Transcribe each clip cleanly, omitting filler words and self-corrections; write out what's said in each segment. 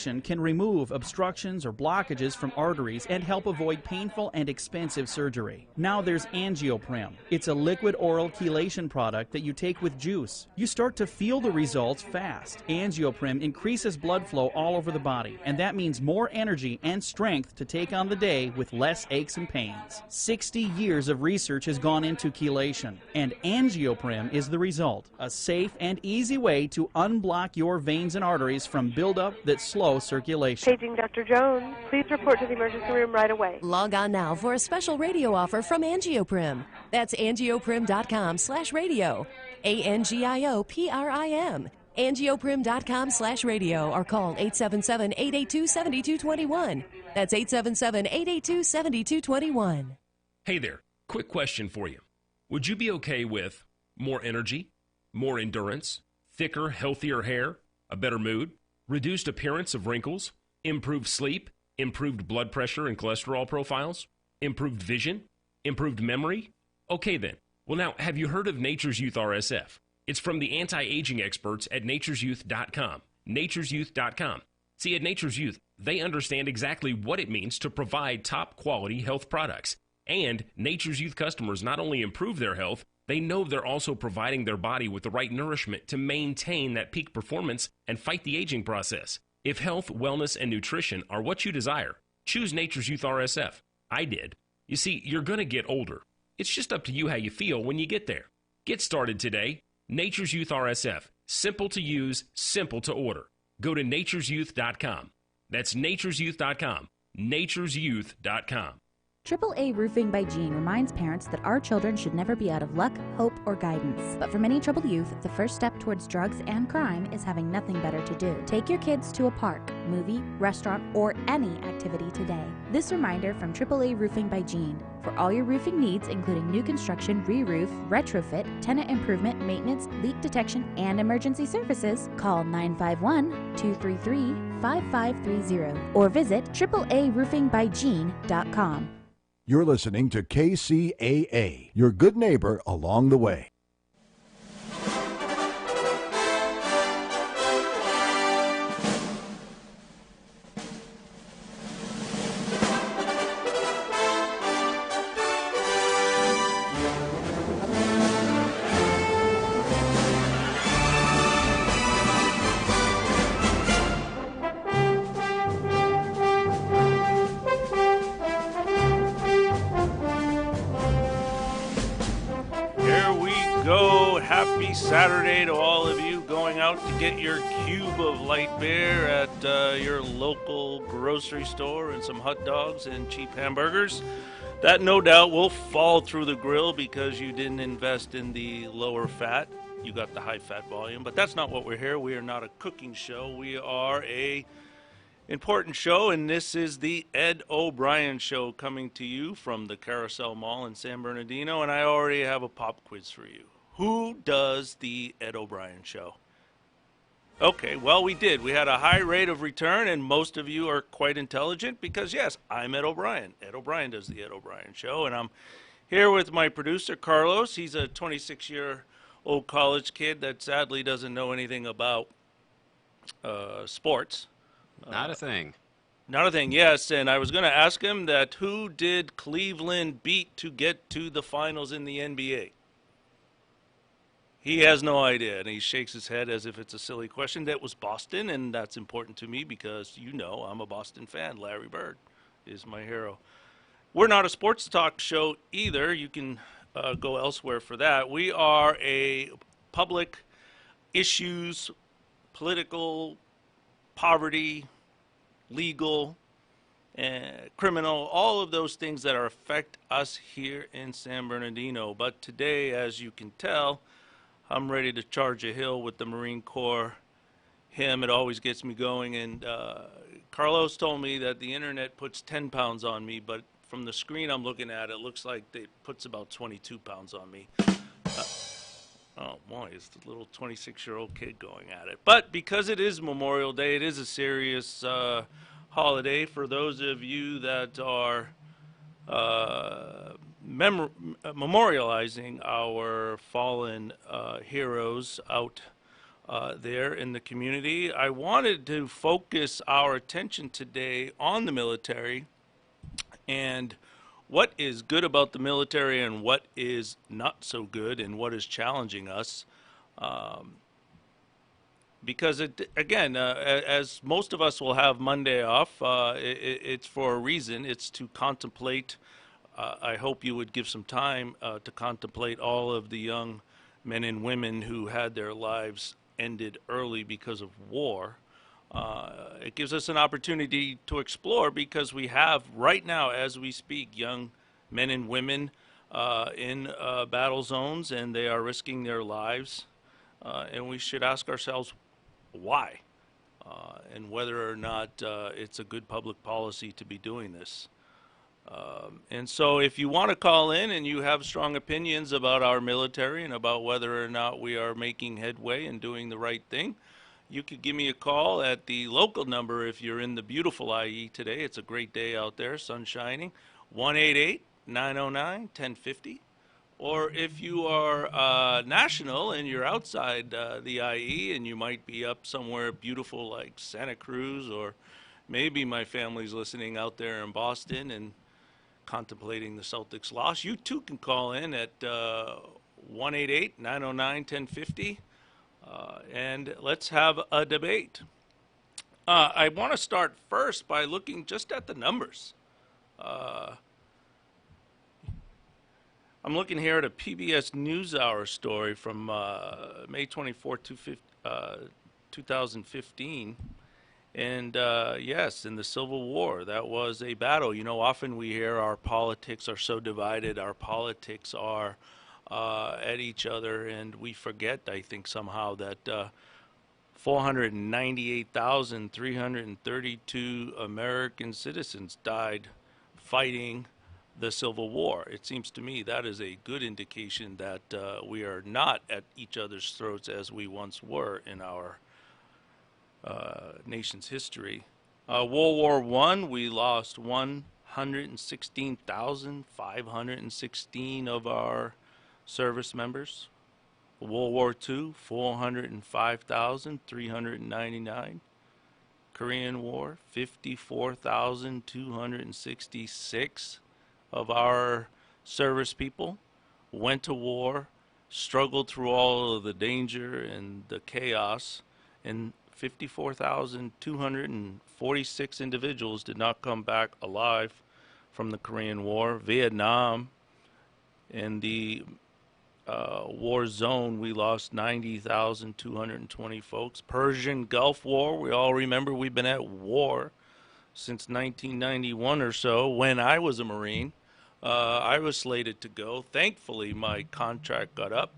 chelation can remove obstructions or blockages from arteries and help avoid painful and expensive surgery. Now there's Angioprim. It's a liquid oral chelation product that you take with juice. You start to feel the results fast. Angioprim increases blood flow all over the body, and that means more energy and strength to take on the day with less aches and pains. 60 years of research has gone into chelation, and Angioprim is the result. A safe and easy way to unblock your veins and arteries from buildup that slow circulation. Paging Dr. Jones. Please report to the emergency room right away. Log on now for a special radio offer from Angioprim. That's angioprim.com/radio. ANGIOPRIM. Angioprim.com/radio or call 877-882-7221. That's 877-882-7221. Hey there, quick question for you. Would you be okay with more energy, more endurance, thicker, healthier hair, a better mood, reduced appearance of wrinkles, improved sleep, improved blood pressure and cholesterol profiles, improved vision, improved memory? Okay then. Well now, have you heard of Nature's Youth RSF? It's from the anti-aging experts at nature'syouth.com. nature'syouth.com. See, at Nature's Youth, they understand exactly what it means to provide top-quality health products. And Nature's Youth customers not only improve their health, they know they're also providing their body with the right nourishment to maintain that peak performance and fight the aging process. If health, wellness, and nutrition are what you desire, choose Nature's Youth RSF. I did. You see, you're going to get older. It's just up to you how you feel when you get there. Get started today. Nature's Youth RSF. Simple to use, simple to order. Go to nature'syouth.com. That's nature'syouth.com. nature'syouth.com. KCAA Roofing by Jean reminds parents that our children should never be out of luck, hope, or guidance. But for many troubled youth, the first step towards drugs and crime is having nothing better to do. Take your kids to a park, movie, restaurant, or any activity today. This reminder from KCAA Roofing by Jean. For all your roofing needs, including new construction, re-roof, retrofit, tenant improvement, maintenance, leak detection, and emergency services, call 951-233-5530 or visit AAARoofingbyGean.com. You're listening to KCAA, your good neighbor along the way. Saturday to all of you going out to get your cube of light beer at your local grocery store and some hot dogs and cheap hamburgers. That no doubt will fall through the grill because you didn't invest in the lower fat. You got the high fat volume, but that's not what we're here. We are not a cooking show. We are a important show, and this is the Ed O'Brien Show coming to you from the Carousel Mall in San Bernardino, and I already have a pop quiz for you. Who does the Ed O'Brien Show? Okay, well, we did. We had a high rate of return, and most of you are quite intelligent because, yes, I'm Ed O'Brien. Ed O'Brien does the Ed O'Brien Show, and I'm here with my producer, Carlos. He's a 26-year-old college kid that sadly doesn't know anything about sports. Not a thing. Not a thing, yes, and I was going to ask him that who did Cleveland beat to get to the finals in the NBA? He has no idea, and he shakes his head as if it's a silly question. That was Boston, and that's important to me because, you know, I'm a Boston fan. Larry Bird is my hero. We're not a sports talk show either. You can go elsewhere for that. We are a public issues, political, poverty, legal, criminal, all of those things that affect us here in San Bernardino. But today, as you can tell, I'm ready to charge a hill with the Marine Corps. It always gets me going. And Carlos told me that the internet puts 10 pounds on me, but from the screen I'm looking at, it looks like it puts about 22 pounds on me. Oh boy, it's the little 26-year-old kid going at it. But because it is Memorial Day, it is a serious holiday for those of you that are memorializing our fallen heroes out there in the community. I wanted to focus our attention today on the military and what is good about the military and what is not so good and what is challenging us. Because again, as most of us will have Monday off, it's for a reason. It's to contemplate. I hope you would give some time to contemplate all of the young men and women who had their lives ended early because of war. It gives us an opportunity to explore because we have right now, as we speak, young men and women in battle zones, and they are risking their lives. And we should ask ourselves why, and whether or not it's a good public policy to be doing this. And so if you want to call in and you have strong opinions about our military and about whether or not we are making headway and doing the right thing, you could give me a call at the local number if you're in the beautiful IE today. It's a great day out there, sun shining, 188-909-1050. Or if you are national and you're outside the IE and you might be up somewhere beautiful like Santa Cruz, or maybe my family's listening out there in Boston and contemplating the Celtics loss, you too can call in at 188-909-1050 and let's have a debate. I want to start first by looking just at the numbers. I'm looking here at a PBS NewsHour story from May 24, 2015. And yes, in the Civil War, that was a battle. You know, often we hear our politics are so divided, our politics are at each other, and we forget, I think, somehow that 498,332 American citizens died fighting the Civil War. It seems to me that is a good indication that we are not at each other's throats as we once were in our nation's history. World War I, we lost 116,516 of our service members. World War II, 405,399. Korean War, 54,266 of our service people went to war, struggled through all of the danger and the chaos, and 54,246 individuals did not come back alive from the Korean War. Vietnam, in the war zone, we lost 90,220 folks. Persian Gulf War, we all remember we've been at war since 1991 or so. When I was a Marine, I was slated to go. Thankfully, my contract got up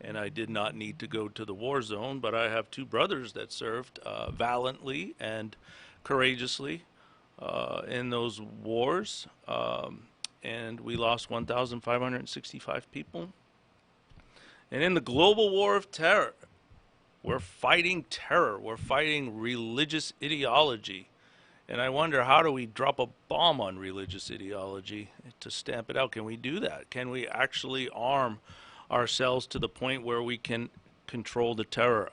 and I did not need to go to the war zone, but I have two brothers that served valiantly and courageously in those wars, and we lost 1,565 people. And in the global war of terror, we're fighting terror. We're fighting religious ideology. And I wonder, how do we drop a bomb on religious ideology to stamp it out? Can we do that? Can we actually arm ourselves to the point where we can control the terror?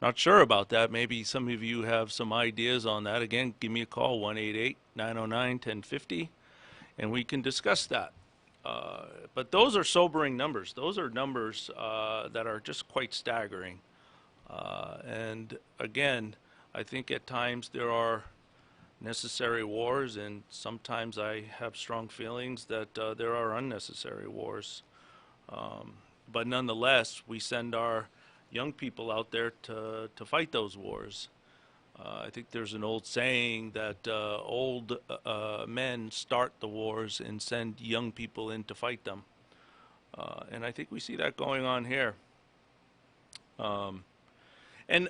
Not sure about that. Maybe some of you have some ideas on that. Again, give me a call, 188-909-1050, and we can discuss that. But those are sobering numbers. Those are numbers that are just quite staggering. And again, I think at times there are necessary wars, and sometimes I have strong feelings that there are unnecessary wars. But nonetheless, we send our young people out there to fight those wars. I think there's an old saying that old men start the wars and send young people in to fight them. And I think we see that going on here. And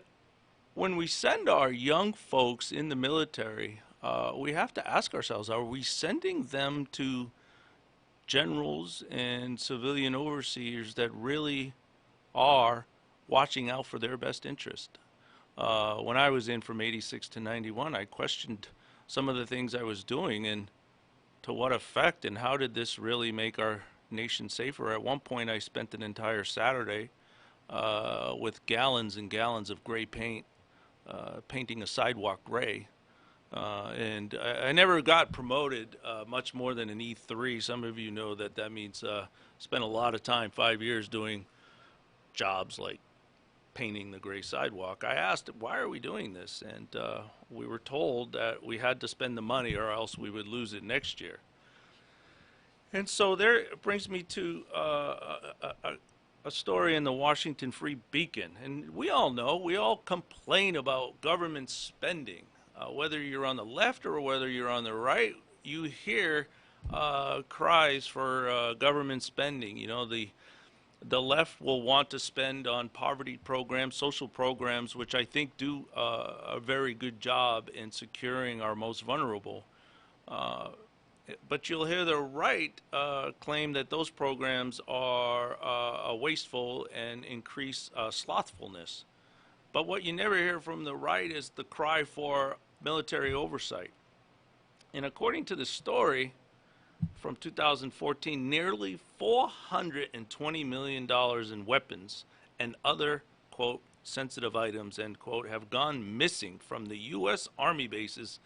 when we send our young folks in the military, we have to ask ourselves, are we sending them to generals and civilian overseers that really are watching out for their best interest? When I was in from 86 to 91, I questioned some of the things I was doing and to what effect, and how did this really make our nation safer. At one point, I spent an entire Saturday with gallons and gallons of gray paint, painting a sidewalk gray. And I never got promoted much more than an E3. Some of you know that that means spent a lot of time, 5 years, doing jobs like painting the gray sidewalk. I asked, why are we doing this? And we were told that we had to spend the money or else we would lose it next year. And so there it brings me to a story in the Washington Free Beacon. And we all know, we all complain about government spending. Whether you're on the left or whether you're on the right, you hear cries for government spending. You know, the left will want to spend on poverty programs, social programs, which I think do a very good job in securing our most vulnerable. But you'll hear the right claim that those programs are wasteful and increase slothfulness. But what you never hear from the right is the cry for military oversight. And according to the story from 2014, nearly $420 million in weapons and other, quote, sensitive items, end quote, have gone missing from the U.S. Army bases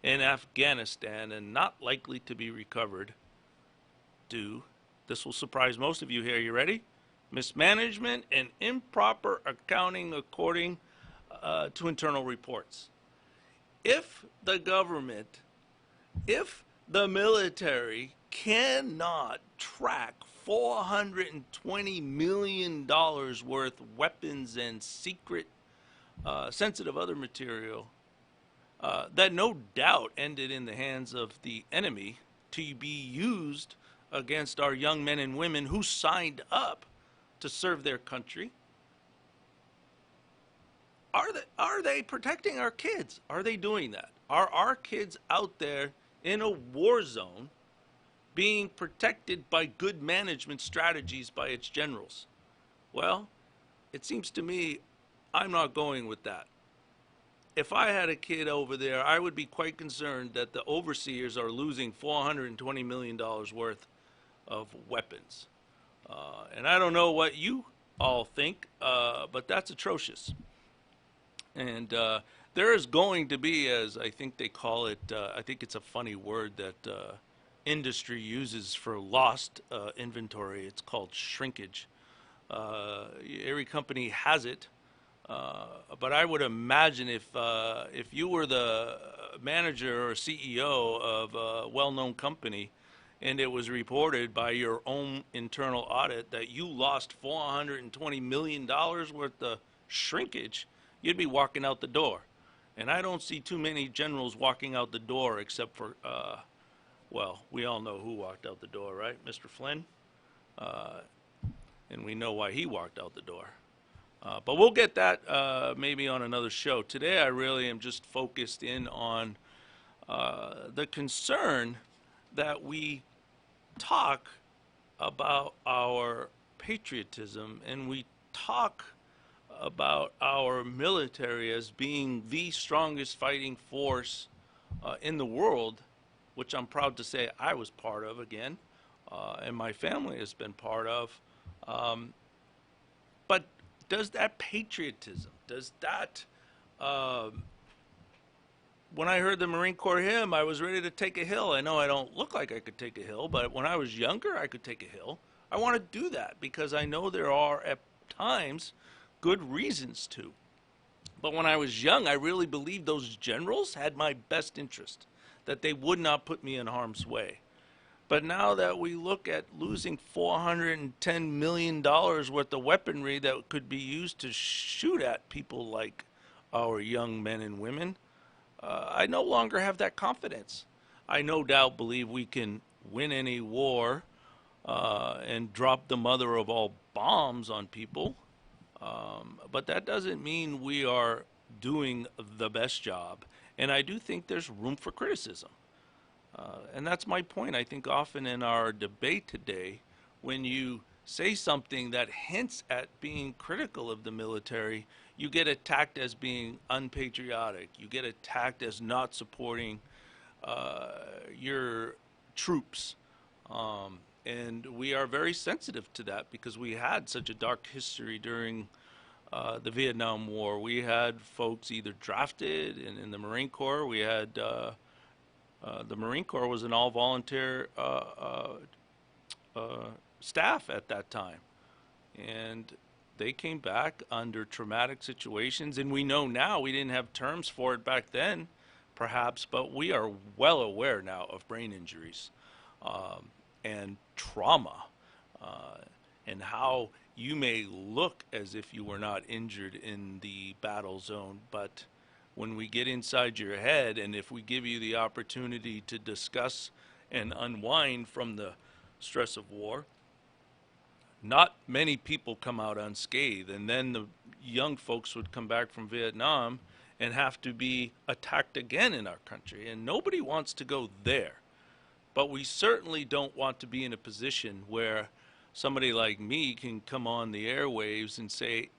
in Afghanistan and not likely to be recovered due, this will surprise most of you here, you ready? Mismanagement and improper accounting according to internal reports. If the government, if the military cannot track $420 million worth weapons and secret sensitive other material that no doubt ended in the hands of the enemy to be used against our young men and women who signed up to serve their country, are they protecting our kids? Are they doing that? Are our kids out there in a war zone being protected by good management strategies by its generals? Well, it seems to me I'm not going with that. If I had a kid over there, I would be quite concerned that the overseers are losing $420 million worth of weapons. And I don't know what you all think, but that's atrocious. And there is going to be, as I think they call it, I think it's a funny word that industry uses for lost inventory. It's called shrinkage. Every company has it. But I would imagine if you were the manager or CEO of a well-known company and it was reported by your own internal audit that you lost $420 million worth of shrinkage, you'd be walking out the door. And I don't see too many generals walking out the door except for, well, we all know who walked out the door, right? Mr. Flynn. And we know why he walked out the door. But we'll get that maybe on another show. Today I really am just focused in on the concern that we talk about our patriotism and we talk about our military as being the strongest fighting force in the world, which I'm proud to say I was part of again, and my family has been part of. But does that patriotism, does that, when I heard the Marine Corps hymn, I was ready to take a hill. I know I don't look like I could take a hill, but when I was younger, I could take a hill. I want to do that because I know there are at times good reasons to. But when I was young, I really believed those generals had my best interest, that they would not put me in harm's way. But now that we look at losing $410 million worth of weaponry that could be used to shoot at people like our young men and women, I no longer have that confidence. I no doubt believe we can win any war and drop the mother of all bombs on people. But that doesn't mean we are doing the best job. And I do think there's room for criticism. And that's my point. I think often in our debate today, when you say something that hints at being critical of the military, you get attacked as being unpatriotic. You get attacked as not supporting your troops. And we are very sensitive to that because we had such a dark history during the Vietnam War. We had folks either drafted in the Marine Corps. We had the Marine Corps was an all-volunteer staff at that time. And they came back under traumatic situations. And we know now, we didn't have terms for it back then, perhaps, but we are well aware now of brain injuries and trauma and how you may look as if you were not injured in the battle zone, but when we get inside your head, and if we give you the opportunity to discuss and unwind from the stress of war, not many people come out unscathed. And then the young folks would come back from Vietnam and have to be attacked again in our country. And nobody wants to go there. But we certainly don't want to be in a position where somebody like me can come on the airwaves and say,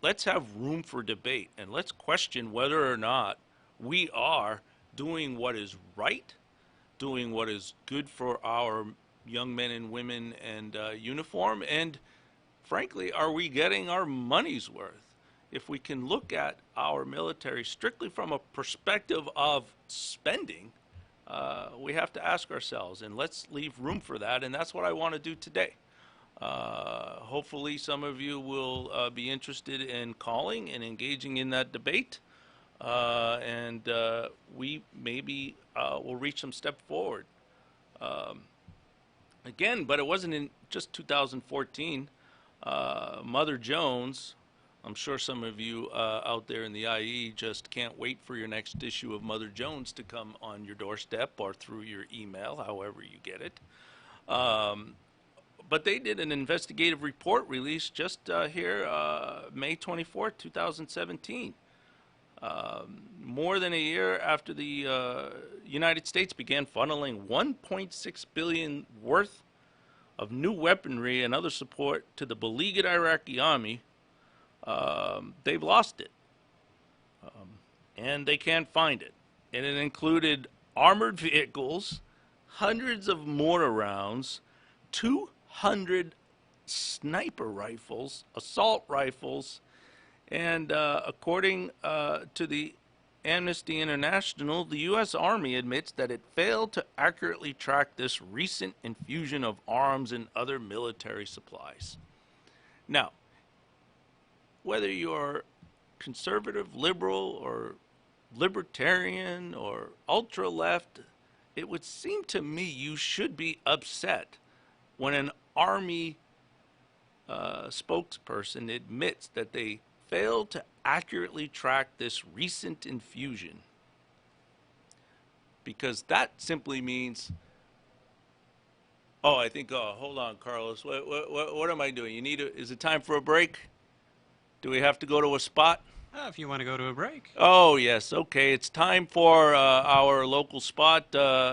let's have room for debate and let's question whether or not we are doing what is right, doing what is good for our young men and women and uniform, and frankly, are we getting our money's worth? If we can look at our military strictly from a perspective of spending, we have to ask ourselves, and let's leave room for that, and that's what I want to do today. Hopefully some of you will be interested in calling and engaging in that debate, and we maybe will reach some step forward. Again, but it wasn't in just 2014. Mother Jones, I'm sure some of you out there in the IE just can't wait for your next issue of Mother Jones to come on your doorstep or through your email, however you get it. But they did an investigative report released just here May 24th, 2017. More than a year after the United States began funneling $1.6 billion worth of new weaponry and other support to the beleaguered Iraqi army, they've lost it. And they can't find it. And it included armored vehicles, hundreds of mortar rounds, 200 sniper rifles, assault rifles, and according to the Amnesty International, the U.S. Army admits that it failed to accurately track this recent infusion of arms and other military supplies. Now, whether you're conservative, liberal, or libertarian, or ultra-left, it would seem to me you should be upset when an Army spokesperson admits that they failed to accurately track this recent infusion, because that simply means, I think, hold on, Carlos, what am I doing? Is it time for a break? Do we have to go to a spot? If you want to go to a break. Oh, yes, okay, it's time for our local spot.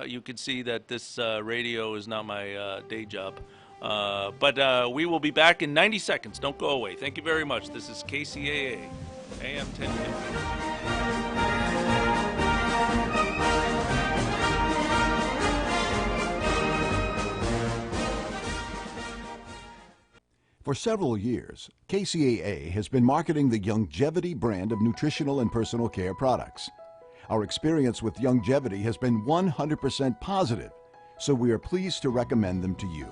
You can see that this radio is not my day job. But we will be back in 90 seconds. Don't go away. Thank you very much. This is KCAA, AM 1050. For several years, KCAA has been marketing the Youngevity brand of nutritional and personal care products. Our experience with Youngevity has been 100% positive, so we are pleased to recommend them to you.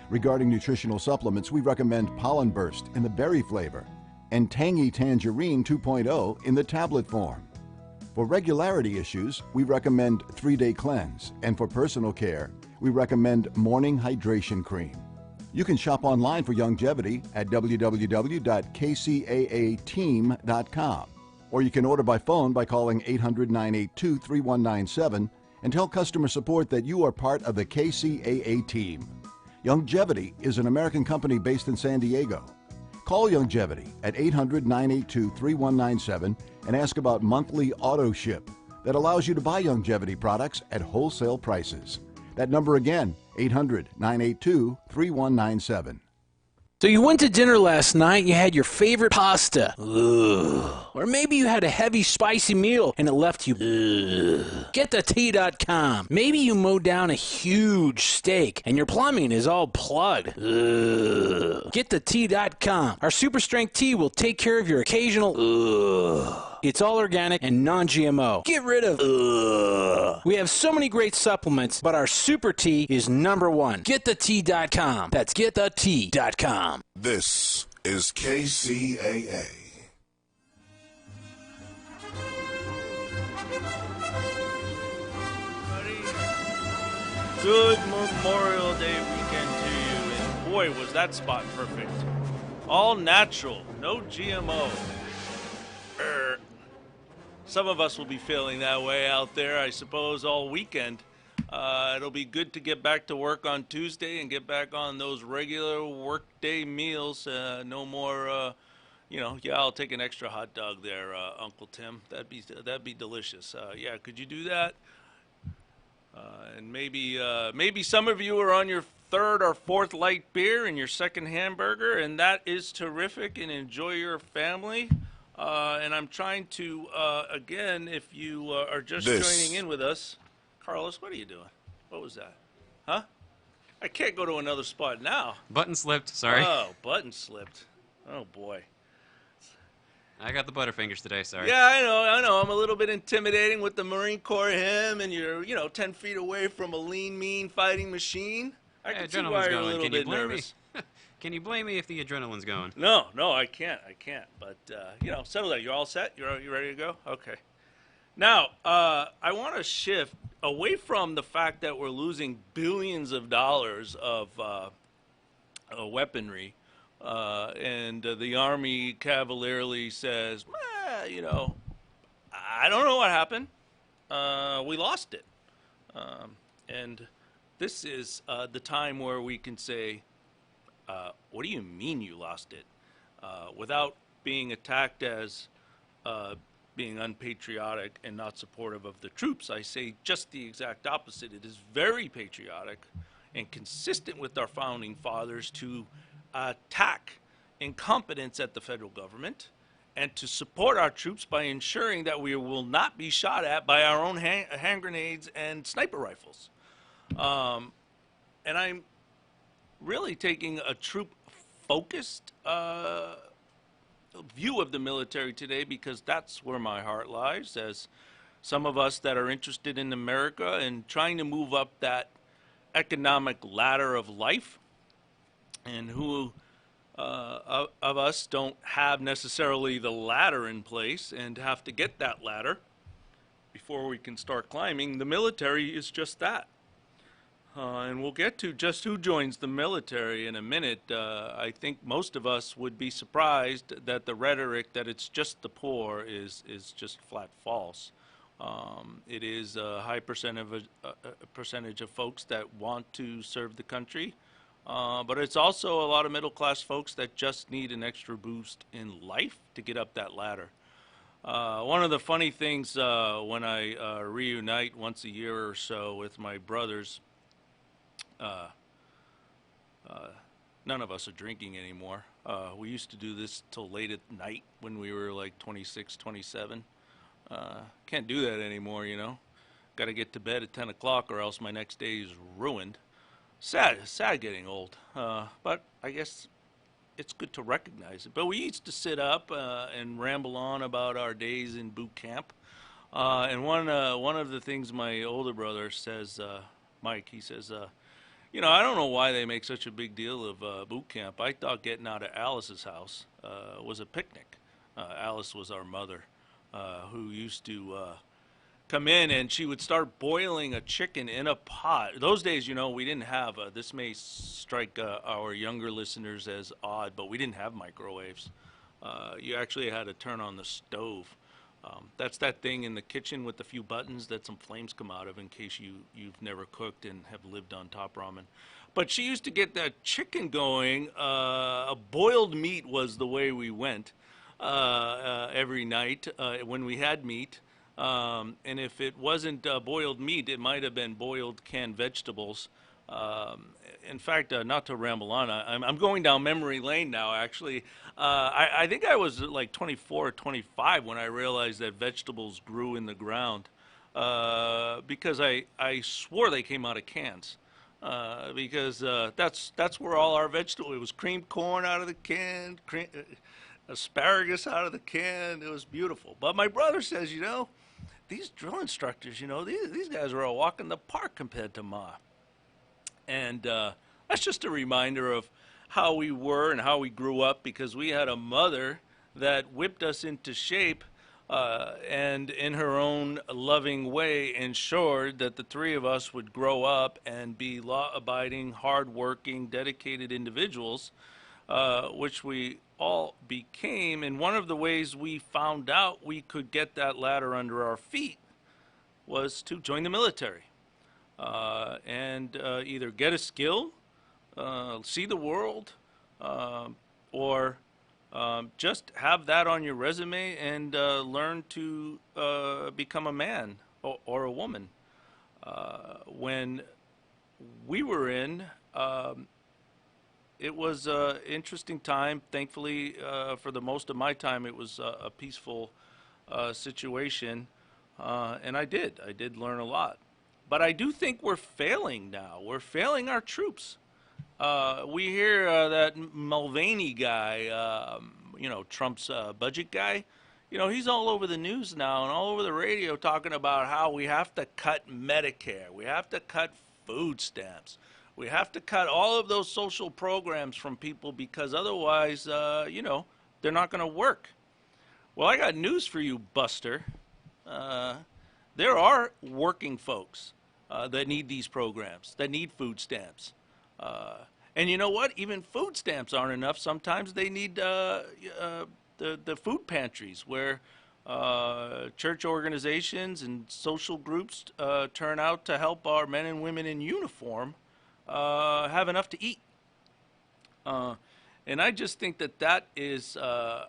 Regarding nutritional supplements, we recommend Pollen Burst in the berry flavor and Tangy Tangerine 2.0 in the tablet form. For regularity issues, we recommend 3-Day Cleanse, and for personal care, we recommend Morning Hydration Cream. You can shop online for Youngevity at www.kcaateam.com, or you can order by phone by calling 800-982-3197 and tell customer support that you are part of the KCAA team. Youngevity is an American company based in San Diego. Call Youngevity at 800-982-3197 and ask about monthly auto ship that allows you to buy Youngevity products at wholesale prices. That number again, 800-982-3197. So you went to dinner last night, you had your favorite pasta. Ugh. Or maybe you had a heavy spicy meal and it left you. Ugh. GetTheT.com. Maybe you mowed down a huge steak and your plumbing is all plugged. Ugh. GetTheT.com. Our super strength tea will take care of your occasional. Ugh. It's all organic and non-GMO. Get rid of ugh. We have so many great supplements, but our super tea is #1. GetTheT.com. That's GetTheT.com. This is KCAA. Good Memorial Day weekend to you. And boy, was that spot perfect. All natural, no GMO. Some of us will be feeling that way out there, I suppose, all weekend. It'll be good to get back to work on Tuesday and get back on those regular workday meals. No more, I'll take an extra hot dog there, Uncle Tim. That'd be delicious. Yeah, could you do that? And maybe some of you are on your third or fourth light beer and your second hamburger, and that is terrific, and enjoy your family. And I'm trying to, again, if you are just joining in with us, Carlos, what are you doing? What was that? Huh? I can't go to another spot now. Button slipped, sorry. Oh, button slipped. Oh, boy. I got the Butterfingers today, sorry. Yeah, I know. I'm a little bit intimidating with the Marine Corps hymn, and you're, 10 feet away from a lean, mean fighting machine. I can see why you're a little bit nervous. Can you blame me if the adrenaline's going? No, I can't. But, settle that. You all set? You ready to go? Okay. Now, I want to shift away from the fact that we're losing billions of dollars of weaponry, and the Army cavalierly says, I don't know what happened. We lost it. And this is the time where we can say, what do you mean you lost it? Without being attacked as being unpatriotic and not supportive of the troops, I say just the exact opposite. It is very patriotic and consistent with our founding fathers to attack incompetence at the federal government and to support our troops by ensuring that we will not be shot at by our own hand grenades and sniper rifles. And I'm really taking a troop-focused view of the military today because that's where my heart lies, as some of us that are interested in America and trying to move up that economic ladder of life, and who of us don't have necessarily the ladder in place and have to get that ladder before we can start climbing. The military is just that. And we'll get to just who joins the military in a minute. I think most of us would be surprised that the rhetoric that it's just the poor is just flat false. It is a high percentage of folks that want to serve the country, but it's also a lot of middle-class folks that just need an extra boost in life to get up that ladder. One of the funny things when I reunite once a year or so with my brothers, none of us are drinking anymore. We used to do this till late at night when we were like 26, 27. Can't do that anymore, Got to get to bed at 10 o'clock or else my next day is ruined. Sad getting old. But I guess it's good to recognize it. But we used to sit up and ramble on about our days in boot camp. And one of the things my older brother says, Mike, he says, I don't know why they make such a big deal of boot camp. I thought getting out of Alice's house was a picnic. Alice was our mother, who used to come in and she would start boiling a chicken in a pot. Those days, we didn't have, this may strike our younger listeners as odd, but we didn't have microwaves. You actually had to turn on the stove. That's that thing in the kitchen with the few buttons that some flames come out of in case you've never cooked and have lived on top ramen. But she used to get that chicken going. A boiled meat was the way we went every night when we had meat. And if it wasn't boiled meat, it might have been boiled canned vegetables. In fact, not to ramble on, I'm going down memory lane now, actually. I think I was like 24 or 25 when I realized that vegetables grew in the ground because I swore they came out of cans. Because that's where all our vegetables, it was creamed corn out of the can, asparagus out of the can. It was beautiful. But my brother says, these drill instructors, these guys are a walk in the park compared to Ma. And that's just a reminder of how we were and how we grew up, because we had a mother that whipped us into shape and in her own loving way ensured that the three of us would grow up and be law-abiding, hard-working, dedicated individuals, which we all became. And one of the ways we found out we could get that ladder under our feet was to join the military. And either get a skill, see the world, or just have that on your resume and learn to become a man or a woman. When we were in, it was an interesting time. Thankfully, for the most of my time, it was a peaceful situation, and I did learn a lot. But I do think we're failing now. We're failing our troops. We hear that Mulvaney guy, Trump's budget guy, he's all over the news now and all over the radio talking about how we have to cut Medicare. We have to cut food stamps. We have to cut all of those social programs from people because otherwise, they're not going to work. Well, I got news for you, Buster. There are working folks that need these programs, that need food stamps. And you know what? Even food stamps aren't enough. Sometimes they need the food pantries where church organizations and social groups turn out to help our men and women in uniform have enough to eat. And I just think that is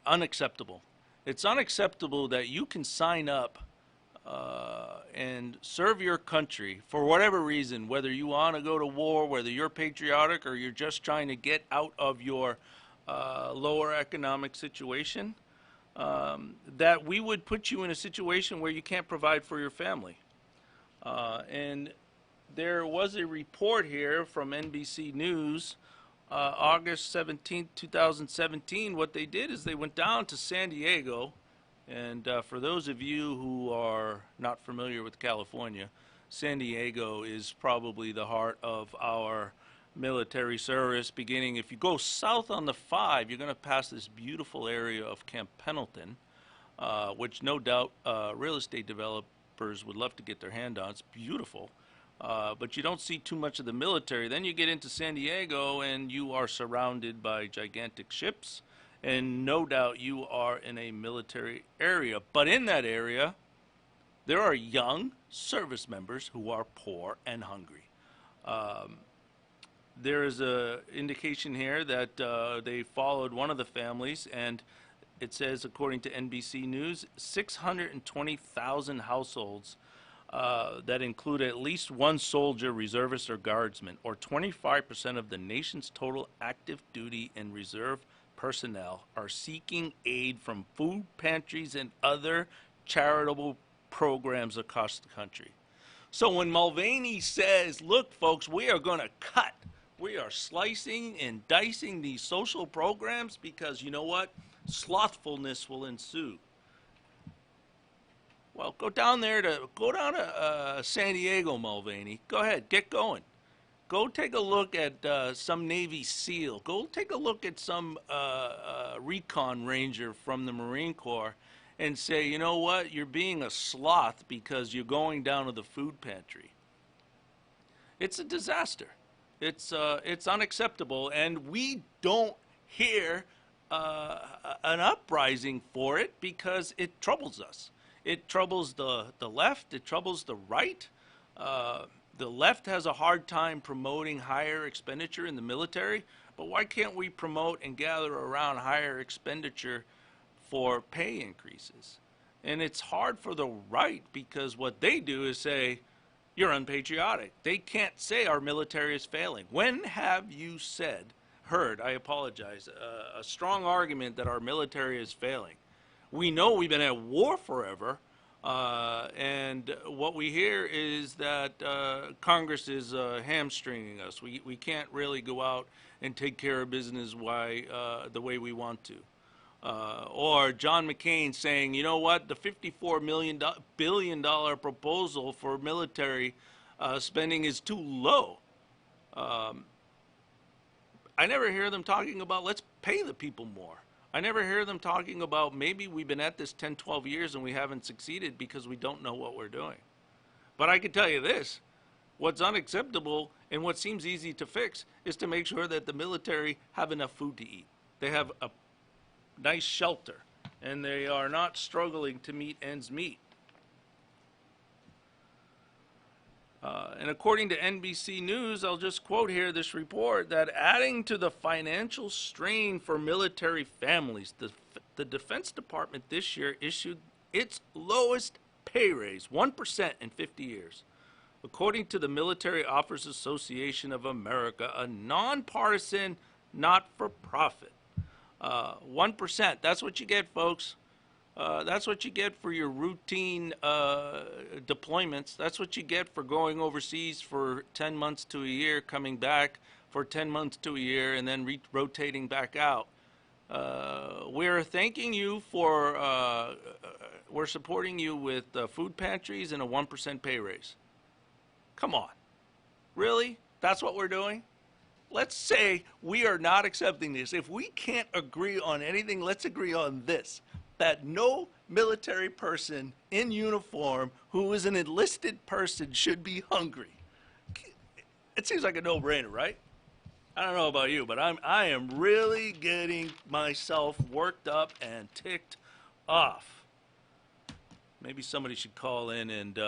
unacceptable. It's unacceptable that you can sign up and serve your country for whatever reason, whether you want to go to war, whether you're patriotic or you're just trying to get out of your lower economic situation, that we would put you in a situation where you can't provide for your family. And there was a report here from NBC News, August 17, 2017. What they did is they went down to San Diego. And for those of you who are not familiar with California, San Diego is probably the heart of our military service. Beginning, if you go south on the 5, you're going to pass this beautiful area of Camp Pendleton, which no doubt real estate developers would love to get their hand on. It's beautiful, but you don't see too much of the military. Then you get into San Diego, and you are surrounded by gigantic ships. And no doubt you are in a military area. But in that area, there are young service members who are poor and hungry. There is an indication here that they followed one of the families, and it says, according to NBC News, 620,000 households that include at least one soldier, reservist, or guardsman, or 25% of the nation's total active duty and reserve personnel are seeking aid from food pantries and other charitable programs across the country. So when Mulvaney says, look, folks, we are going to cut, we are slicing and dicing these social programs because you know what? Slothfulness will ensue. Well, go down to San Diego, Mulvaney. Go ahead, get going. Go take a look at some Navy SEAL. Go take a look at some recon ranger from the Marine Corps and say, you know what, you're being a sloth because you're going down to the food pantry. It's a disaster. It's unacceptable, and we don't hear an uprising for it because it troubles us. It troubles the left. It troubles the right. The left has a hard time promoting higher expenditure in the military, but why can't we promote and gather around higher expenditure for pay increases? And it's hard for the right because what they do is say, you're unpatriotic. They can't say our military is failing. When have you heard, I apologize, a strong argument that our military is failing? We know we've been at war forever, and what we hear is that Congress is hamstringing us. We can't really go out and take care of business the way we want to. Or John McCain saying, you know what, the $54 billion proposal for military spending is too low. I never hear them talking about let's pay the people more. I never hear them talking about maybe we've been at this 10, 12 years and we haven't succeeded because we don't know what we're doing. But I can tell you this, what's unacceptable and what seems easy to fix is to make sure that the military have enough food to eat. They have a nice shelter, and they are not struggling to meet ends meet. And according to NBC News, I'll just quote here this report, that adding to the financial strain for military families, the Defense Department this year issued its lowest pay raise, 1% in 50 years. According to the Military Officers Association of America, a nonpartisan, not-for-profit. 1%, that's what you get, folks. That's what you get for your routine deployments. That's what you get for going overseas for 10 months to a year, coming back for 10 months to a year, and then rotating back out. We're thanking you for, we're supporting you with food pantries and a 1% pay raise. Come on. Really? That's what we're doing? Let's say we are not accepting this. If we can't agree on anything, let's agree on this, that no military person in uniform who is an enlisted person should be hungry. It seems like a no-brainer, right? I don't know about you, but I am really getting myself worked up and ticked off. Maybe somebody should call in and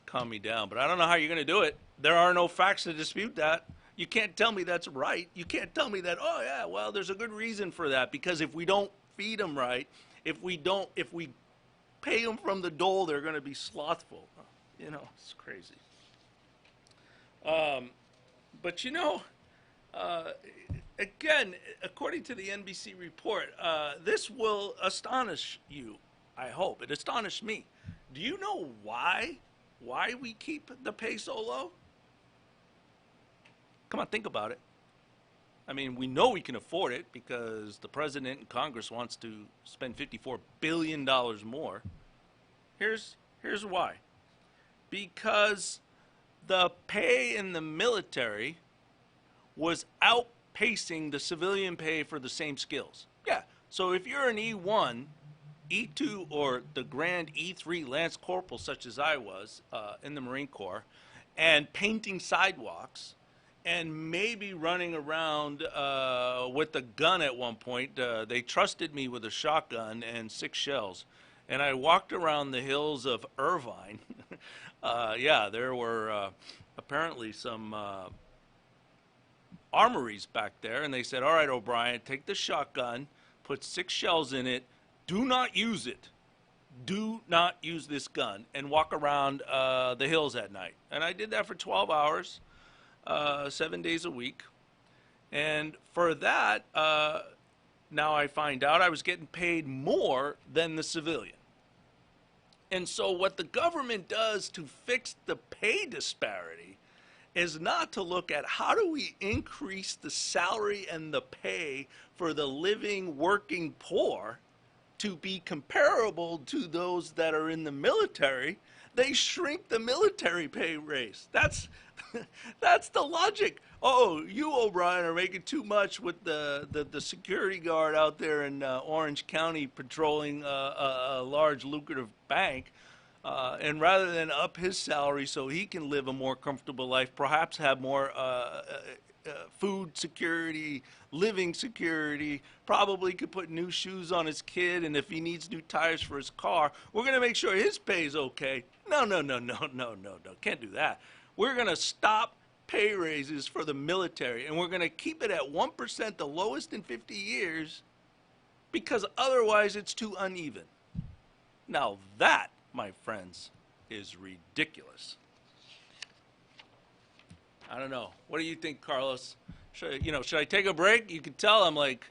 calm me down, but I don't know how you're going to do it. There are no facts to dispute that. You can't tell me that's right. You can't tell me that, oh yeah, well, there's a good reason for that, because if we don't feed them right, if we pay them from the dole, they're going to be slothful. You know, it's crazy. But you know, again, according to the NBC report, this will astonish you, I hope. It astonished me. Do you know why we keep the pay so low? Come on, think about it. I mean, we know we can afford it because the president and Congress wants to spend $54 billion more. Here's why. Because the pay in the military was outpacing the civilian pay for the same skills. Yeah, so if you're an E1, E2, or the Grand E3 Lance Corporal, such as I was in the Marine Corps, and painting sidewalks, and maybe running around with a gun at one point. They trusted me with a shotgun and 6 shells. And I walked around the hills of Irvine. Yeah, there were apparently some armories back there. And they said, all right, O'Brien, take the shotgun, put 6 shells in it. Do not use it. Do not use this gun. And walk around the hills at night. And I did that for 12 hours. 7 days a week. And for that, now I find out I was getting paid more than the civilian. And so what the government does to fix the pay disparity is not to look at how do we increase the salary and the pay for the living, working poor to be comparable to those that are in the military. They shrink the military pay raise. That's the logic. Oh, you, O'Brien, are making too much with the security guard out there in Orange County patrolling a large lucrative bank. And rather than up his salary so he can live a more comfortable life, perhaps have more food security, living security, probably could put new shoes on his kid, and if he needs new tires for his car, we're going to make sure his pay is okay. No, can't do that. We're going to stop pay raises for the military, and we're going to keep it at 1%, the lowest in 50 years, because otherwise it's too uneven. Now that, my friends, is ridiculous. I don't know. What do you think, Carlos? Should I take a break? You can tell I'm like,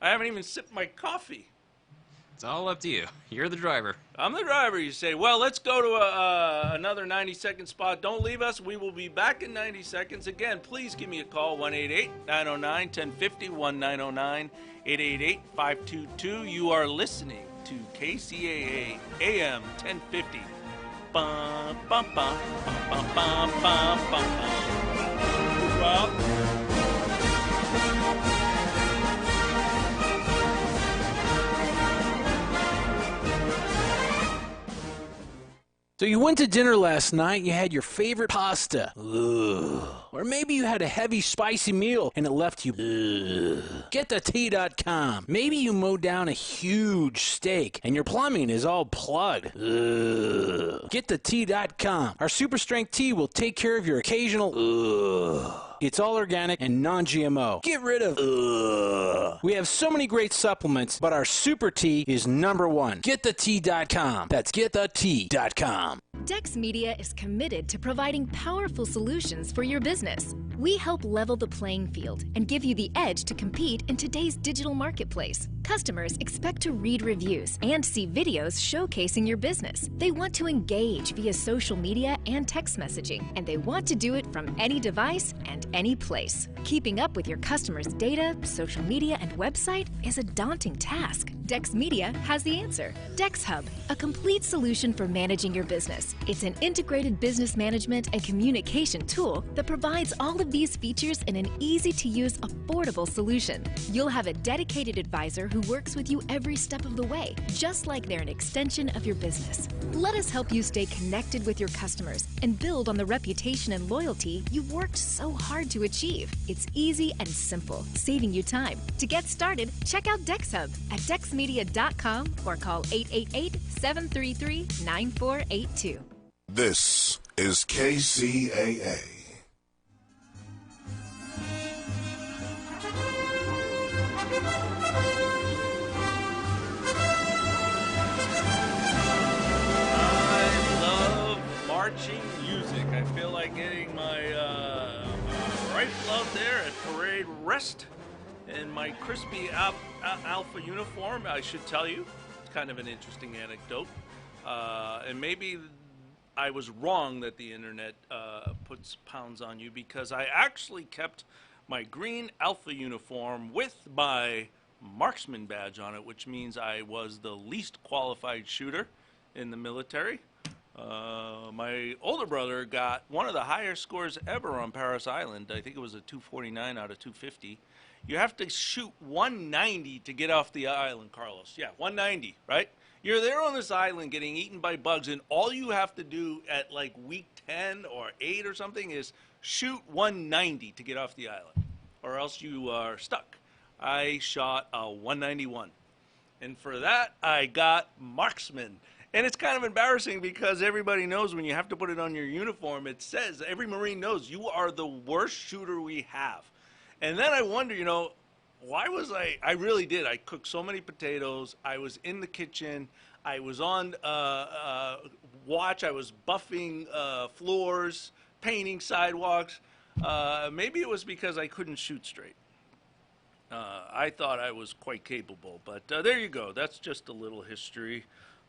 I haven't even sipped my coffee. It's all up to you. You're the driver. I'm the driver, you say. Well, let's go to another 90-second spot. Don't leave us. We will be back in 90 seconds. Again, please give me a call, 1-888-909-1050, 1-909-888-522. You are listening to KCAA AM 1050. Bum, bum, bum, bum, bum, bum, bum, bum. Well, So you went to dinner last night, you had your favorite pasta. Ugh. Or maybe you had a heavy, spicy meal and it left you. Ugh. Get the tea.com. Maybe you mowed down a huge steak and your plumbing is all plugged. Ugh. Get the tea.com. Our super strength tea will take care of your occasional. Ugh. It's all organic and non-GMO. Get rid of ugh. We have so many great supplements, but our super tea is #1. GetTheT.com. That's GetTheT.com. Dex Media is committed to providing powerful solutions for your business. We help level the playing field and give you the edge to compete in today's digital marketplace. Customers expect to read reviews and see videos showcasing your business. They want to engage via social media and text messaging, and they want to do it from any device and any place. Keeping up with your customers' data, social media, and website is a daunting task. Dex Media has the answer. Dex Hub, a complete solution for managing your business. It's an integrated business management and communication tool that provides all of these features in an easy-to-use, affordable solution. You'll have a dedicated advisor who works with you every step of the way, just like they're an extension of your business. Let us help you stay connected with your customers and build on the reputation and loyalty you've worked so hard to achieve. It's easy and simple, saving you time. To get started, check out Dex Hub at dexmedia.com or call 888-733-9482. This is KCAA. Marching music. I feel like getting my rifle out there at parade rest in my crispy alpha uniform. I should tell you, it's kind of an interesting anecdote. And maybe I was wrong that the internet puts pounds on you, because I actually kept my green alpha uniform with my marksman badge on it, which means I was the least qualified shooter in the military. My older brother got one of the higher scores ever on Paris Island. I think it was a 249 out of 250. You have to shoot 190 to get off the island, Carlos. Yeah, 190, right? You're there on this island getting eaten by bugs, and all you have to do at like week 10 or 8 or something is shoot 190 to get off the island, or else you are stuck. I shot a 191, and for that I got marksman. And it's kind of embarrassing because everybody knows when you have to put it on your uniform, it says, every Marine knows you are the worst shooter we have. And then I wonder, why was I really did. I cooked so many potatoes. I was in the kitchen. I was on watch. I was buffing floors, painting sidewalks. Maybe it was because I couldn't shoot straight. I thought I was quite capable, but there you go. That's just a little history.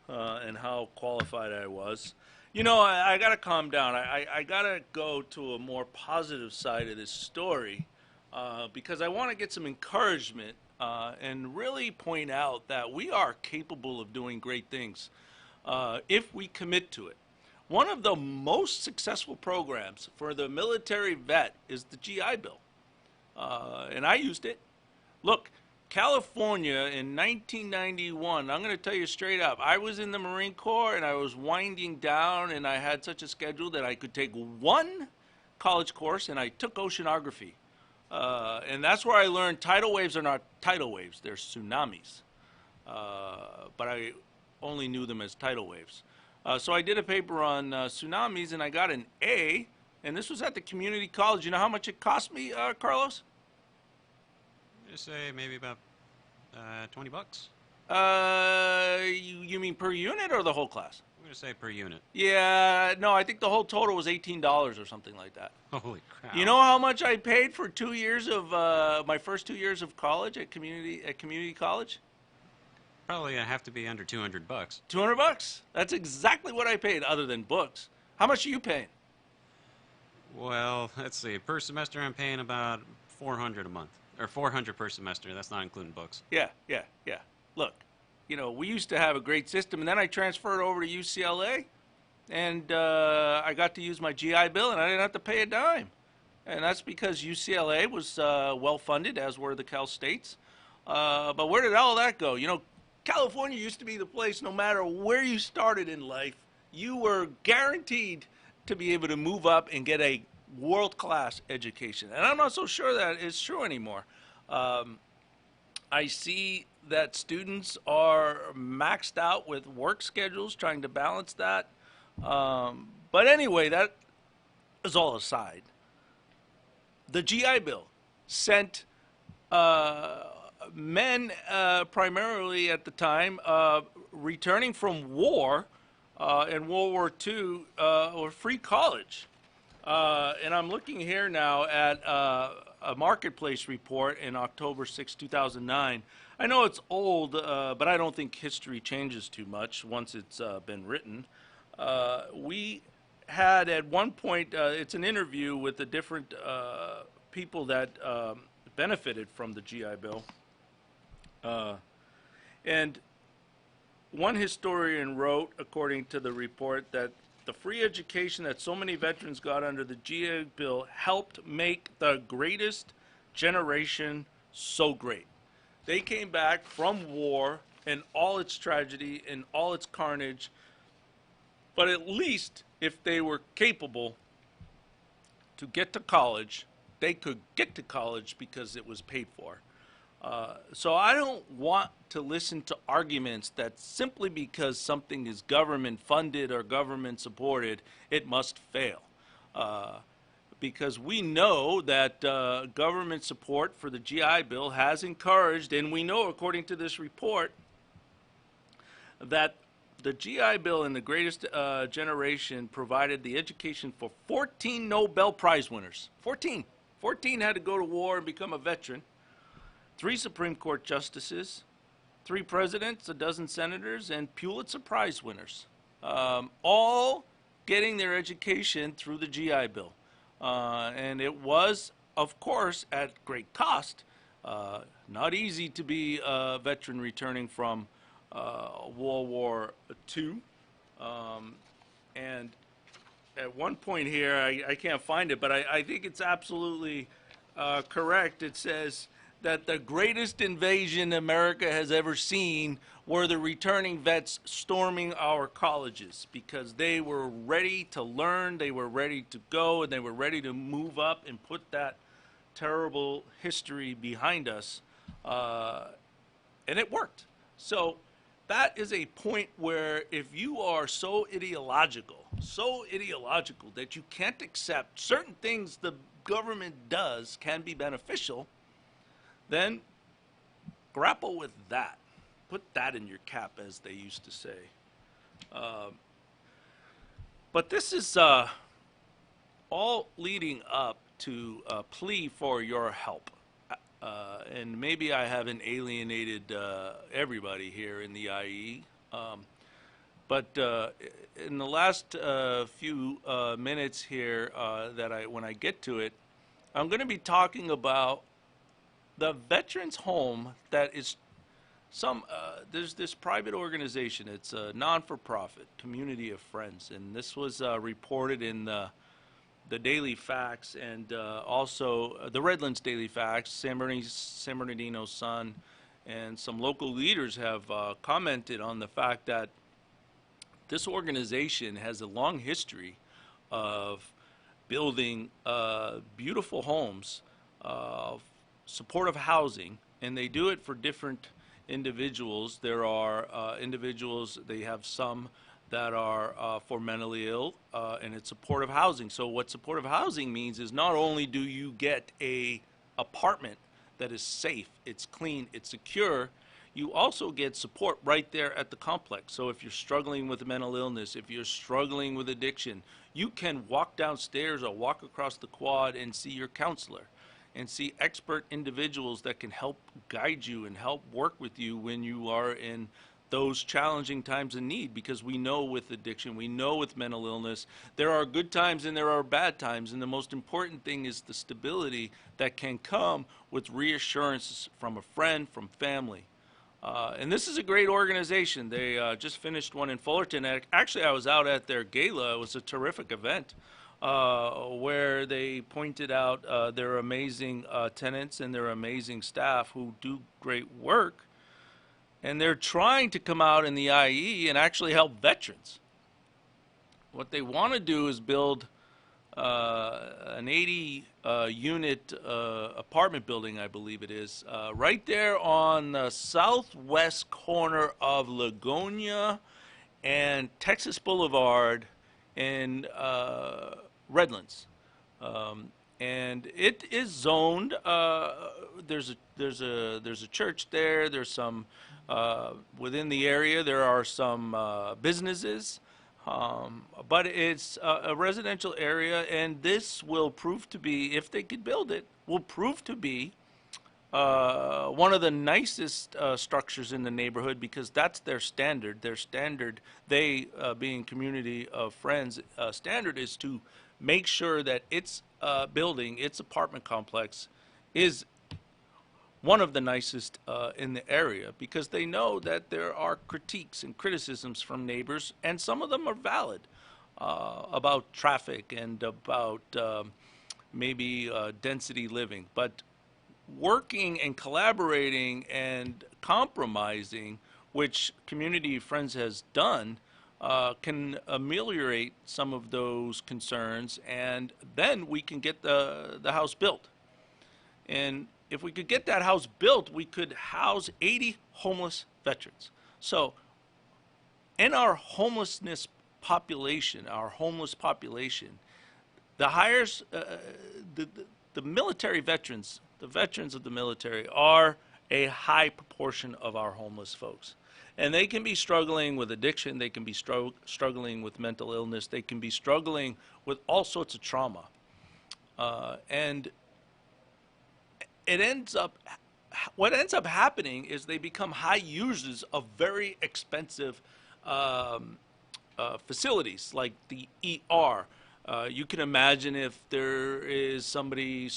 And how qualified I was. I got to calm down. I got to go to a more positive side of this story because I want to get some encouragement and really point out that we are capable of doing great things if we commit to it. One of the most successful programs for the military vet is the GI Bill. And I used it. Look, California in 1991, I'm going to tell you straight up, I was in the Marine Corps and I was winding down, and I had such a schedule that I could take one college course, and I took oceanography. And that's where I learned tidal waves are not tidal waves, they're tsunamis. But I only knew them as tidal waves. So I did a paper on tsunamis, and I got an A, and this was at the community college. You know how much it cost me, Carlos? Just say maybe about $20. You mean per unit or the whole class? I'm going to say per unit. Yeah, no, I think the whole total was $18 or something like that. Holy crap. You know how much I paid for 2 years of my first 2 years of college at community college? Probably going to have to be under $200. $200. That's exactly what I paid, other than books. How much are you paying? Well, let's see. Per semester, I'm paying about $400 a month, or $400 per semester. That's not including books. Yeah. Look, we used to have a great system, and then I transferred over to UCLA, and I got to use my GI Bill, and I didn't have to pay a dime. And that's because UCLA was well-funded, as were the Cal States. But where did all that go? California used to be the place, no matter where you started in life, you were guaranteed to be able to move up and get a world-class education. And I'm not so sure that is true anymore. I see that students are maxed out with work schedules, trying to balance that. But anyway, that is all aside. The GI Bill sent men, primarily at the time, returning from war in World War II, or free college. And I'm looking here now at a marketplace report in October 6, 2009. I know it's old, but I don't think history changes too much once it's been written. We had at one point, it's an interview with the different people that benefited from the GI Bill. And one historian wrote, according to the report, that the free education that so many veterans got under the GI Bill helped make the greatest generation so great. They came back from war and all its tragedy and all its carnage, but at least if they were capable to get to college, they could get to college because it was paid for. So I don't want to listen to arguments that simply because something is government funded or government supported, it must fail. Because we know that government support for the GI Bill has encouraged, and we know according to this report, that the GI Bill in the greatest generation provided the education for 14 Nobel Prize winners. 14. 14 had to go to war and become a veteran. 3 Supreme Court justices, 3 presidents, a dozen senators, and Pulitzer Prize winners, all getting their education through the GI Bill. And it was, of course, at great cost. Not easy to be a veteran returning from World War II. And at one point here, I can't find it, but I think it's absolutely correct. It says that the greatest invasion America has ever seen were the returning vets storming our colleges, because they were ready to learn, they were ready to go, and they were ready to move up and put that terrible history behind us. And it worked. So that is a point where if you are so ideological that you can't accept certain things the government does can be beneficial, then grapple with that. Put that in your cap, as they used to say. But this is all leading up to a plea for your help. And maybe I haven't alienated everybody here in the IE. But in the last few minutes here, when I get to it, I'm going to be talking about the veterans home that is there's this private organization. It's a non-for-profit community of friends, and this was reported in the Daily Facts and also the Redlands Daily Facts. San Bernardino Sun and some local leaders have commented on the fact that this organization has a long history of building beautiful homes, supportive housing, and they do it for different individuals. There are individuals, they have some that are for mentally ill, and it's supportive housing. So what supportive housing means is not only do you get a apartment that is safe, it's clean, it's secure, you also get support right there at the complex. So if you're struggling with mental illness, if you're struggling with addiction, you can walk downstairs or walk across the quad and see your counselor and see expert individuals that can help guide you and help work with you when you are in those challenging times of need, because we know with addiction, we know with mental illness, there are good times and there are bad times, and the most important thing is the stability that can come with reassurances from a friend, from family. And this is a great organization. They just finished one in Fullerton. Actually, I was out at their gala. It was a terrific event where they pointed out their amazing tenants and their amazing staff who do great work. And they're trying to come out in the IE and actually help veterans. What they want to do is build an 80-unit apartment building, I believe it is, right there on the southwest corner of Ligonia and Texas Boulevard in Redlands. And it is zoned. There's a church there. There's some within the area. There are some businesses, but it's a residential area. And this will prove to be, if they could build it, will prove to be one of the nicest structures in the neighborhood, because that's their standard. Their standard, they being Community of Friends, standard is to make sure that its building, its apartment complex, is one of the nicest in the area, because they know that there are critiques and criticisms from neighbors, and some of them are valid, about traffic and about maybe density living. But working and collaborating and compromising, which Community Friends has done, can ameliorate some of those concerns, and then we can get the house built. And if we could get that house built, we could house 80 homeless veterans. So in our homeless population, the hires, the military veterans, the veterans of the military are a high proportion of our homeless folks. And they can be struggling with addiction, they can be struggling with mental illness, they can be struggling with all sorts of trauma. And what ends up happening is they become high users of very expensive facilities like the ER. You can imagine if there is somebody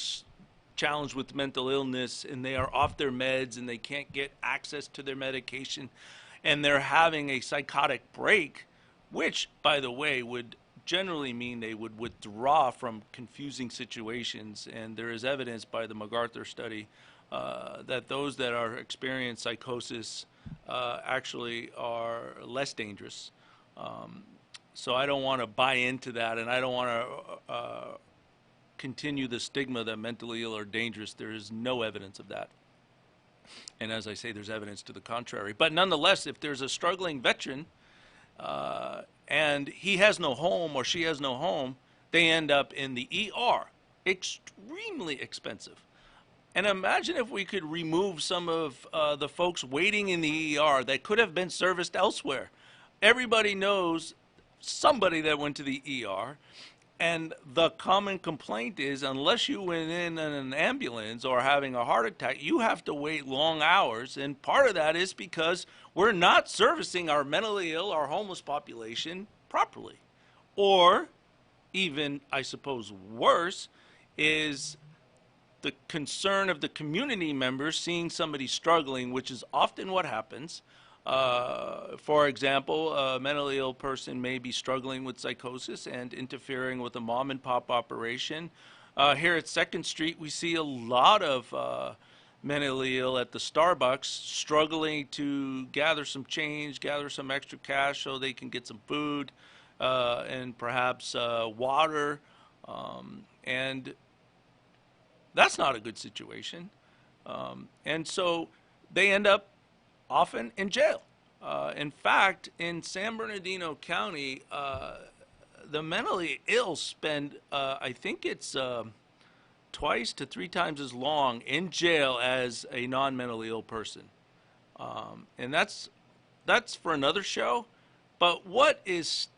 challenged with mental illness and they are off their meds and they can't get access to their medication and they're having a psychotic break, which, by the way, would generally mean they would withdraw from confusing situations. And there is evidence by the MacArthur study that those that are experience psychosis actually are less dangerous. So I don't want to buy into that, and I don't want to continue the stigma that mentally ill are dangerous. There is no evidence of that. And as I say, there's evidence to the contrary. But nonetheless, if there's a struggling veteran and he has no home or she has no home, they end up in the ER. Extremely expensive. And imagine if we could remove some of the folks waiting in the ER that could have been serviced elsewhere. Everybody knows somebody that went to the ER. And the common complaint is, unless you went in an ambulance or having a heart attack, you have to wait long hours. And part of that is because we're not servicing our mentally ill, our homeless population properly. Or even, I suppose, worse is the concern of the community members seeing somebody struggling, which is often what happens. For example, a mentally ill person may be struggling with psychosis and interfering with a mom and pop operation. Here at 2nd Street, we see a lot of mentally ill at the Starbucks struggling to gather some change, gather some extra cash so they can get some food and perhaps water. And that's not a good situation. And so they end up often in jail. In fact, in San Bernardino County, the mentally ill spend, I think it's 2 to 3 times as long in jail as a non-mentally ill person. And that's for another show. But what is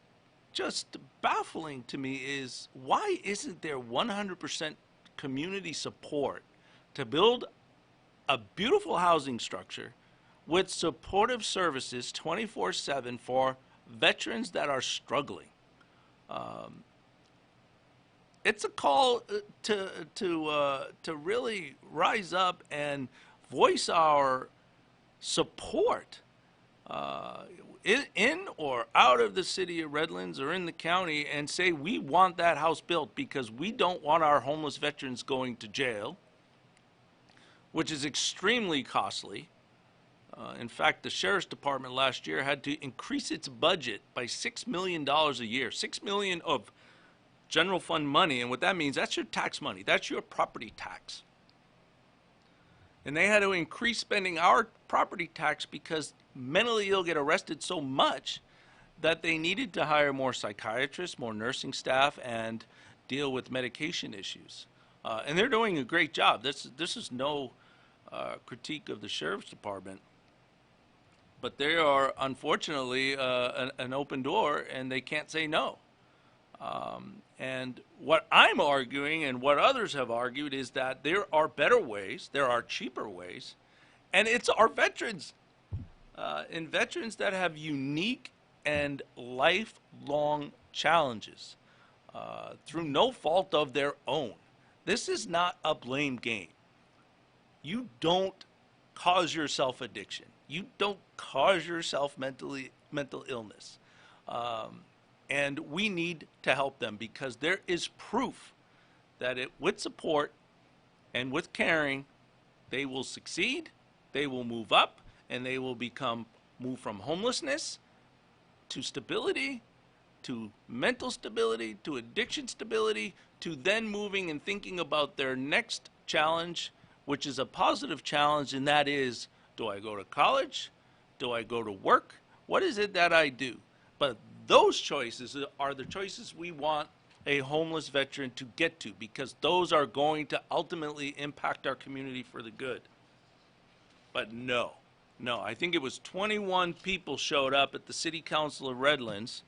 just baffling to me is why isn't there 100% community support to build a beautiful housing structure with supportive services 24/7 for veterans that are struggling? It's a call to really rise up and voice our support in or out of the city of Redlands or in the county, and say we want that house built because we don't want our homeless veterans going to jail, which is extremely costly. In fact, the Sheriff's Department last year had to increase its budget by $6 million a year. $6 million of general fund money, and what that means, that's your tax money. That's your property tax. And they had to increase spending our property tax because mentally ill get arrested so much that they needed to hire more psychiatrists, more nursing staff, and deal with medication issues. And they're doing a great job. This is no critique of the Sheriff's Department, but they are unfortunately an open door, and they can't say no. And what I'm arguing and what others have argued is that there are better ways, there are cheaper ways, and it's our veterans. And veterans that have unique and lifelong challenges through no fault of their own. This is not a blame game. You don't cause yourself addiction. You don't cause yourself mental illness. And we need to help them because there is proof that with support and with caring, they will succeed, they will move up, and they will move from homelessness to stability, to mental stability, to addiction stability, to then moving and thinking about their next challenge, which is a positive challenge, and that is, do I go to college? Do I go to work? What is it that I do? But those choices are the choices we want a homeless veteran to get to, because those are going to ultimately impact our community for the good. But no, I think it was 21 people showed up at the City Council of Redlands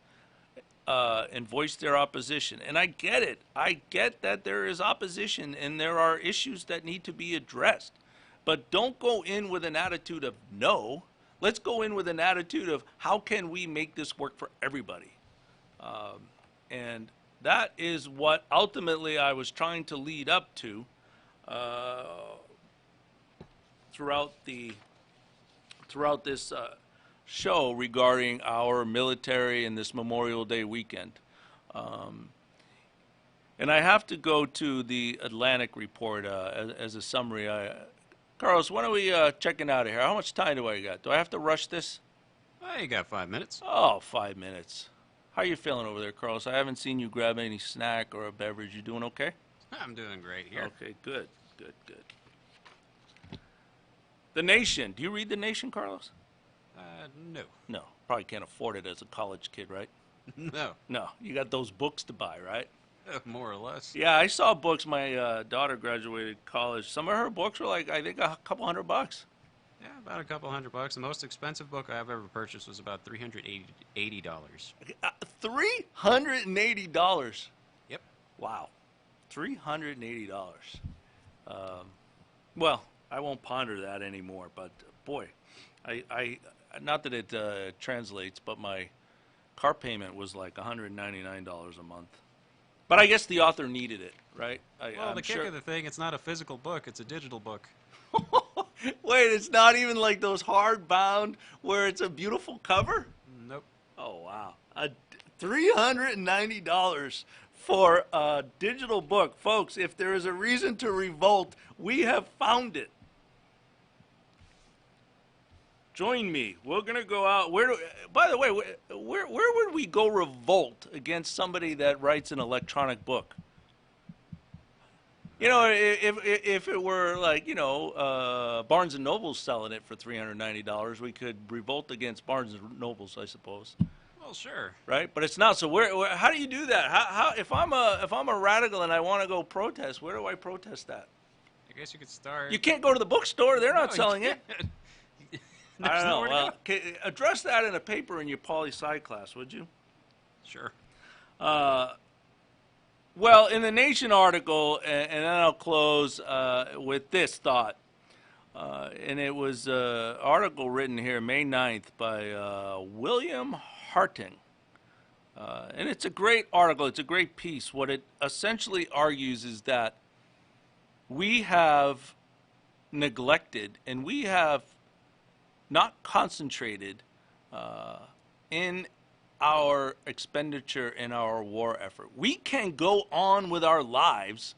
and voiced their opposition. And I get it. I get that there is opposition and there are issues that need to be addressed. But don't go in with an attitude of no. Let's go in with an attitude of how can we make this work for everybody? And that is what ultimately I was trying to lead up to throughout this show regarding our military and this Memorial Day weekend. And I have to go to the Atlantic report as a summary. Carlos, when are we checking out of here? How much time do I got? Do I have to rush this? Well, you got 5 minutes. Oh, 5 minutes. How are you feeling over there, Carlos? I haven't seen you grab any snack or a beverage. You doing okay? I'm doing great here. Okay, good. The Nation. Do you read The Nation, Carlos? No. No. Probably can't afford it as a college kid, right? No. No. You got those books to buy, right? More or less. Yeah, I saw books. My daughter graduated college. Some of her books were like, I think, a couple $100. Yeah, about a couple $100. The most expensive book I've ever purchased was about $380. $380? Yep. Wow. $380. Well, I won't ponder that anymore, but boy, I not that it translates, but my car payment was like $199 a month. But I guess the author needed it, right? Well, the kick of the thing, it's not a physical book, it's a digital book. Wait, it's not even like those hardbound where it's a beautiful cover? Nope. Oh, wow. $390 for a digital book. Folks, if there is a reason to revolt, we have found it. Join me. We're going to go out. By the way, where would we go revolt against somebody that writes an electronic book? You know, if it were like, Barnes & Noble's selling it for $390, we could revolt against Barnes & Noble's, I suppose. Well, sure. Right? But it's not. So how do you do that? How if I'm a radical and I want to go protest, where do I protest that? I guess you could start. You can't go to the bookstore. They're not selling it. I don't know. Well, address that in a paper in your poli-sci class, would you? Sure. Well, in the Nation article, and then I'll close with this thought. And it was an article written here May 9th by William Harting. And it's a great article. It's a great piece. What it essentially argues is that we have neglected and we have not concentrated in our expenditure in our war effort. We can go on with our lives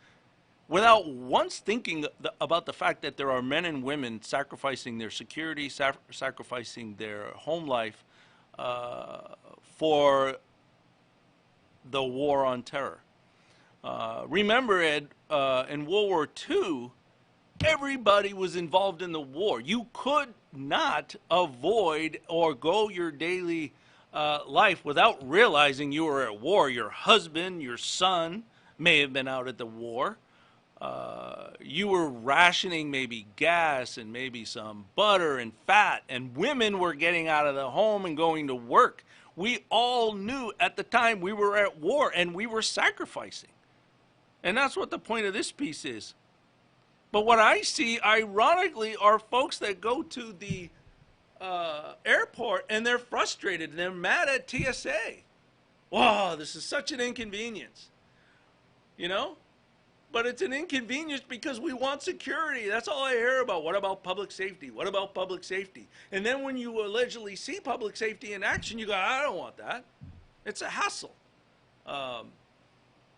without once thinking about the fact that there are men and women sacrificing their security, sacrificing their home life for the war on terror. Remember, Ed, in World War II, everybody was involved in the war. You could not avoid or go your daily life without realizing you were at war. Your husband, your son may have been out at the war. You were rationing maybe gas and maybe some butter and fat, and women were getting out of the home and going to work. We all knew at the time we were at war and we were sacrificing. And that's what the point of this piece is. But what I see, ironically, are folks that go to the airport and they're frustrated and they're mad at TSA. Wow, this is such an inconvenience. You know? But it's an inconvenience because we want security. That's all I hear about. What about public safety? What about public safety? And then when you allegedly see public safety in action, you go, I don't want that. It's a hassle. And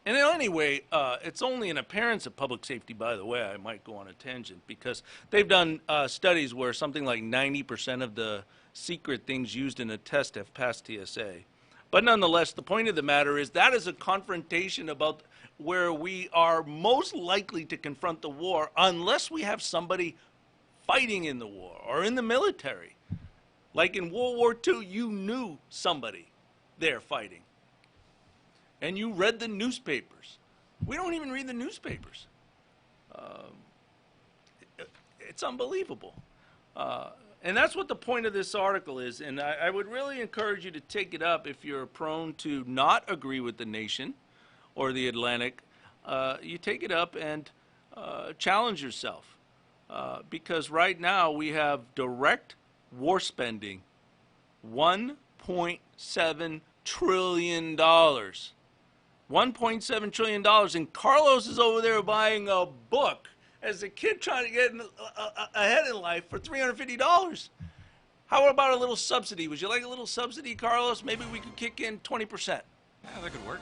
anyway, it's only an appearance of public safety, by the way. I might go on a tangent because they've done studies where something like 90% of the secret things used in a test have passed TSA. But nonetheless, the point of the matter is that is a confrontation about where we are most likely to confront the war unless we have somebody fighting in the war or in the military. Like in World War II, you knew somebody there fighting. And you read the newspapers. We don't even read the newspapers. It's unbelievable. And that's what the point of this article is. And I would really encourage you to take it up if you're prone to not agree with the Nation or the Atlantic. You take it up and challenge yourself. Because right now we have direct war spending, $1.7 trillion. $1.7 trillion. And Carlos is over there buying a book as a kid trying to get ahead in life for $350. How about a little subsidy? Would you like a little subsidy, Carlos? Maybe we could kick in 20%. Yeah, that could work.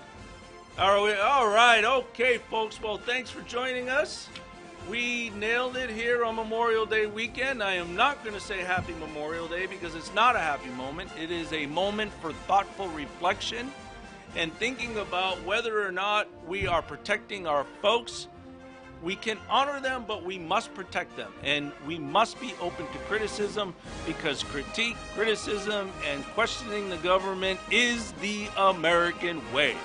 All right. Okay, folks. Well, thanks for joining us. We nailed it here on Memorial Day weekend. I am not going to say Happy Memorial Day because it's not a happy moment. It is a moment for thoughtful reflection and thinking about whether or not we are protecting our folks. We can honor them, but we must protect them. And we must be open to criticism because critique, criticism, and questioning the government is the American way.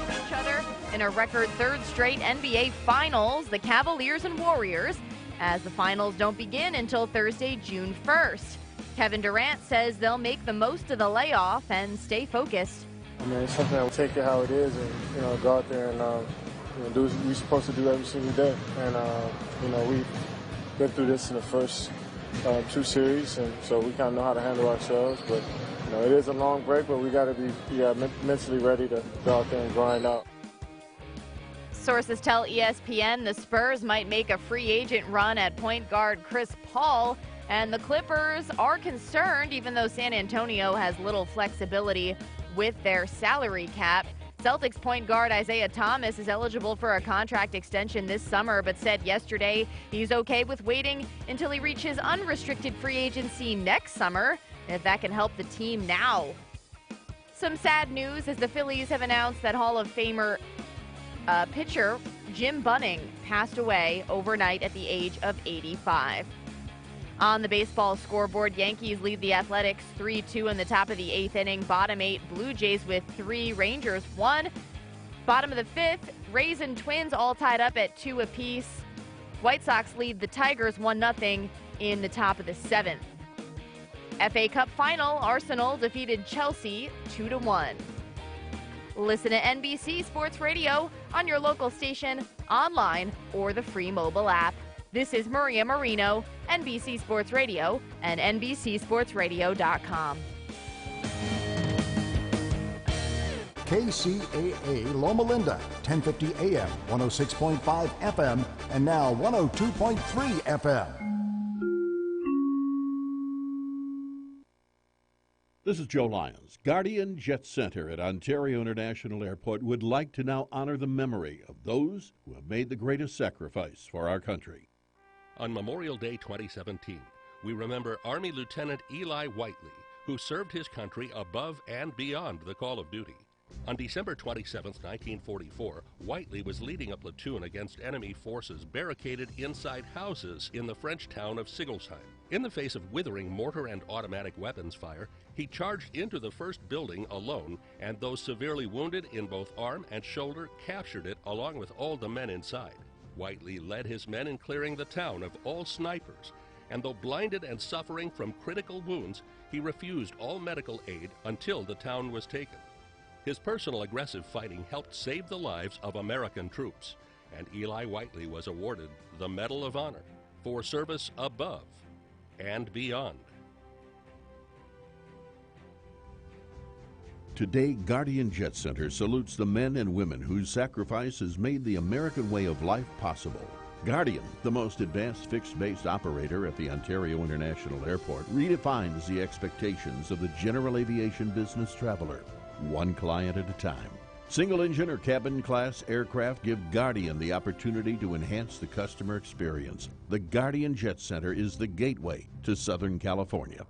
Each other in a record third straight NBA Finals, the Cavaliers and Warriors, as the finals don't begin until Thursday, June 1st. Kevin Durant says they'll make the most of the layoff and stay focused. I mean, it's something that we'll take it how it is and, go out there and, do what we're supposed to do every single day. And, we've been through this in the first two series, and so we kind of know how to handle ourselves. But, it is a long break, but we got to be mentally ready to go out there and grind out. Sources tell ESPN the Spurs might make a free agent run at point guard Chris Paul, and the Clippers are concerned, even though San Antonio has little flexibility with their salary cap. Celtics point guard Isaiah Thomas is eligible for a contract extension this summer, but said yesterday he's okay with waiting until he reaches unrestricted free agency next summer, if that can help the team now. Some sad news as the Phillies have announced that Hall of Famer pitcher Jim Bunning passed away overnight at the age of 85. On the baseball scoreboard, Yankees lead the Athletics 3-2 in the top of the 8th inning. Bottom 8, Blue Jays with 3, Rangers 1. Bottom of the 5th, Rays and Twins all tied up at 2 apiece. White Sox lead the Tigers 1-0 in the top of the 7th. FA Cup final, Arsenal defeated Chelsea 2-1. Listen to NBC Sports Radio on your local station, online, or the free mobile app. This is Maria Marino, NBC Sports Radio, and NBCSportsRadio.com. KCAA Loma Linda, 1050 AM, 106.5 FM, and now 102.3 FM. This is Joe Lyons. Guardian Jet Center at Ontario International Airport would like to now honor the memory of those who have made the greatest sacrifice for our country. On Memorial Day 2017, we remember Army Lieutenant Eli Whiteley, who served his country above and beyond the call of duty. On December 27, 1944, Whiteley was leading a platoon against enemy forces barricaded inside houses in the French town of Sigelsheim. In the face of withering mortar and automatic weapons fire, he charged into the first building alone, and though severely wounded in both arm and shoulder, captured it along with all the men inside. Whiteley led his men in clearing the town of all snipers, and though blinded and suffering from critical wounds, he refused all medical aid until the town was taken. His personal aggressive fighting helped save the lives of American troops, and Eli Whiteley was awarded the Medal of Honor for service above and beyond. Today, Guardian Jet Center salutes the men and women whose sacrifice has made the American way of life possible. Guardian, the most advanced fixed-base operator at the Ontario International Airport, redefines the expectations of the general aviation business traveler, one client at a time. Single-engine or cabin-class aircraft give Guardian the opportunity to enhance the customer experience. The Guardian Jet Center is the gateway to Southern California.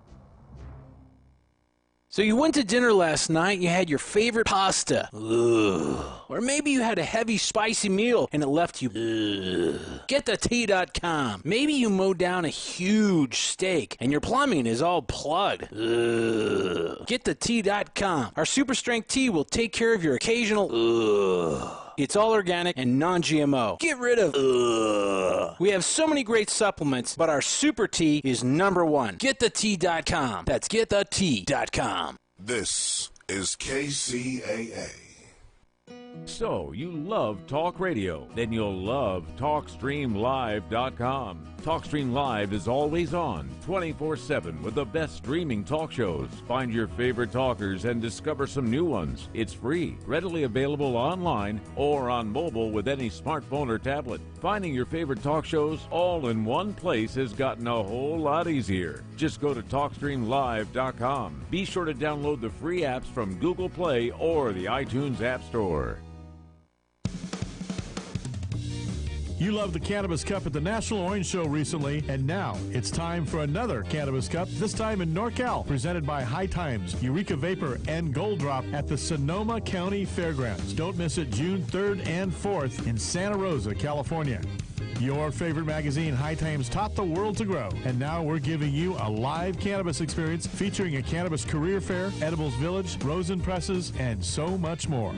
So you went to dinner last night, you had your favorite pasta. Ugh. Or maybe you had a heavy, spicy meal and it left you. Ugh. Get the T.com. Maybe you mowed down a huge steak and your plumbing is all plugged. Ugh. Get the T.com. Our super strength tea will take care of your occasional. Ugh. It's all organic and non-GMO. Get rid of ugh. We have so many great supplements, but our super tea is number one. Get the T.com. That's gettheT.com. This is KCAA. So, you love talk radio? Then you'll love TalkStreamLive.com. TalkStream Live is always on, 24/7, with the best streaming talk shows. Find your favorite talkers and discover some new ones. It's free, readily available online or on mobile with any smartphone or tablet. Finding your favorite talk shows all in one place has gotten a whole lot easier. Just go to TalkStreamLive.com. Be sure to download the free apps from Google Play or the iTunes App Store. You loved the Cannabis Cup at the National Orange Show recently, and now it's time for another Cannabis Cup, this time in NorCal, presented by High Times, Eureka Vapor, and Gold Drop at the Sonoma County Fairgrounds. Don't miss it June 3rd and 4th in Santa Rosa, California. Your favorite magazine, High Times, taught the world to grow, and now we're giving you a live cannabis experience featuring a cannabis career fair, edibles village, rosin presses, and so much more.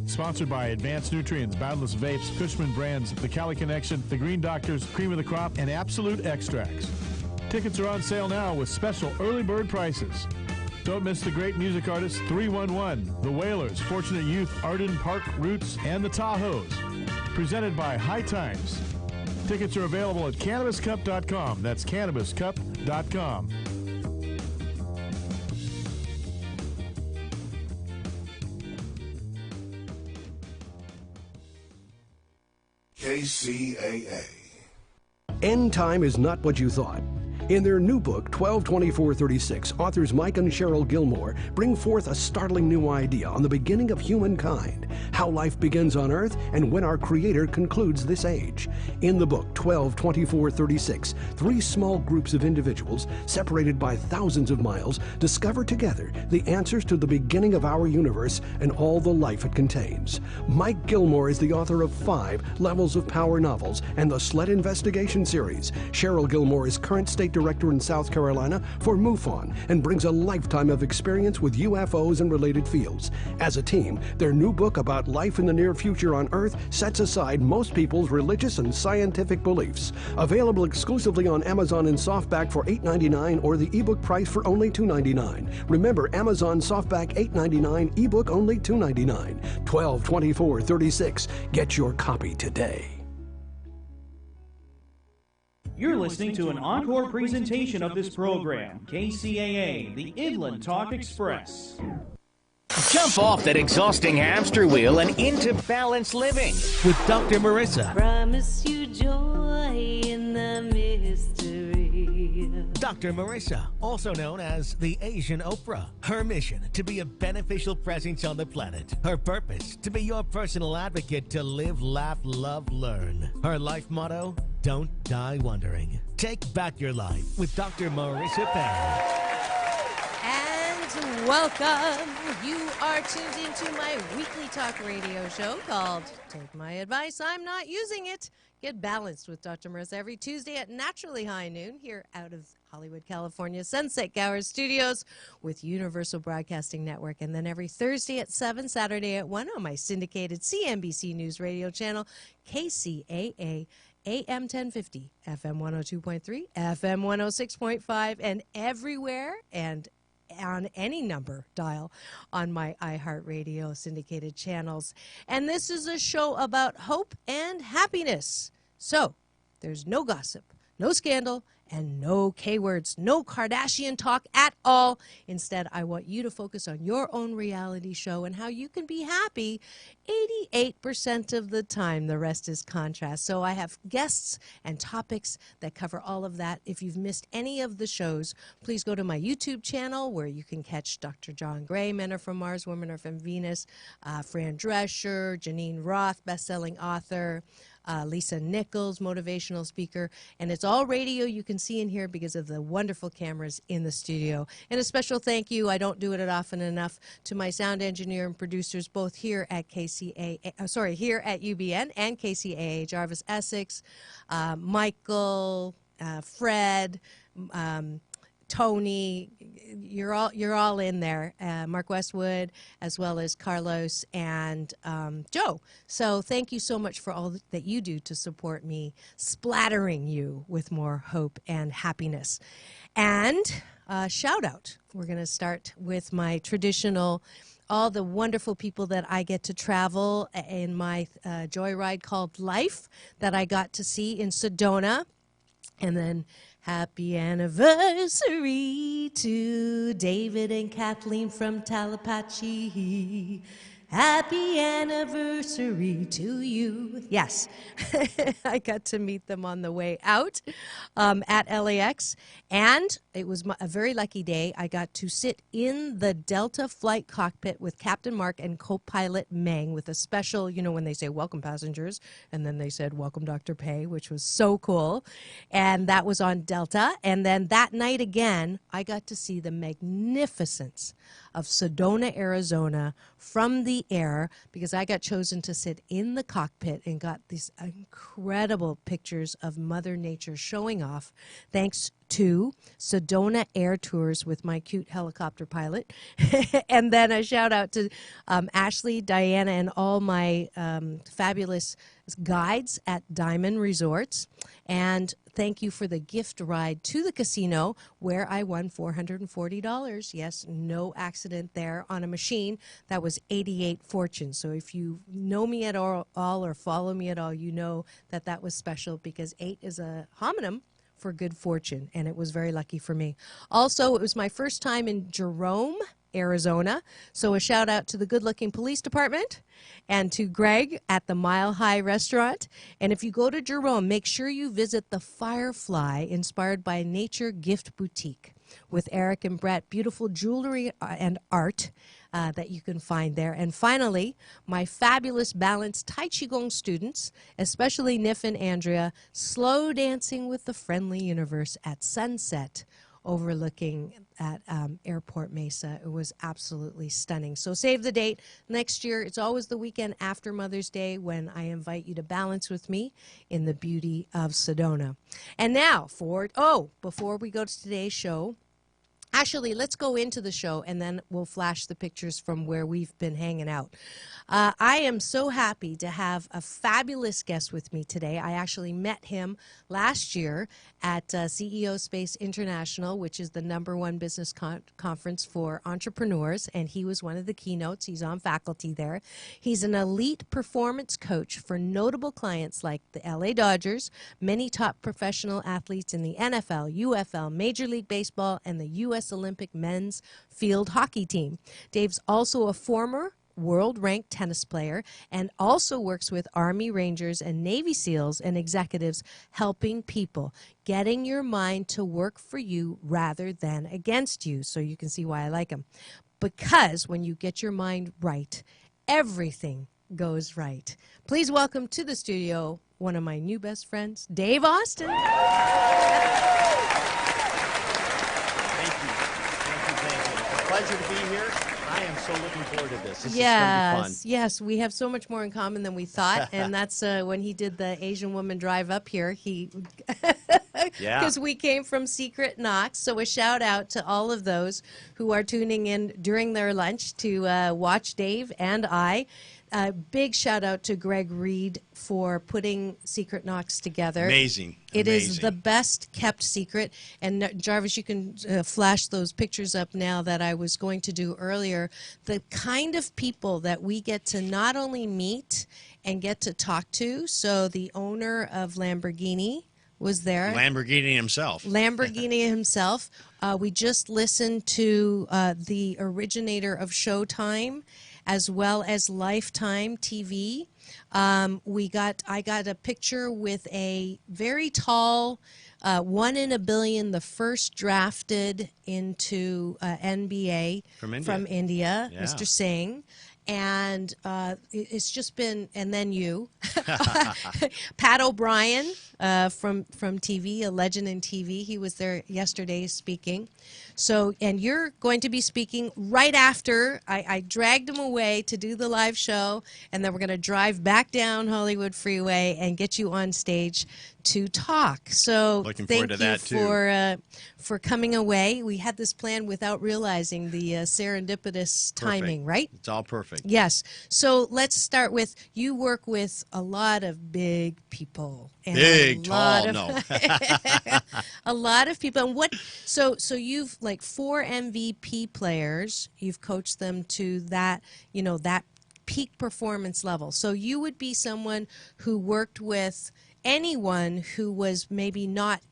Sponsored by Advanced Nutrients, Boundless Vapes, Cushman Brands, The Cali Connection, The Green Doctors, Cream of the Crop, and Absolute Extracts. Tickets are on sale now with special early bird prices. Don't miss the great music artists 311, The Wailers, Fortunate Youth, Arden Park Roots, and the Tahoes. Presented by High Times. Tickets are available at CannabisCup.com. That's CannabisCup.com. KCAA. End time is not what you thought. In their new book, 12/24/36, authors Mike and Cheryl Gilmore bring forth a startling new idea on the beginning of humankind, how life begins on Earth and when our Creator concludes this age. In the book, 12/24/36, three small groups of individuals, separated by thousands of miles, discover together the answers to the beginning of our universe and all the life it contains. Mike Gilmore is the author of 5 Levels of Power novels and the Sled Investigation series. Cheryl Gilmore is current state director in South Carolina for MUFON and brings a lifetime of experience with UFOs and related fields. As a team, their new book about life in the near future on Earth sets aside most people's religious and scientific beliefs. Available exclusively on Amazon in softback for $8.99 or the ebook price for only $2.99. Remember, Amazon softback $8.99, ebook only $2.99. 12/24/36. Get your copy today. You're listening to an encore presentation of this program, KCAA, the Inland Talk Express. Jump off that exhausting hamster wheel and into balanced living with Dr. Marissa. Promise you joy in the mystery. Dr. Marissa, also known as the Asian Oprah. Her mission, to be a beneficial presence on the planet. Her purpose, to be your personal advocate to live, laugh, love, learn. Her life motto, don't die wondering. Take back your life with Dr. Marissa Perry. And welcome. You are tuned into my weekly talk radio show called Take My Advice, I'm Not Using It. Get balanced with Dr. Marissa every Tuesday at naturally high noon here out of Hollywood, California, Sunset Gower Studios with Universal Broadcasting Network. And then every Thursday at 7, Saturday at 1 on my syndicated CNBC News radio channel, KCAA. AM 1050, FM 102.3, FM 106.5, and everywhere and on any number dial on my iHeartRadio syndicated channels. And this is a show about hope and happiness. So there's no gossip, no scandal, and no K-words, no Kardashian talk at all. Instead, I want you to focus on your own reality show and how you can be happy 88% of the time. The rest is contrast. So I have guests and topics that cover all of that. If you've missed any of the shows, please go to my YouTube channel where you can catch Dr. John Gray, Men Are From Mars, Women Are From Venus, Fran Drescher, Janine Roth, best-selling author, Lisa Nichols, motivational speaker, and it's all radio you can see in here because of the wonderful cameras in the studio. And a special thank you, I don't do it often enough, to my sound engineer and producers both here at here at UBN and KCAA, Jarvis Essex, Michael, Fred, Tony, you're all in there, Mark Westwood, as well as Carlos and Joe. So thank you so much for all that you do to support me, splattering you with more hope and happiness. And shout out, we're going to start with my traditional, all the wonderful people that I get to travel in my joyride called Life that I got to see in Sedona. And then happy anniversary to David and Kathleen from Talapatchee. Happy anniversary to you. Yes, I got to meet them on the way out at LAX. And it was a very lucky day. I got to sit in the Delta flight cockpit with Captain Mark and co-pilot Meng with a special, you know, when they say welcome passengers, and then they said welcome Dr. Pei, which was so cool. And that was on Delta. And then that night again, I got to see the magnificence of Sedona, Arizona from the air because I got chosen to sit in the cockpit and got these incredible pictures of Mother Nature showing off thanks to Sedona Air Tours with my cute helicopter pilot. And then a shout out to Ashley, Diana, and all my fabulous guides at Diamond Resorts. And thank you for the gift ride to the casino where I won $440. Yes, no accident there on a machine. That was 88 fortune. So if you know me at all or follow me at all, you know that that was special because 8 is a homonym for good fortune, and it was very lucky for me. Also, it was my first time in Jerome, Arizona, so a shout out to the good-looking police department and to Greg at the Mile High restaurant. And if you go to Jerome, make sure you visit the Firefly, inspired by Nature Gift Boutique, with Eric and Brett, beautiful jewelry and art that you can find there. And finally, my fabulous balanced Tai Chi Gong students, especially Nif and Andrea, slow dancing with the friendly universe at sunset overlooking at Airport Mesa. It was absolutely stunning. So save the date. Next year, it's always the weekend after Mother's Day when I invite you to balance with me in the beauty of Sedona. And now, before we go to today's show, Actually, let's go into the show, and then we'll flash the pictures from where we've been hanging out. I am so happy to have a fabulous guest with me today. I actually met him last year at CEO Space International, which is the #1 business conference for entrepreneurs, and he was one of the keynotes. He's on faculty there. He's an elite performance coach for notable clients like the LA Dodgers, many top professional athletes in the NFL, UFL, Major League Baseball, and the U.S. Olympic men's field hockey team. Dave's also a former world-ranked tennis player and also works with Army Rangers and Navy SEALs and executives, helping people, getting your mind to work for you rather than against you. So you can see why I like him. Because when you get your mind right, everything goes right. Please welcome to the studio one of my new best friends, Dave Austin. Pleasure to be here. I am so looking forward to this. This is going to be fun. Yes, we have so much more in common than we thought, and that's when he did the Asian Woman Drive Up here. Because we came from Secret Knox. So a shout out to all of those who are tuning in during their lunch to watch Dave and I. Big shout out to Greg Reed for putting Secret Knox together. Amazing. It is the best kept secret. And Jarvis, you can flash those pictures up now that I was going to do earlier. The kind of people that we get to not only meet and get to talk to. So the owner of Lamborghini was there. Lamborghini himself. We just listened to the originator of Showtime, as well as Lifetime TV. I got a picture with a very tall, 1 in a billion, the first drafted into NBA from India, Yeah. Mr. Singh. And it's just been, and then you, Pat O'Brien from TV, a legend in TV. He was there yesterday speaking. So, and you're going to be speaking right after. I dragged him away to do the live show, and then we're going to drive back down Hollywood Freeway and get you on stage to talk. So Looking thank forward to you that, too. for coming away. We had this plan without realizing the serendipitous timing, right? It's all perfect. Yes. So let's start with, you work with a lot of big people. And Big, tall, a lot of people. And so you've like 4 MVP players, you've coached them to that, that peak performance level. So you would be someone who worked with anyone who was maybe not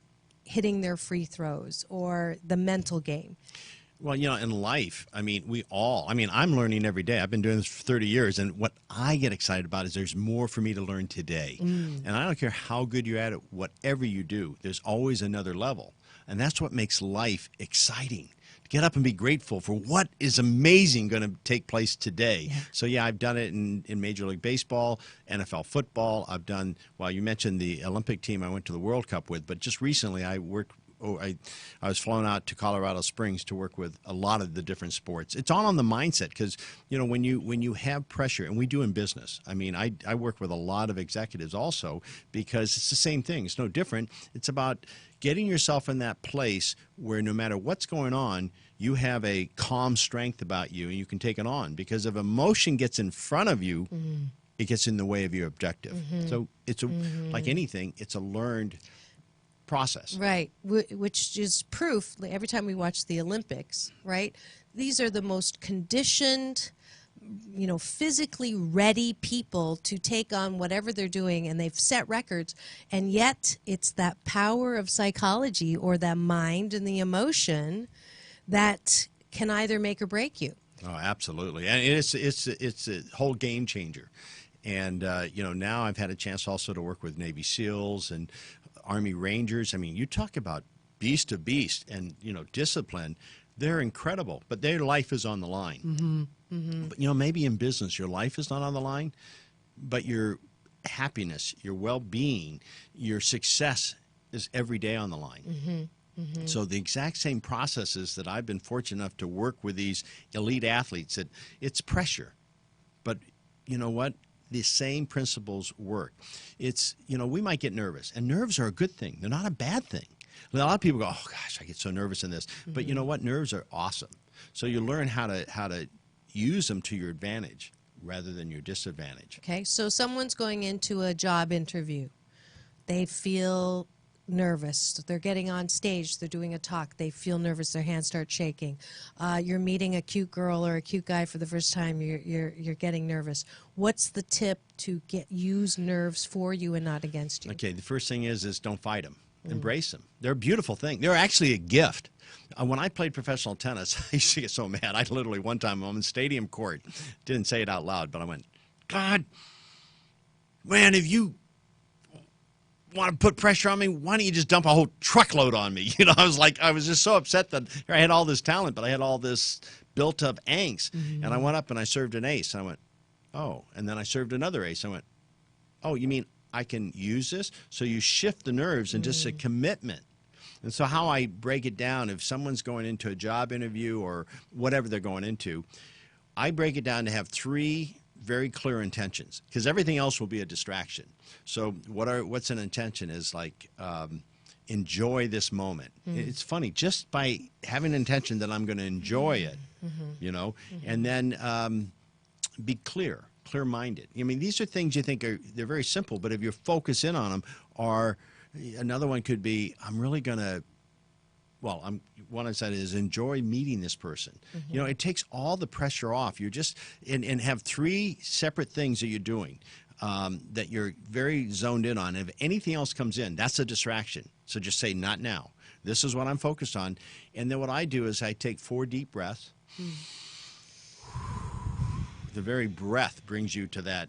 hitting their free throws or the mental game. Well, in life, I'm learning every day. I've been doing this for 30 years, and what I get excited about is there's more for me to learn today. And I don't care how good you're at it, whatever you do, there's always another level. And that's what makes life exciting. Get up and be grateful for what is amazing going to take place today. Yeah. So, I've done it in Major League Baseball, NFL football. I've done, you mentioned the Olympic team I went to the World Cup with, but just recently I worked. I was flown out to Colorado Springs to work with a lot of the different sports. It's all on the mindset because, when you have pressure, and we do in business. I work with a lot of executives also because it's the same thing. It's no different. It's about getting yourself in that place where no matter what's going on, you have a calm strength about you and you can take it on. Because if emotion gets in front of you, it gets in the way of your objective. So it's like anything, it's a learned process. Right, which is proof, every time we watch the Olympics, right, these are the most conditioned, physically ready people to take on whatever they're doing, and they've set records, and yet it's that power of psychology or that mind and the emotion that can either make or break you. Oh, absolutely. And it's a whole game changer. And, now I've had a chance also to work with Navy SEALs and Army Rangers. You talk about beast to beast and, discipline. They're incredible, but their life is on the line. But, maybe in business your life is not on the line, but your happiness, your well-being, your success is every day on the line. So the exact same processes that I've been fortunate enough to work with these elite athletes, it's pressure. But you know what? The same principles work. It's, we might get nervous, and nerves are a good thing. They're not a bad thing. A lot of people go, oh gosh, I get so nervous in this. But you know what? Nerves are awesome. So you learn how to use them to your advantage rather than your disadvantage. Okay, so someone's going into a job interview. They feel nervous. They're getting on stage. They're doing a talk. They feel nervous. Their hands start shaking. You're meeting a cute girl or a cute guy for the first time. You're getting nervous. What's the tip to use nerves for you and not against you? Okay, the first thing is don't fight them. Embrace them. They're a beautiful thing. They're actually a gift. When I played professional tennis, I used to get so mad. I literally, one time, I'm in stadium court. Didn't say it out loud, but I went, God, man, if you want to put pressure on me, why don't you just dump a whole truckload on me? You know, I was just so upset that I had all this talent, but I had all this built-up angst. And I went up and I served an ace. I went, oh. And then I served another ace. I went, oh, you mean I can use this? So you shift the nerves and just a commitment. And so how I break it down, if someone's going into a job interview or whatever they're going into, I break it down to have 3 very clear intentions, because everything else will be a distraction. So what's an intention is like enjoy this moment. It's funny, just by having an intention that I'm going to enjoy it, you know, and then be clear-minded. I mean, these are things you think they're very simple, but if you focus in on them, another one could be, I'm really going to, one I said is enjoy meeting this person. You know, it takes all the pressure off. You're just, and have 3 separate things that you're doing that you're very zoned in on. If anything else comes in, that's a distraction. So just say, not now. This is what I'm focused on. And then what I do is I take 4 deep breaths. The very breath brings you to that,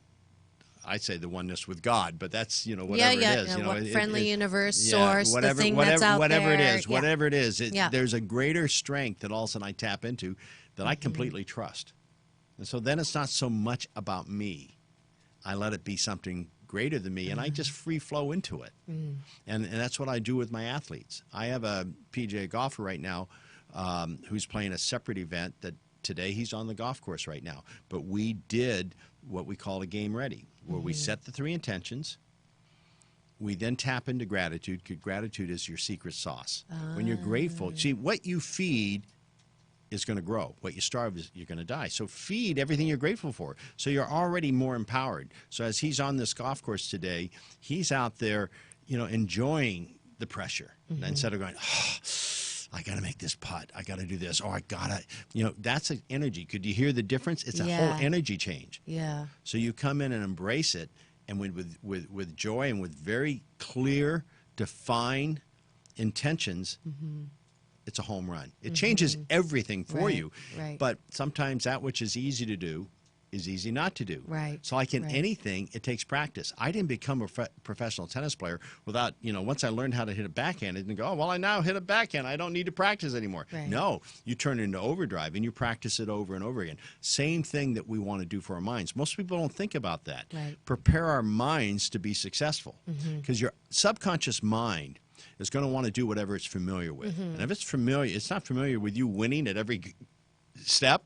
I'd say the oneness with God, but that's, you know, whatever it is. You know, friendly universe, source, whatever, the thing whatever, that's out whatever there. Whatever it is, there's a greater strength that all of a sudden I tap into that I completely trust. And so then it's not so much about me. I let it be something greater than me, and I just free flow into it. And that's what I do with my athletes. I have a PGA golfer right now who's playing a separate event that today he's on the golf course right now. But we did what we call a game ready, where we set the 3 intentions. We then tap into gratitude, because gratitude is your secret sauce. When you're grateful, see, what you feed is going to grow. What you starve is you're going to die. So feed everything you're grateful for. So you're already more empowered. So as he's on this golf course today, he's out there, you know, enjoying the pressure. Instead of going, oh, I got to make this putt. I got to do this. Or I got to, you know, that's an energy. Could you hear the difference? It's a whole energy change. Yeah. So you come in and embrace it, and with joy and with very clear, defined intentions, it's a home run. It changes everything for you. Right. But sometimes that which is easy to do is easy not to do. Right. So like in anything, it takes practice. I didn't become a professional tennis player without, you know, once I learned how to hit a backhand, I didn't go, oh, well, I now hit a backhand. I don't need to practice anymore. Right. No, you turn it into overdrive and you practice it over and over again. Same thing that we want to do for our minds. Most people don't think about that. Right. Prepare our minds to be successful, because your subconscious mind is going to want to do whatever it's familiar with. And if it's not familiar with you winning at every step,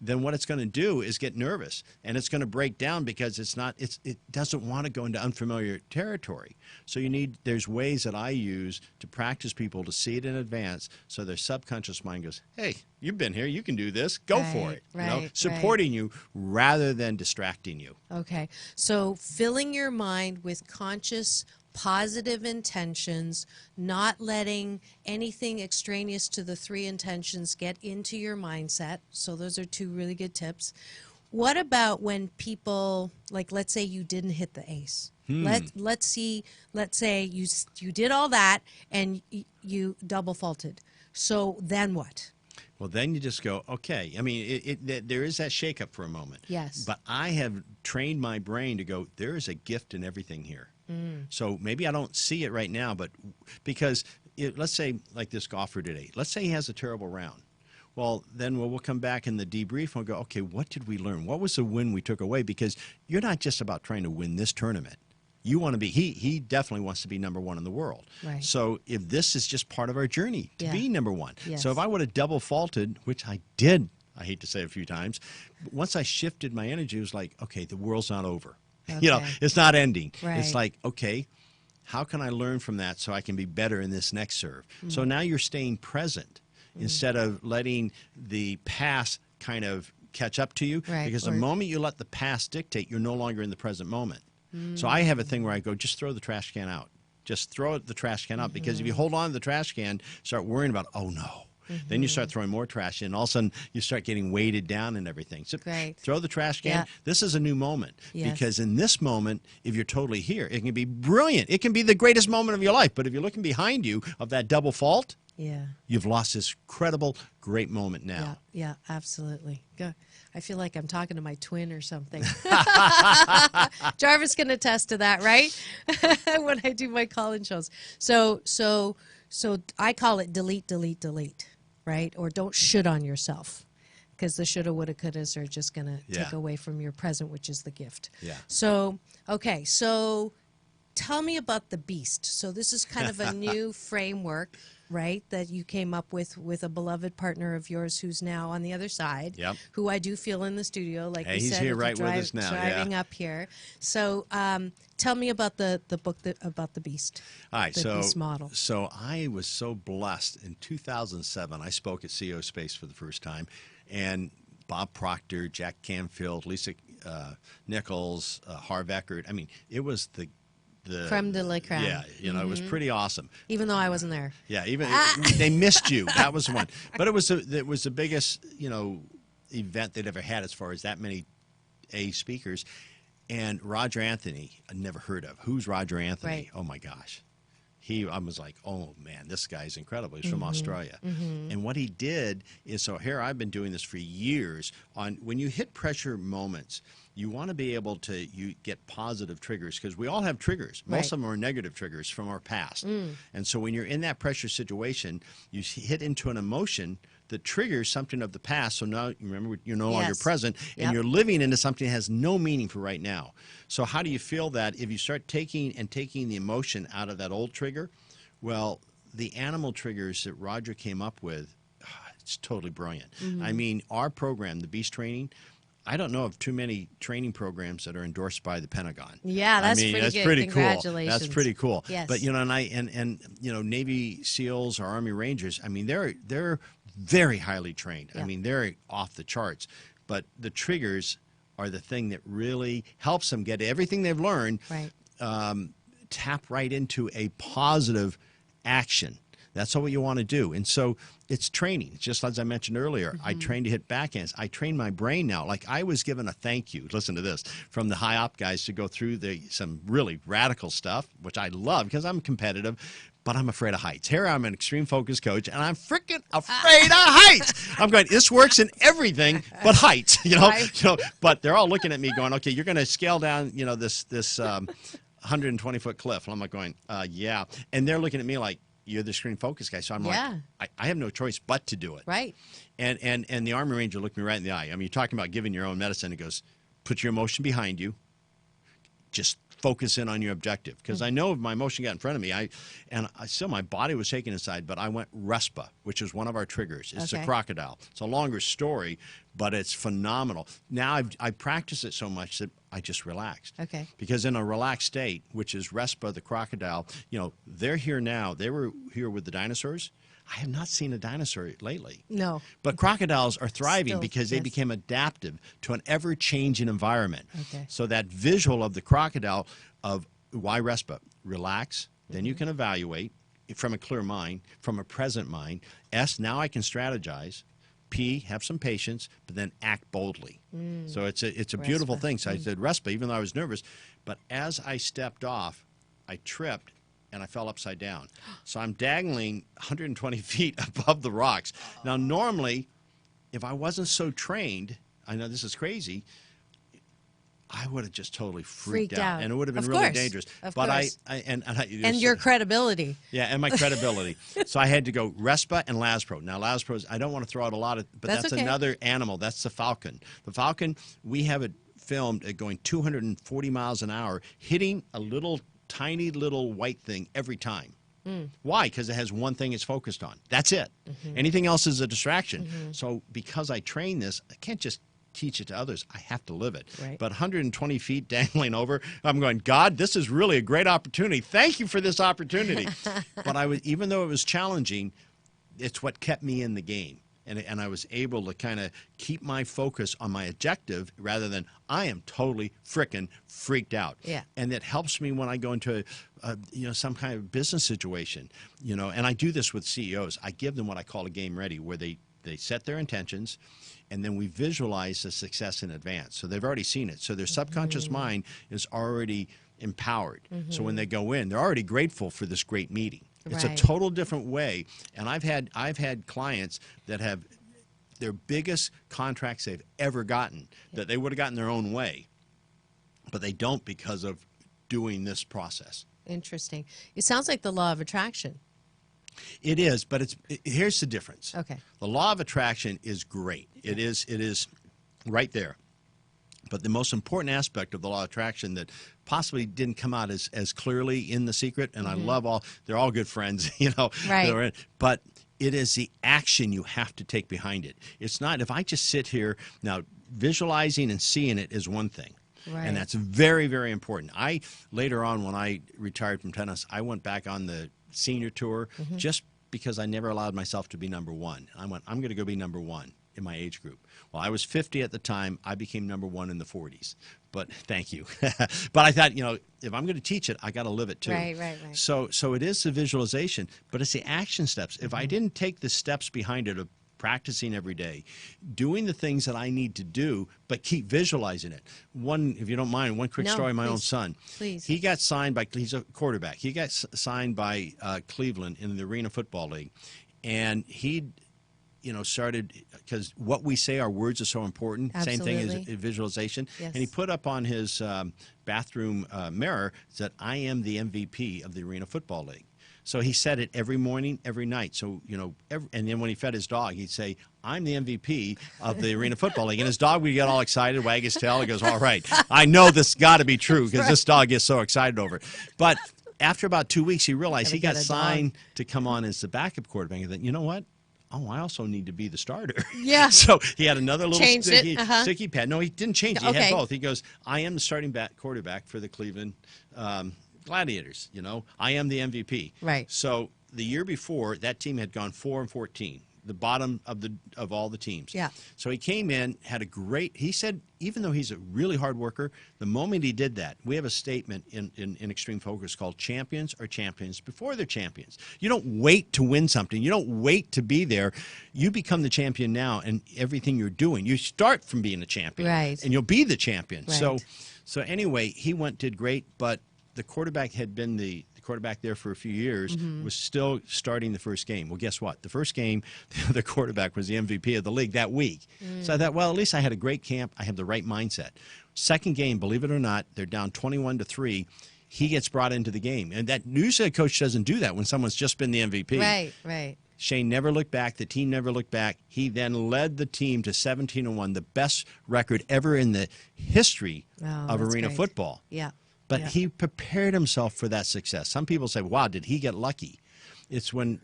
then what it's going to do is get nervous, and it's going to break down because it doesn't want to go into unfamiliar territory. So there's ways that I use to practice people to see it in advance, so their subconscious mind goes, hey, you've been here, you can do this, go for it. You know, supporting you rather than distracting you. Okay, so filling your mind with conscious positive intentions, not letting anything extraneous to the 3 intentions get into your mindset. So those are 2 really good tips. What about when people, like, let's say you didn't hit the ace. Let's say you did all that and you double faulted. So then what? Well, then you just go, okay. I mean, there is that shakeup for a moment. Yes. But I have trained my brain to go, there is a gift in everything here. So maybe I don't see it right now, but because let's say like this golfer today, let's say he has a terrible round. Well, then we'll come back in the debrief and we'll go, okay, what did we learn? What was the win we took away? Because you're not just about trying to win this tournament. You want to be, he definitely wants to be number 1 in the world. Right. So if this is just part of our journey to be number 1. Yes. So if I would have double faulted, which I did, I hate to say it a few times, once I shifted my energy, it was like, okay, the world's not over. Okay. You know, it's not ending. Right. It's like, okay, How can I learn from that so I can be better in this next serve? So now you're staying present instead of letting the past kind of catch up to you. Right, Because the or- moment you let the past dictate, you're no longer in the present moment. So I have a thing where I go, just throw the trash can out. Just throw the trash can out. Because if you hold on to the trash can, start worrying about, oh no. Then you start throwing more trash in. All of a sudden, you start getting weighted down and everything. So throw the trash can. Yeah. This is a new moment. Yes. Because in this moment, if you're totally here, it can be brilliant. It can be the greatest moment of your life. But if you're looking behind you of that double fault, Yeah. you've lost this incredible, great moment now. Yeah, absolutely. Go. I feel like I'm talking to my twin or something. Jarvis can attest to that, right? When I do my call-in shows. So I call it delete, delete, delete, right? Or don't should on yourself, because the shoulda, woulda, couldas are just going to take away from your present, which is the gift. Yeah. So, okay, so tell me about the beast. So this is kind of a new framework, right, that you came up with a beloved partner of yours who's now on the other side, Yep. who I do feel in the studio, like Hey, we he's said, here if you right with us now, driving yeah. up here. So tell me about the book about the beast. All right, the beast model. So I was so blessed. In 2007, I spoke at CEO Space for the first time, and Bob Proctor, Jack Canfield, Lisa Nichols, Harv Eckert. I mean, it was the Creme de la creme. Yeah, it was pretty awesome. Even though I wasn't there. Yeah, even they missed you. That was one. But it was the biggest event they'd ever had as far as that many A speakers. And Roger Anthony, I'd never heard of. Who's Roger Anthony? Right. Oh my gosh. I was like, oh man, this guy's incredible. He's from Australia. And what he did is, so here I've been doing this for years. On when you hit pressure moments, you want to be able to get positive triggers, because we all have triggers. Most Right. of them are negative triggers from our past. And so when you're in that pressure situation, you hit into an emotion that triggers something of the past. So now, remember, you're no longer Yes. present, and Yep. you're living into something that has no meaning for right now. So how do you feel that if you start taking the emotion out of that old trigger? Well, the animal triggers that Roger came up with, it's totally brilliant. I mean, our program, the Beast Training, I don't know of too many training programs that are endorsed by the Pentagon. Yeah, that's I mean, pretty that's good. pretty cool. Congratulations. That's pretty cool. Yes. But Navy SEALs or Army Rangers, I mean, they're very highly trained. Yeah. I mean, they're off the charts. But the triggers are the thing that really helps them get everything they've learned, Right. tap right into a positive action. That's all what you want to do. And so it's training. Just as I mentioned earlier, I train to hit backhands. I train my brain now. Like I was given a thank you, listen to this, from the high op guys to go through some really radical stuff, which I love because I'm competitive, but I'm afraid of heights. Here I'm an extreme focus coach, and I'm freaking afraid of heights. I'm going, this works in everything but heights, But they're all looking at me going, okay, you're going to scale down, this 120-foot cliff. And I'm like going, yeah. And they're looking at me like, you're the screen focus guy. So I'm like, I have no choice but to do it. Right. And the Army Ranger looked me right in the eye. I mean, you're talking about giving your own medicine. It goes, put your emotion behind you. Just focus in on your objective. Because I know if my emotion got in front of me, I still, my body was shaking inside, but I went RESPA, which is one of our triggers. It's a crocodile. It's a longer story, but it's phenomenal. Now I practice it so much that I just relaxed. Okay. Because in a relaxed state, which is RESPA, the crocodile, they're here now. They were here with the dinosaurs. I have not seen a dinosaur lately. No. But crocodiles are thriving Still, because they yes. became adaptive to an ever-changing environment. Okay. So that visual of the crocodile of why RESPA, relax, then you can evaluate from a clear mind, from a present mind. S, now I can strategize. P, have some patience, but then act boldly. So it's a beautiful thing. So I said RESPA, even though I was nervous. But as I stepped off, I tripped, and I fell upside down. So I'm dangling 120 feet above the rocks. Now, normally, if I wasn't so trained, I know this is crazy, I would have just totally freaked out. And it would have been really dangerous. Of but course. And your credibility. Yeah, and my credibility. So I had to go RESPA and LASPRO. Now, LASPRO, I don't want to throw out a lot of, but that's okay. another animal. That's the falcon. The falcon, we have it filmed at going 240 miles an hour, hitting a tiny little white thing every time. Why? Because it has one thing it's focused on. That's it. Anything else is a distraction. So because I train this, I can't just teach it to others, I have to live it. Right. But 120 feet dangling over, I'm going, God, this is really a great opportunity. Thank you for this opportunity. But even though it was challenging, it's what kept me in the game. And I was able to kind of keep my focus on my objective rather than I am totally frickin' freaked out. Yeah. And it helps me when I go into some kind of business situation. And I do this with CEOs. I give them what I call a game ready, where they set their intentions, and then we visualize the success in advance. So they've already seen it. So their subconscious mind is already empowered. So when they go in, they're already grateful for this great meeting. It's a total different way. And I've had clients that have their biggest contracts they've ever gotten that they would have gotten their own way, but they don't because of doing this process. Interesting. It sounds like the law of attraction. It is, but here's the difference. Okay. The law of attraction is great. It is right there. But the most important aspect of the law of attraction that possibly didn't come out as clearly in The Secret, and I love they're all good friends, Right. But it is the action you have to take behind it. It's not, if I just sit here, now visualizing and seeing it is one thing. Right. And that's very, very important. Later on, when I retired from tennis, I went back on the senior tour just because I never allowed myself to be number one. I went, I'm going to go be number one in my age group. Well, I was 50 at the time. I became number one in the 40s. But thank you. But I thought, if I'm going to teach it, I got to live it too. Right. So it is the visualization, but it's the action steps. If I didn't take the steps behind it of practicing every day, doing the things that I need to do, but keep visualizing it. If you don't mind, one quick story of my own son. Please. He got signed he's a quarterback. He got signed by Cleveland in the Arena Football League. And he started, because what we say, our words are so important. Absolutely. Same thing as visualization. Yes. And he put up on his bathroom mirror that I am the MVP of the Arena Football League. So he said it every morning, every night. So, and then when he fed his dog, he'd say, I'm the MVP of the Arena Football League. And his dog would get all excited, wag his tail. He goes, all right, I know this got to be true because this dog gets so excited over it. But after about 2 weeks, he realized he got signed to come on as the backup quarterback. And then, you know what? Oh, I also need to be the starter. Yeah. So he had another little sticky pad. No, he didn't change it. He had both. He goes, I am the starting quarterback for the Cleveland Gladiators. I am the MVP. Right. So the year before, that team had gone 4-14, the bottom of all the teams. Yeah. So he came in, had he said, even though he's a really hard worker, the moment he did that, we have a statement in Extreme Focus called champions are champions before they're champions. You don't wait to win something. You don't wait to be there. You become the champion now, and everything you're doing, you start from being a champion. Right. And you'll be the champion. Right. So anyway, he did great, but the quarterback had been the quarterback there for a few years, was still starting the first game. Well, guess what? The first game, the quarterback was the MVP of the league that week. So I thought, well, at least I had a great camp. I have the right mindset. Second game, believe it or not, they're down 21-3. He gets brought into the game. And that usually a coach doesn't do that when someone's just been the MVP. Right. Shane never looked back. The team never looked back. He then led the team to 17-1, the best record ever in the history of arena football. Yeah. But he prepared himself for that success. Some people say, wow, did he get lucky? It's when,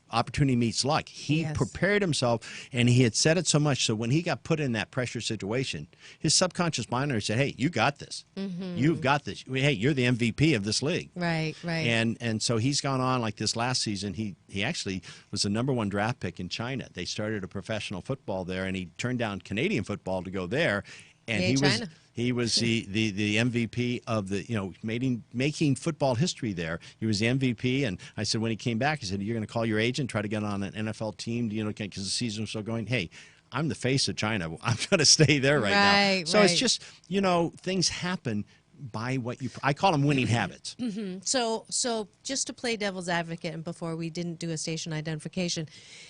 opportunity meets luck. He prepared himself, and he had said it so much, so when he got put in that pressure situation, his subconscious mind said, hey, you got this. You've got this. Hey, you're the MVP of this league. Right. And so he's gone on like this last season. He actually was the #1 draft pick in China. They started a professional football there, and he turned down Canadian football to go there. And he was the MVP of making football history there. He was the MVP, and I said when he came back, I said, you're going to call your agent, try to get on an NFL team, because the season was still going. Hey, I'm the face of China. I'm going to stay there right now. So it's just, things happen by what I call them winning habits. So just to play devil's advocate, and before we didn't do a station identification,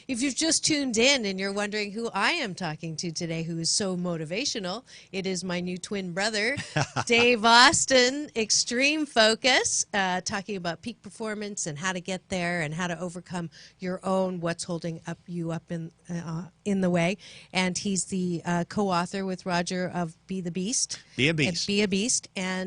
if you've just tuned in and you're wondering who I am talking to today, who is so motivational, it is my new twin brother, Dave Austin, Extreme Focus, talking about peak performance and how to get there and how to overcome your own what's holding you up in the way. And he's the co-author with Roger of Be the Beast. Be a Beast. Be a Beast. And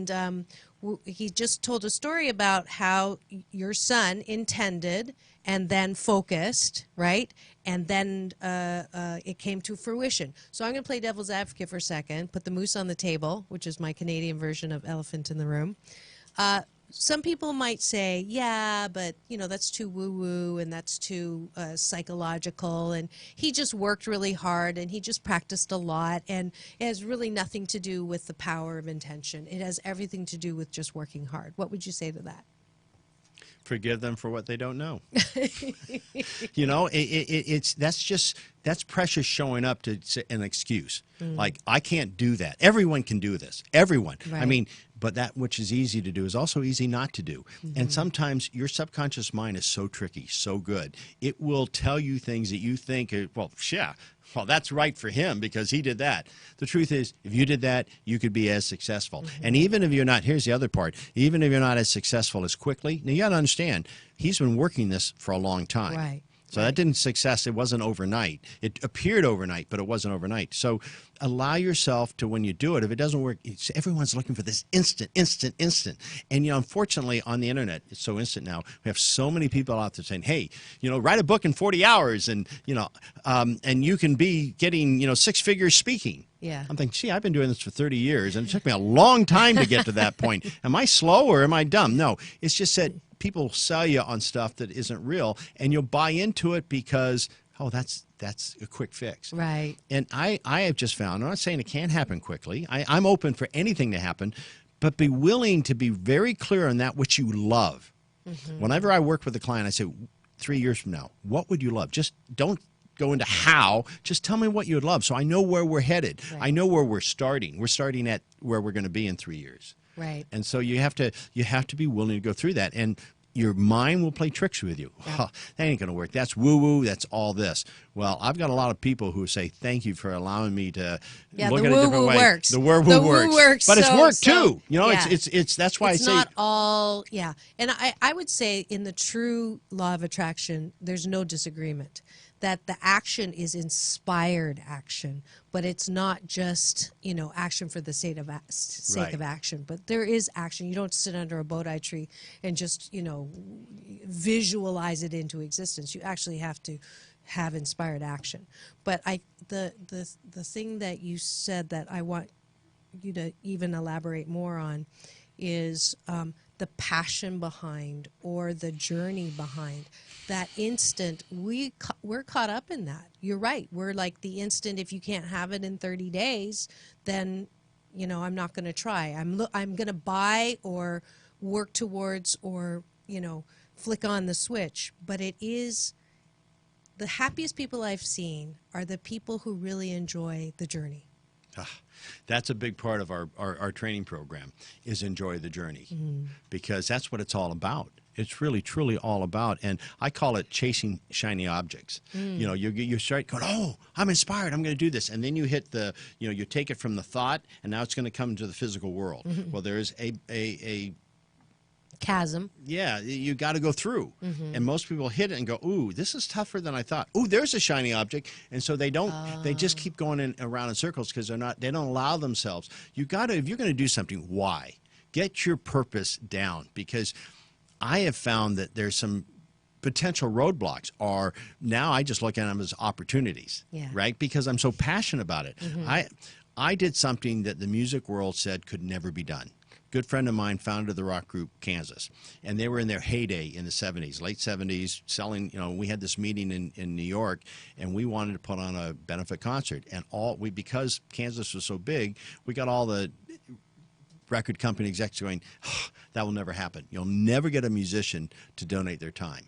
he just told a story about how your son intended and then focused, right? And then it came to fruition. So I'm going to play devil's advocate for a second, put the moose on the table, which is my Canadian version of elephant in the room. Some people might say, yeah, but, that's too woo-woo and that's too psychological, and he just worked really hard and he just practiced a lot, and it has really nothing to do with the power of intention. It has everything to do with just working hard. What would you say to that? Forgive them for what they don't know. That's pressure showing up to an excuse. Like, I can't do that. Everyone can do this. Everyone. Right. I mean, but that which is easy to do is also easy not to do. And sometimes your subconscious mind is so tricky, so good. It will tell you things that you think, well, that's right for him because he did that. The truth is, if you did that, you could be as successful. And even if you're not, here's the other part, even if you're not as successful as quickly, now you got to understand, he's been working this for a long time. Right. So that it wasn't overnight. It appeared overnight, but it wasn't overnight. So allow yourself to, when you do it, if it doesn't work, everyone's looking for this instant. And, unfortunately, on the internet, it's so instant now. We have so many people out there saying, hey, write a book in 40 hours and, and you can be getting, 6 figures speaking. Yeah. I'm thinking, I've been doing this for 30 years, and it took me a long time to get to that point. Am I slow or am I dumb? No, it's just that people sell you on stuff that isn't real, and you'll buy into it because, that's a quick fix. Right. And I have just found, I'm not saying it can't happen quickly. I'm open for anything to happen, but be willing to be very clear on that which you love. Whenever I work with a client, I say, 3 years from now, what would you love? Just don't go into how, just tell me what you would love so I know where we're headed. Right. I know where we're starting. We're starting at where we're going to be in 3 years. Right. And so you have to be willing to go through that. And your mind will play tricks with you. Yeah. That ain't going to work. That's woo-woo. That's all this. Well, I've got a lot of people who say, thank you for allowing me to look at it a different way. Works. The woo-woo works. But it's work, too. Yeah. It's that's why it's I say. It's not all, yeah. And I would say in the true law of attraction, there's no disagreement that the action is inspired action, but it's not just, action for the sake of action, but there is action. You don't sit under a bow-tie tree and just, visualize it into existence. You actually have to have inspired action. But the thing that you said that I want you to even elaborate more on is the passion behind, or the journey behind that instant. We're caught up in that. You're right. We're like the instant. If you can't have it in 30 days, then I'm not going to try. I'm going to buy or work towards or flick on the switch. But it is the happiest people I've seen are the people who really enjoy the journey. That's a big part of our training program, is enjoy the journey, because that's what it's all about. It's really, truly all about, and I call it chasing shiny objects. You start going, oh, I'm inspired, I'm going to do this, and then you hit you take it from the thought, and now it's going to come into the physical world. Well, there is a chasm. Yeah, you got to go through. And most people hit it and go, ooh, this is tougher than I thought. Ooh, there's a shiny object. And so they don't, they just keep going around in circles because they don't allow themselves. You got to, if you're going to do something, why? Get your purpose down, because I have found that there's some potential roadblocks are, now I just look at them as opportunities, right? Because I'm so passionate about it. I did something that the music world said could never be done. Good friend of mine founded the rock group Kansas, and they were in their heyday in the 70s, late 70s, selling, we had this meeting in New York, and we wanted to put on a benefit concert, and because Kansas was so big, we got all the record company execs going, that will never happen. You'll never get a musician to donate their time.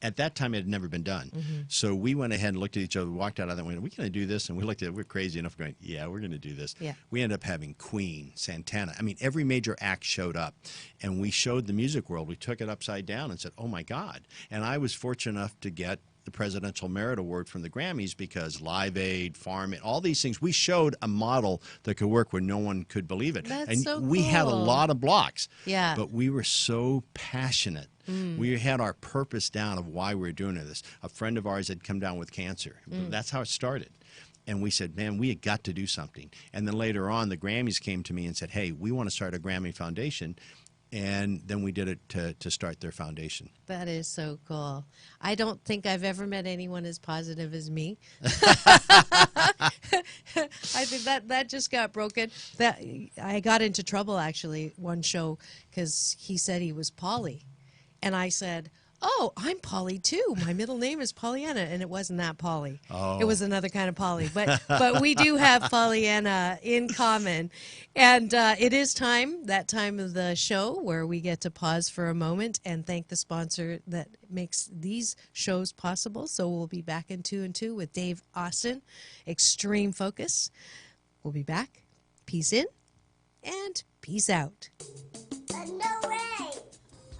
At that time, it had never been done. So we went ahead and looked at each other, walked out of that and went, are we going to do this? And we looked at it, we're crazy enough going, yeah, we're going to do this. Yeah. We ended up having Queen, Santana. I mean, every major act showed up. And we showed the music world. We took it upside down and said, oh, my God. And I was fortunate enough to get the Presidential Merit Award from the Grammys because Live Aid, Farm Aid, all these things, we showed a model that could work where no one could believe it. That's and so we had a cool. lot of blocks. Yeah. But we were so passionate. We had our purpose down of why we were doing this. A friend of ours had come down with cancer. That's how it started. And we said, man, we had got to do something. And then later on, the Grammys came to me and said, hey, we want to start a Grammy Foundation. and then we did it to start their foundation. That is so cool. I don't think I've ever met anyone as positive as me. I think that just got broken. That I got into trouble actually one show because he said he was Polly, and I said, "Oh, I'm Polly too. My middle name is Pollyanna," and it wasn't that Polly. Oh. It was another kind of Polly. But we do have Pollyanna in common, and it is that time of the show where we get to pause for a moment and thank the sponsor that makes these shows possible. So we'll be back in 2 and 2 with Dave Austin, Extreme Focus. We'll be back. Peace in and peace out. No way!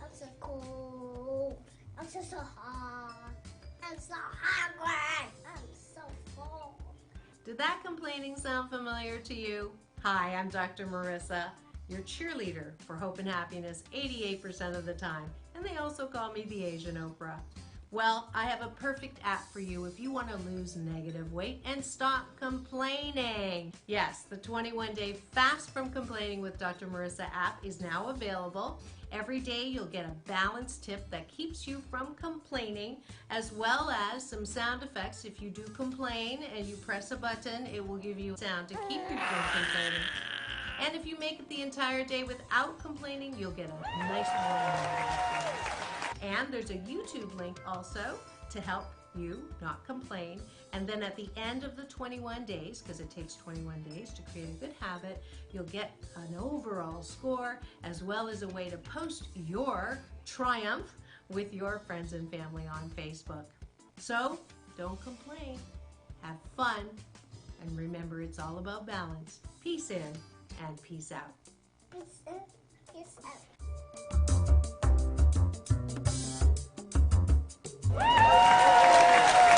I'm so cool. I'm so hot. I'm so hungry. I'm so full. Did that complaining sound familiar to you? Hi, I'm Dr. Marissa, your cheerleader for Hope and Happiness 88% of the time. And they also call me the Asian Oprah. Well, I have a perfect app for you if you want to lose negative weight and stop complaining. Yes, the 21-day Fast from Complaining with Dr. Marissa app is now available. Every day you'll get a balanced tip that keeps you from complaining, as well as some sound effects. If you do complain and you press a button, it will give you a sound to keep you from complaining. And if you make it the entire day without complaining, you'll get a nice warm. And there's a YouTube link also to help you not complain. And then at the end of the 21 days, because it takes 21 days to create a good habit, you'll get an overall score as well as a way to post your triumph with your friends and family on Facebook. So don't complain, have fun, and remember it's all about balance. Peace in and peace out. Peace in, peace out.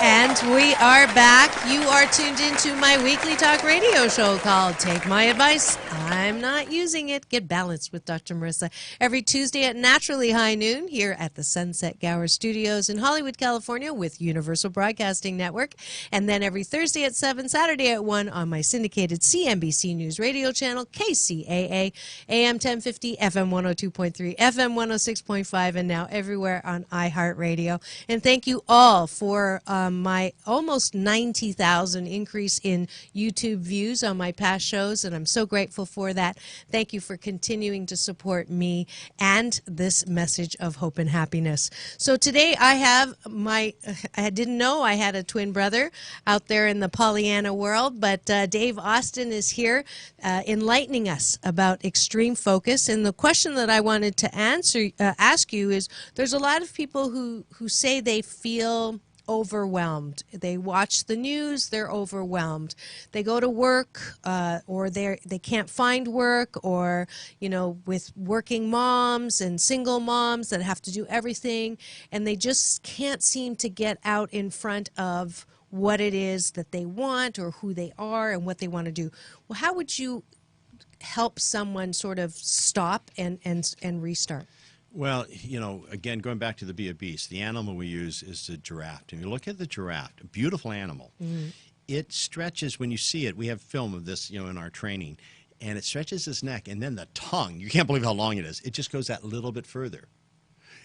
And we are back. You are tuned into my weekly talk radio show called Take My Advice. I'm not using it. Get balanced with Dr. Marissa every Tuesday at naturally high noon here at the Sunset Gower Studios in Hollywood, California with Universal Broadcasting Network. And then every Thursday at 7, Saturday at 1 on my syndicated CNBC News radio channel, KCAA, AM 1050, FM 102.3, FM 106.5, and now everywhere on iHeartRadio. And thank you all for my almost 90,000 increase in YouTube views on my past shows, and I'm so grateful for that. Thank you for continuing to support me and this message of hope and happiness. So today I have I didn't know I had a twin brother out there in the Pollyanna world, but Dave Austin is here enlightening us about extreme focus. And the question that I wanted to ask you is, there's a lot of people who say they feel overwhelmed. They watch the news, they're overwhelmed. They go to work or they can't find work, or, with working moms and single moms that have to do everything, and they just can't seem to get out in front of what it is that they want or who they are and what they want to do. Well, how would you help someone sort of stop and restart? Well, again, going back to the Be a Beast, the animal we use is the giraffe. And you look at the giraffe, a beautiful animal. Mm-hmm. It stretches, when you see it, we have film of this, in our training, and it stretches its neck, and then the tongue, you can't believe how long it is. It just goes that little bit further.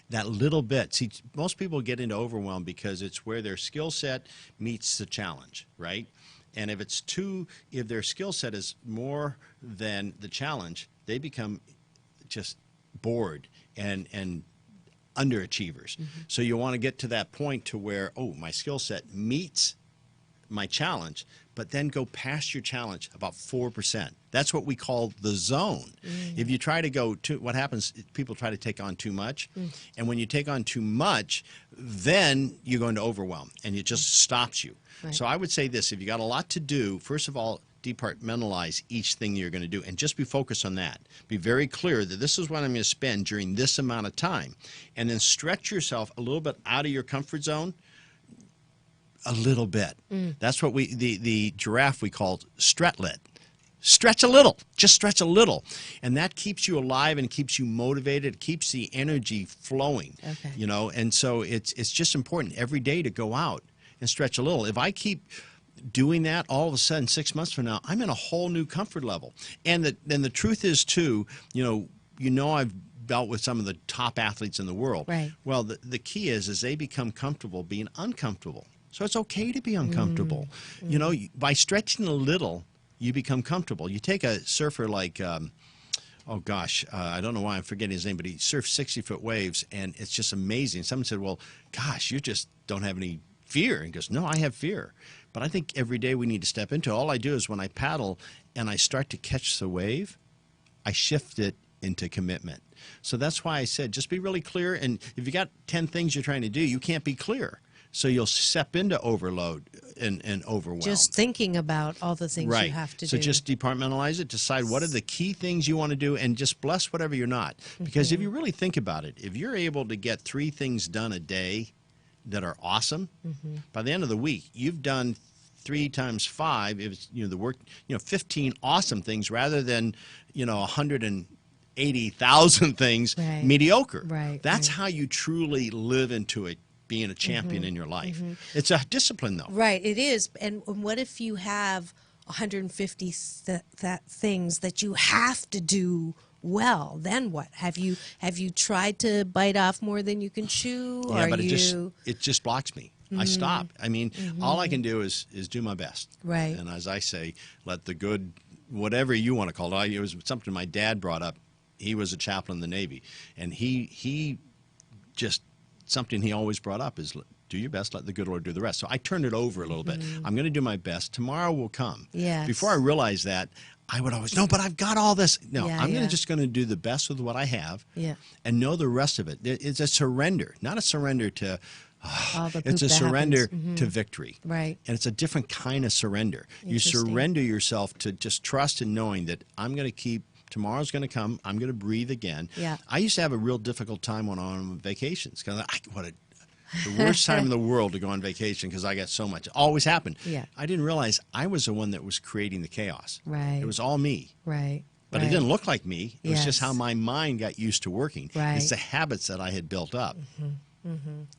That little bit. See, most people get into overwhelm because it's where their skill set meets the challenge, right? And if their skill set is more than the challenge, they become just bored and underachievers. Mm-hmm. So you want to get to that point to where, my skill set meets my challenge, but then go past your challenge about 4%. That's what we call the zone. Mm-hmm. If you try to go what happens, people try to take on too much. Mm-hmm. And when you take on too much, then you go into overwhelm, and it just stops you. Right. So I would say this: if you got a lot to do, first of all, departmentalize each thing you're going to do and just be focused on that. Be very clear that this is what I'm going to spend during this amount of time. And then stretch yourself a little bit out of your comfort zone, a little bit. Mm. That's what the giraffe we called stretlet. Stretch a little. Just stretch a little. And that keeps you alive and keeps you motivated. It keeps the energy flowing. Okay. And so it's just important every day to go out and stretch a little. If I keep doing that, all of a sudden 6 months from now, I'm in a whole new comfort level. And the truth is too, I've dealt with some of the top athletes in the world. Right. Well, the key is they become comfortable being uncomfortable. So it's okay to be uncomfortable. You know, by stretching a little, you become comfortable. You take a surfer like, oh gosh, I don't know why I'm forgetting his name, but he surfs 60-foot waves, and it's just amazing. Someone said, well, gosh, you just don't have any fear. And he goes, no, I have fear. But I think every day we need to step into it. All I do is when I paddle and I start to catch the wave, I shift it into commitment. So that's why I said just be really clear. And if you got 10 things you're trying to do, you can't be clear. So you'll step into overload and overwhelm. Just thinking about all the things right. you have to so do. So just departmentalize it, decide what are the key things you want to do, and just bless whatever you're not. Because if you really think about it, if you're able to get 3 things done a day that are awesome, by the end of the week, you've done 3 times 5, if it's, the work, 15 awesome things rather than, 180,000 things mediocre. Right. That's how you truly live into it, being a champion in your life. It's a discipline, though. Right, it is. And what if you have 150 things that you have to do well? Then what? Have you tried to bite off more than you can chew? Yeah, but it just blocks me. I stop. I mean, all I can do is do my best. Right. And as I say, let the good, whatever you want to call it. It was something my dad brought up. He was a chaplain in the Navy, and he just something he always brought up is do your best, let the good Lord do the rest. So I turned it over a little bit. I'm going to do my best. Tomorrow will come. Yes. Before I realized that, I would always, no, but I've got all this. No, Yeah, I'm just going to do the best with what I have and know the rest of it. It's a surrender, not a surrender to, it's a surrender to victory. Right. And it's a different kind of surrender. You surrender yourself to just trust and knowing that I'm going to keep, tomorrow's going to come, I'm going to breathe again. Yeah. I used to have a real difficult time when I'm on vacations. The worst time in the world to go on vacation because I got so much. It always happened. Yeah. I didn't realize I was the one that was creating the chaos. Right. It was all me. Right. But it didn't look like me. It was just Yes. how my mind got used to working. Right. It's the habits that I had built up.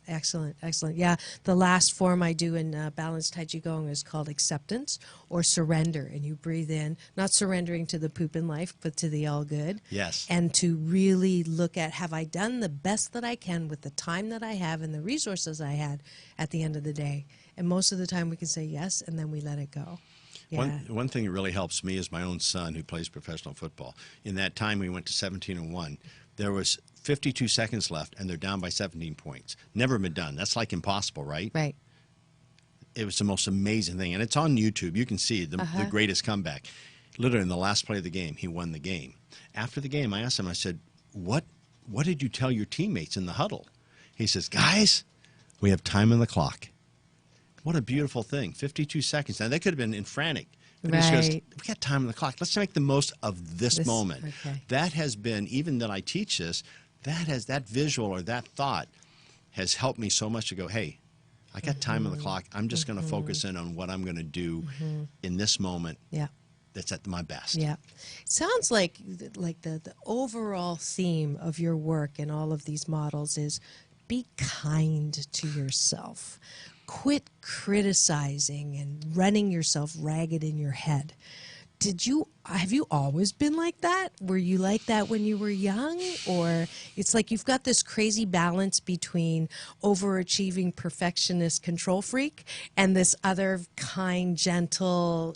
Excellent, excellent. Yeah, the last form I do in balanced Tai Chi Gong is called acceptance or surrender. And you breathe in, not surrendering to the poop in life, but to the all good. Yes. And to really look at, have I done the best that I can with the time that I have and the resources I had at the end of the day? And most of the time we can say yes, and then we let it go. Yeah. One thing that really helps me is my own son who plays professional football. In that time we went to 17-1. There was 52 seconds left, and they're down by 17 points. Never been done. That's like impossible, right? Right. It was the most amazing thing, and it's on YouTube. You can see the greatest comeback. Literally, in the last play of the game, he won the game. After the game, I asked him, I said, what did you tell your teammates in the huddle? He says, guys, we have time on the clock. What a beautiful thing. 52 seconds. Now, they could have been in frantic. But he goes, we got time on the clock. Let's make the most of this moment. Okay. That has been, even that I teach this, that visual or that thought has helped me so much to go, hey, I got time on the clock. I'm just going to focus in on what I'm going to do in this moment. Yeah. That's at my best. Yeah. Sounds like the overall theme of your work and all of these models is be kind to yourself. Quit criticizing and running yourself ragged in your head. Have you always been like that? Were you like that when you were young? Or it's like you've got this crazy balance between overachieving perfectionist control freak and this other kind, gentle,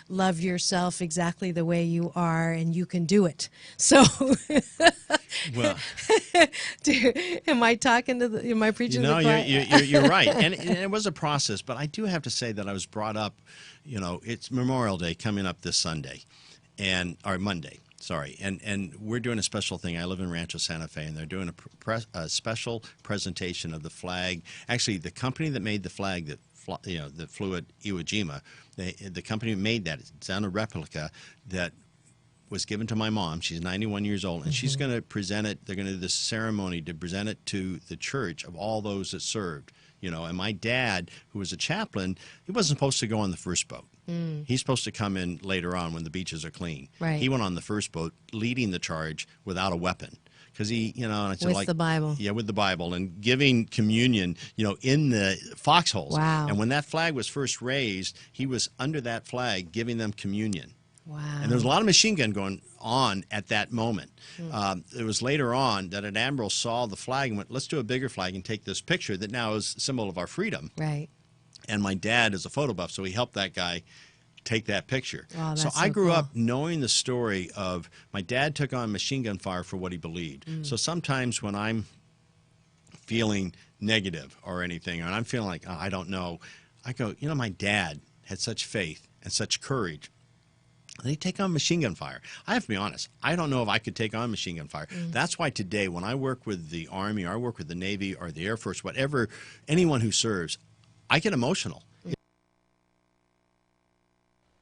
love yourself exactly the way you are and you can do it. So well, am I preaching to the choir? You're right. And it was a process, but I do have to say that I was brought up, it's Memorial Day coming up this Sunday or Monday. Sorry, and we're doing a special thing. I live in Rancho Santa Fe, and they're doing a special presentation of the flag. Actually, the company that made the flag that flew at Iwo Jima, the company that made that, it's on a replica that was given to my mom. She's 91 years old, and she's going to present it. They're going to do this ceremony to present it to the church of all those that served. And my dad, who was a chaplain, he wasn't supposed to go on the first boat. He's supposed to come in later on when the beaches are clean. Right. He went on the first boat, leading the charge without a weapon. Because he, with the Bible. Yeah, with the Bible, and giving communion, in the foxholes. Wow. And when that flag was first raised, he was under that flag giving them communion. Wow. And there was a lot of machine gun going on at that moment. Mm. It was later on that an admiral saw the flag and went, let's do a bigger flag and take this picture that now is a symbol of our freedom. Right. And my dad is a photo buff, so he helped that guy take that picture. Oh, so that's I so grew cool. up knowing the story of my dad took on machine gun fire for what he believed. Mm. So sometimes when I'm feeling negative or anything, and I'm feeling like, oh, I don't know, I go, you know, my dad had such faith and such courage. They take on machine gun fire. I have to be honest, I don't know if I could take on machine gun fire. That's why today when I work with the Army or I work with the Navy or the Air Force, whatever, anyone who serves, I get emotional.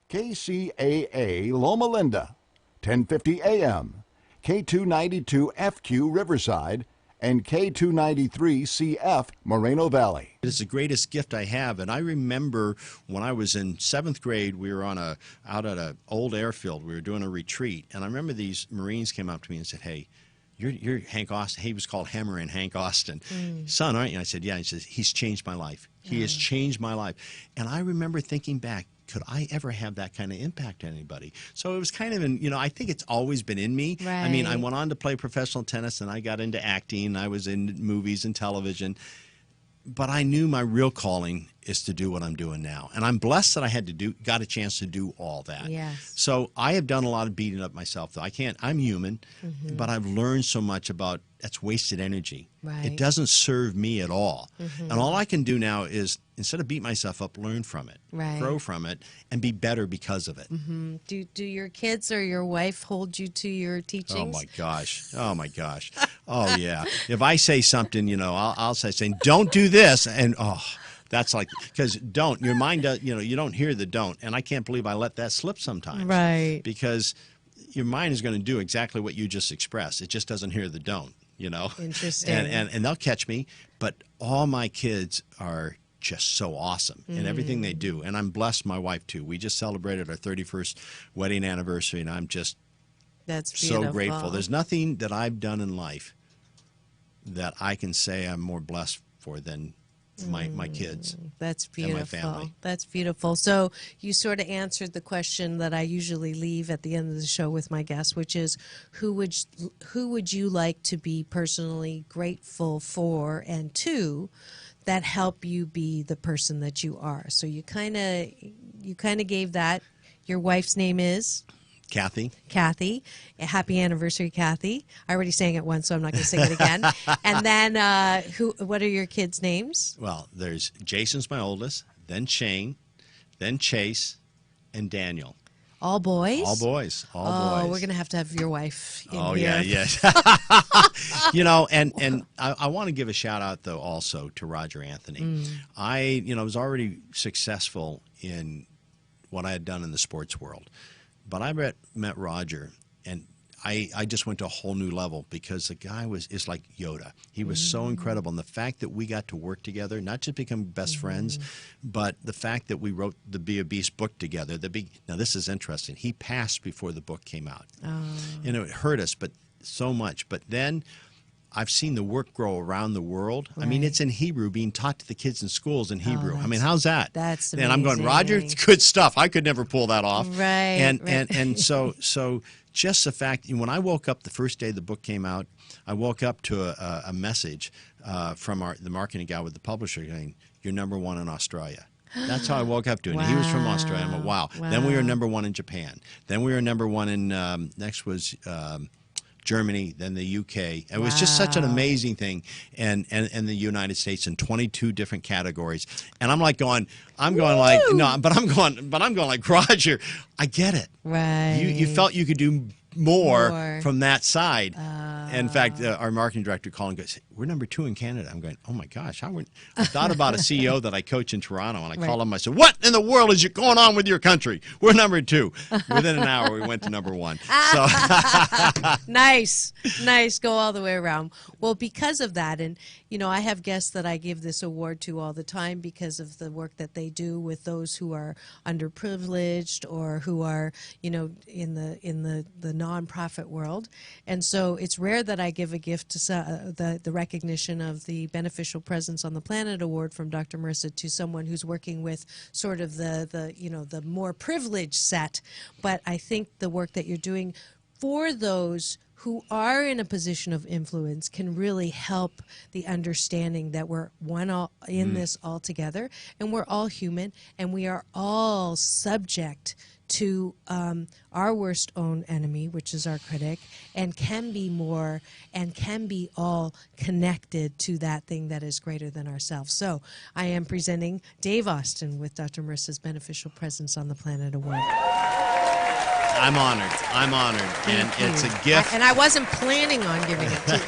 KCAA Loma Linda, 1050 AM, K292 FQ Riverside, and K293 CF Moreno Valley. It's the greatest gift I have, and I remember when I was in 7th grade, we were out at an old airfield. We were doing a retreat, and I remember these Marines came up to me and said, "Hey, you're Hank Austin." He was called Hammer and Hank Austin. "Son, aren't you?" I said, "Yeah." He says, "He's changed my life. He has changed my life." And I remember thinking back, could I ever have that kind of impact on anybody? So it was kind of I think it's always been in me. Right. I mean, I went on to play professional tennis, and I got into acting. I was in movies and television. But I knew my real calling is to do what I'm doing now. And I'm blessed that I got a chance to do all that. Yes. So I have done a lot of beating up myself, though. I'm human, but I've learned so much about that's wasted energy. Right. It doesn't serve me at all. And all I can do now is, instead of beat myself up, learn from it, Right. grow from it, and be better because of it. Do your kids or your wife hold you to your teachings? Oh my gosh! Oh my gosh! Oh yeah! If I say something, I'll say saying, "Don't do this," and that's like, because your mind does, you don't hear the don't, and I can't believe I let that slip sometimes. Right. Because your mind is going to do exactly what you just expressed. It just doesn't hear the don't. Interesting. And they'll catch me, but all my kids are just so awesome in everything they do, and I'm blessed. My wife too. We just celebrated our 31st wedding anniversary, and I'm just That's so beautiful. grateful. There's nothing that I've done in life that I can say I'm more blessed for than my kids. That's and beautiful. my family. That's beautiful. So you sort of answered the question that I usually leave at the end of the show with my guests, which is who would you like to be personally grateful for, and to that help you be the person that you are. So you kind of gave that. Your wife's name is Kathy. Kathy. Happy anniversary, Kathy. I already sang it once, so I'm not going to sing it again. And then what are your kids' names? Well, there's Jason's my oldest, then Shane, then Chase, and Daniel. All boys? All boys. All Oh, boys. we're going to have your wife in Oh, here. yeah. And I want to give a shout out, though, also to Roger Anthony. I was already successful in what I had done in the sports world. But I met Roger, and I just went to a whole new level because the guy is like Yoda. He was so incredible. And the fact that we got to work together, not just become best friends, but the fact that we wrote the Be a Beast book together. Now, this is interesting. He passed before the book came out. And it hurt us, but so much. But then I've seen the work grow around the world. Right. I mean, it's in Hebrew, being taught to the kids in schools in Hebrew. I mean, how's that? That's amazing. And I'm going, Roger, it's good stuff. I could never pull that off. Right. And so just the fact, when I woke up the first day the book came out, I woke up to a message from the marketing guy with the publisher saying, "You're #1 in Australia." That's how I woke up to it. Wow. He was from Australia. I'm like, wow. Then we were #1 in Japan. Then we were #1 in, next was Germany, then the UK. It was just such an amazing thing, and the United States in 22 different categories. And I'm going like, Roger, I get it. Right. You felt you could do more from that side. In fact, our marketing director called and goes, "We're #2 in Canada." I'm going, "Oh my gosh!" I thought about a CEO that I coach in Toronto, and I called him. I said, "What in the world is going on with your country? We're #2." Within an hour, we went to #1. So Nice. Go all the way around. Well, because of that, and I have guests that I give this award to all the time because of the work that they do with those who are underprivileged or who are, in the nonprofit world. And so it's rare rare that I give a gift to the recognition of the Beneficial Presence on the Planet Award from Dr. Marissa to someone who's working with sort of the more privileged set. But I think the work that you're doing for those who are in a position of influence can really help the understanding that we're in this all together, and we're all human, and we are all subject to our worst own enemy, which is our critic, and can be more and can be all connected to that thing that is greater than ourselves. So I am presenting Dave Austin with Dr. Marissa's Beneficial Presence on the Planet Award. I'm honored. And it's a gift. And I wasn't planning on giving it to you.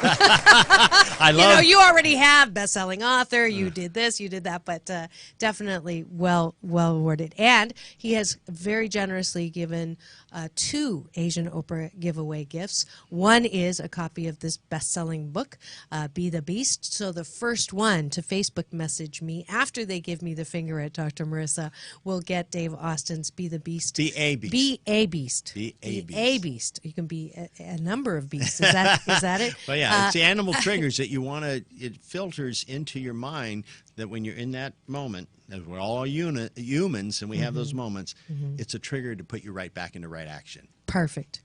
I love. You already have best-selling author. You did this, you did that, but definitely well awarded. And he has very generously given 2 Asian Oprah giveaway gifts. One is a copy of this best-selling book, Be the Beast. So the first one to Facebook message me after they give me the finger at Dr. Marissa will get Dave Austin's Be the Beast. Be a Beast. Be a Beast. Be a Beast. A Beast. You can be a number of beasts. Is that it? Well, yeah, it's the animal triggers that you want to. It filters into your mind that when you're in that moment, as we're all humans and we have those moments, it's a trigger to put you right back into right action. Perfect.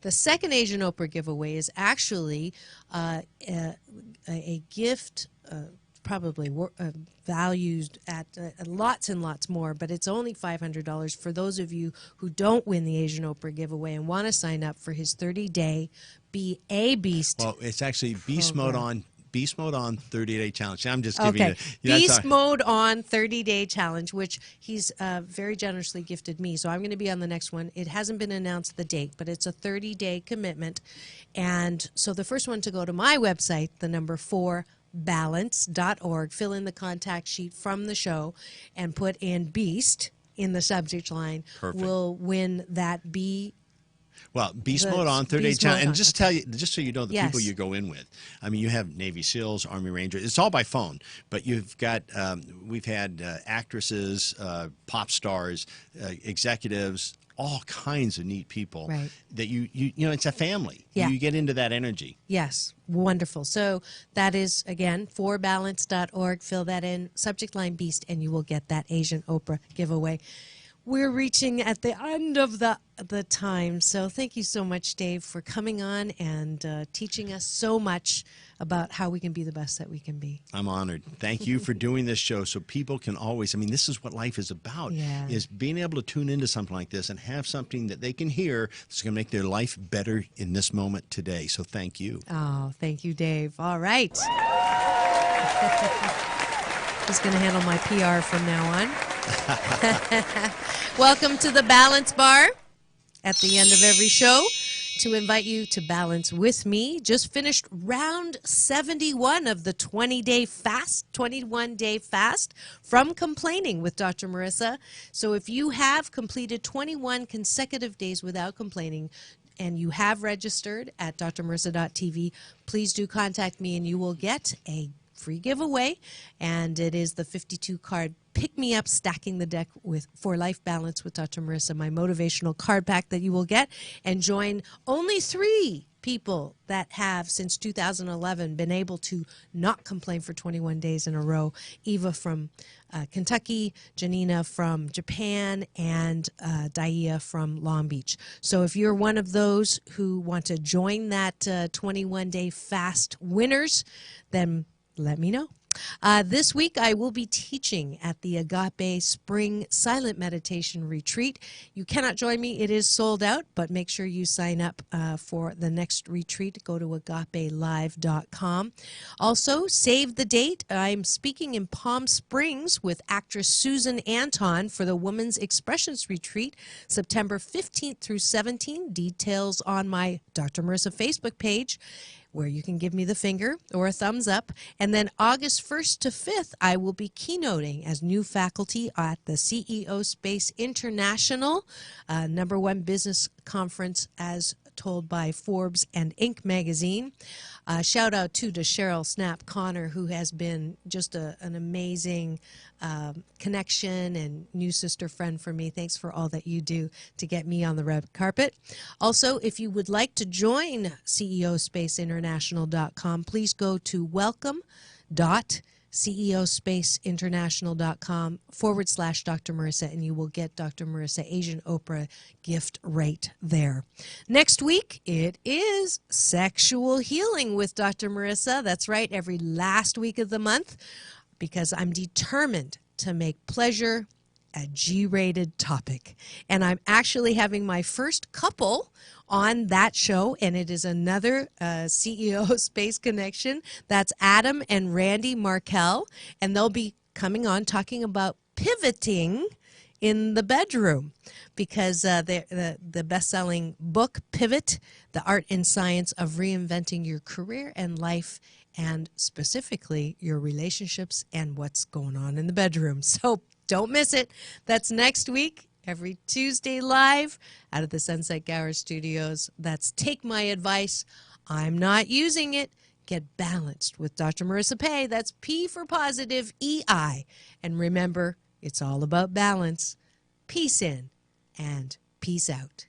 The second Asian Oprah giveaway is actually a gift. Probably valued at lots and lots more, but it's only $500 for those of you who don't win the Asian Oprah giveaway and want to sign up for his 30-day Be a Beast. Well, it's actually Beast Mode on 30-day challenge. I'm just giving you Beast Mode on 30-day challenge, which he's very generously gifted me. So I'm going to be on the next one. It hasn't been announced the date, but it's a 30-day commitment. And so the first one to go to my website, the number 4, balance.org, fill in the contact sheet from the show and put in Beast in the subject line. Perfect. Will win that Beast Mode on 30-day challenge. And just tell you, just so you know the Yes. people you go in with. I mean, you have Navy SEALs, Army Rangers. It's all by phone, but you've got we've had actresses, pop stars, executives, all kinds of neat people. Right. That you know, it's a family. Yeah. You get into that energy. Yes, wonderful. So that is, again, forbalance.org. Fill that in, subject line Beast, and you will get that Asian Oprah giveaway. We're reaching at the end of the time, so thank you so much, Dave, for coming on and teaching us so much about how we can be the best that we can be. I'm honored. Thank you for doing this show so people can always, I mean, this is what life is about, is being able to tune into something like this and have something that they can hear that's going to make their life better in this moment today. So thank you. Oh, thank you, Dave. All right. Just going to handle my PR from now on. Welcome to the Balance Bar at the end of every show to invite you to balance with me. Just finished round 71 of the 21-day fast from complaining with Dr. Marissa. So if you have completed 21 consecutive days without complaining, and you have registered at drmarissa.tv, please do contact me and you will get a free giveaway, and it is the 52-card Pick Me Up Stacking the Deck for Life Balance with Dr. Marissa, my motivational card pack that you will get, and join only 3 people that have since 2011 been able to not complain for 21 days in a row. Eva from Kentucky, Janina from Japan, and Daia from Long Beach. So if you're one of those who want to join that 21-day fast winners, then let me know. This week I will be teaching at the Agape Spring Silent Meditation Retreat. You cannot join me. It is sold out, but make sure you sign up for the next retreat. Go to agapelive.com. Also, save the date. I'm speaking in Palm Springs with actress Susan Anton for the Women's Expressions Retreat, September 15th through 17th. Details on my Dr. Marissa Facebook page, where you can give me the finger or a thumbs up. And then August 1st to 5th, I will be keynoting as new faculty at the CEO Space International, #1 business conference as told by Forbes and Inc. magazine. Shout out to Cheryl Snap Connor, who has been just an amazing connection and new sister friend for me. Thanks for all that you do to get me on the red carpet. Also, if you would like to join CEOSpaceInternational.com, please go to welcome.ceospaceinternational.com/Dr. Marissa, and you will get Dr. Marissa Asian Oprah gift right there. Next week, it is Sexual Healing with Dr. Marissa. That's right, every last week of the month, because I'm determined to make pleasure a G-rated topic. And I'm actually having my first couple on that show, and it is another CEO Space Connection. That's Adam and Randy Markell, and they'll be coming on talking about pivoting in the bedroom, because the best-selling book, Pivot, The Art and Science of Reinventing Your Career and Life, and specifically your relationships and what's going on in the bedroom. So don't miss it. That's next week, every Tuesday live out of the Sunset Gower Studios. That's Take My Advice. I'm not using it. Get balanced with Dr. Marissa Pay. That's P for positive, EI. And remember, it's all about balance. Peace in and peace out.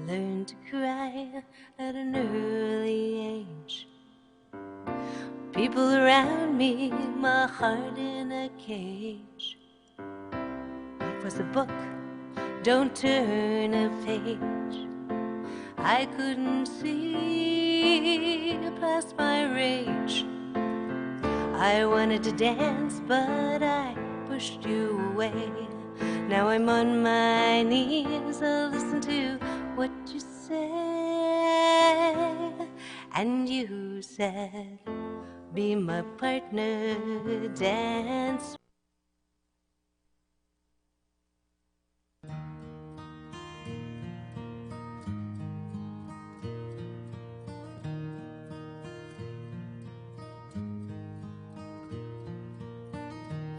Learned to cry at an early age. People around me, my heart in a cage. Life was a book, don't turn a page. I couldn't see past my rage. I wanted to dance, but I pushed you away. Now I'm on my knees, I'll listen to what you say. And you said, be my partner, dance.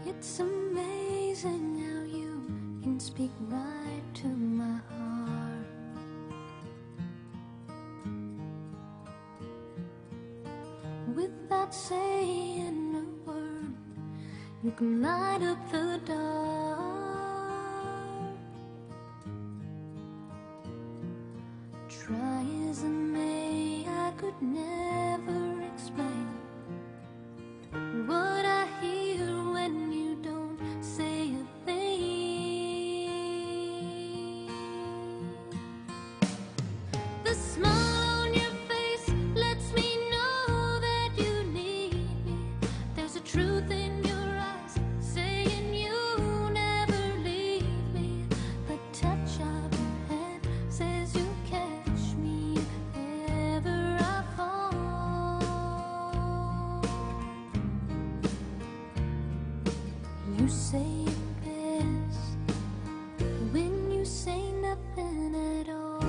It's amazing how you can speak right to my heart. Without saying a word, you can light up the dark. Try as I may, I could never explain what I hear when you don't say a thing. The smile on your face lets me know that you need me. There's a truth in your eyes saying you never leave me. The touch of your hand says you catch me if ever I fall. You say it best when you say nothing at all.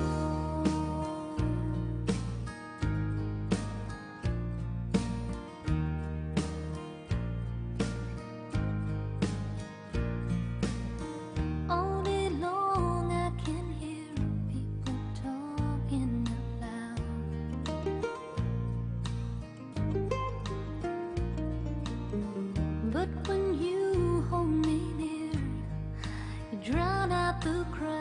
All day long I can hear people talking out loud. But when you hold me near, you drown out the crowd.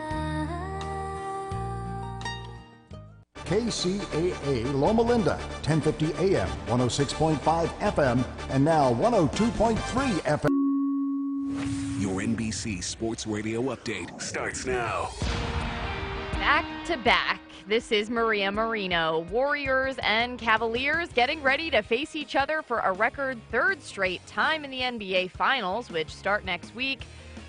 KCAA Loma Linda, 1050 AM, 106.5 FM, and now 102.3 FM. Your NBC Sports Radio update starts now. Back to back. This is Maria Marino. Warriors and Cavaliers getting ready to face each other for a record third straight time in the NBA Finals, which start next week.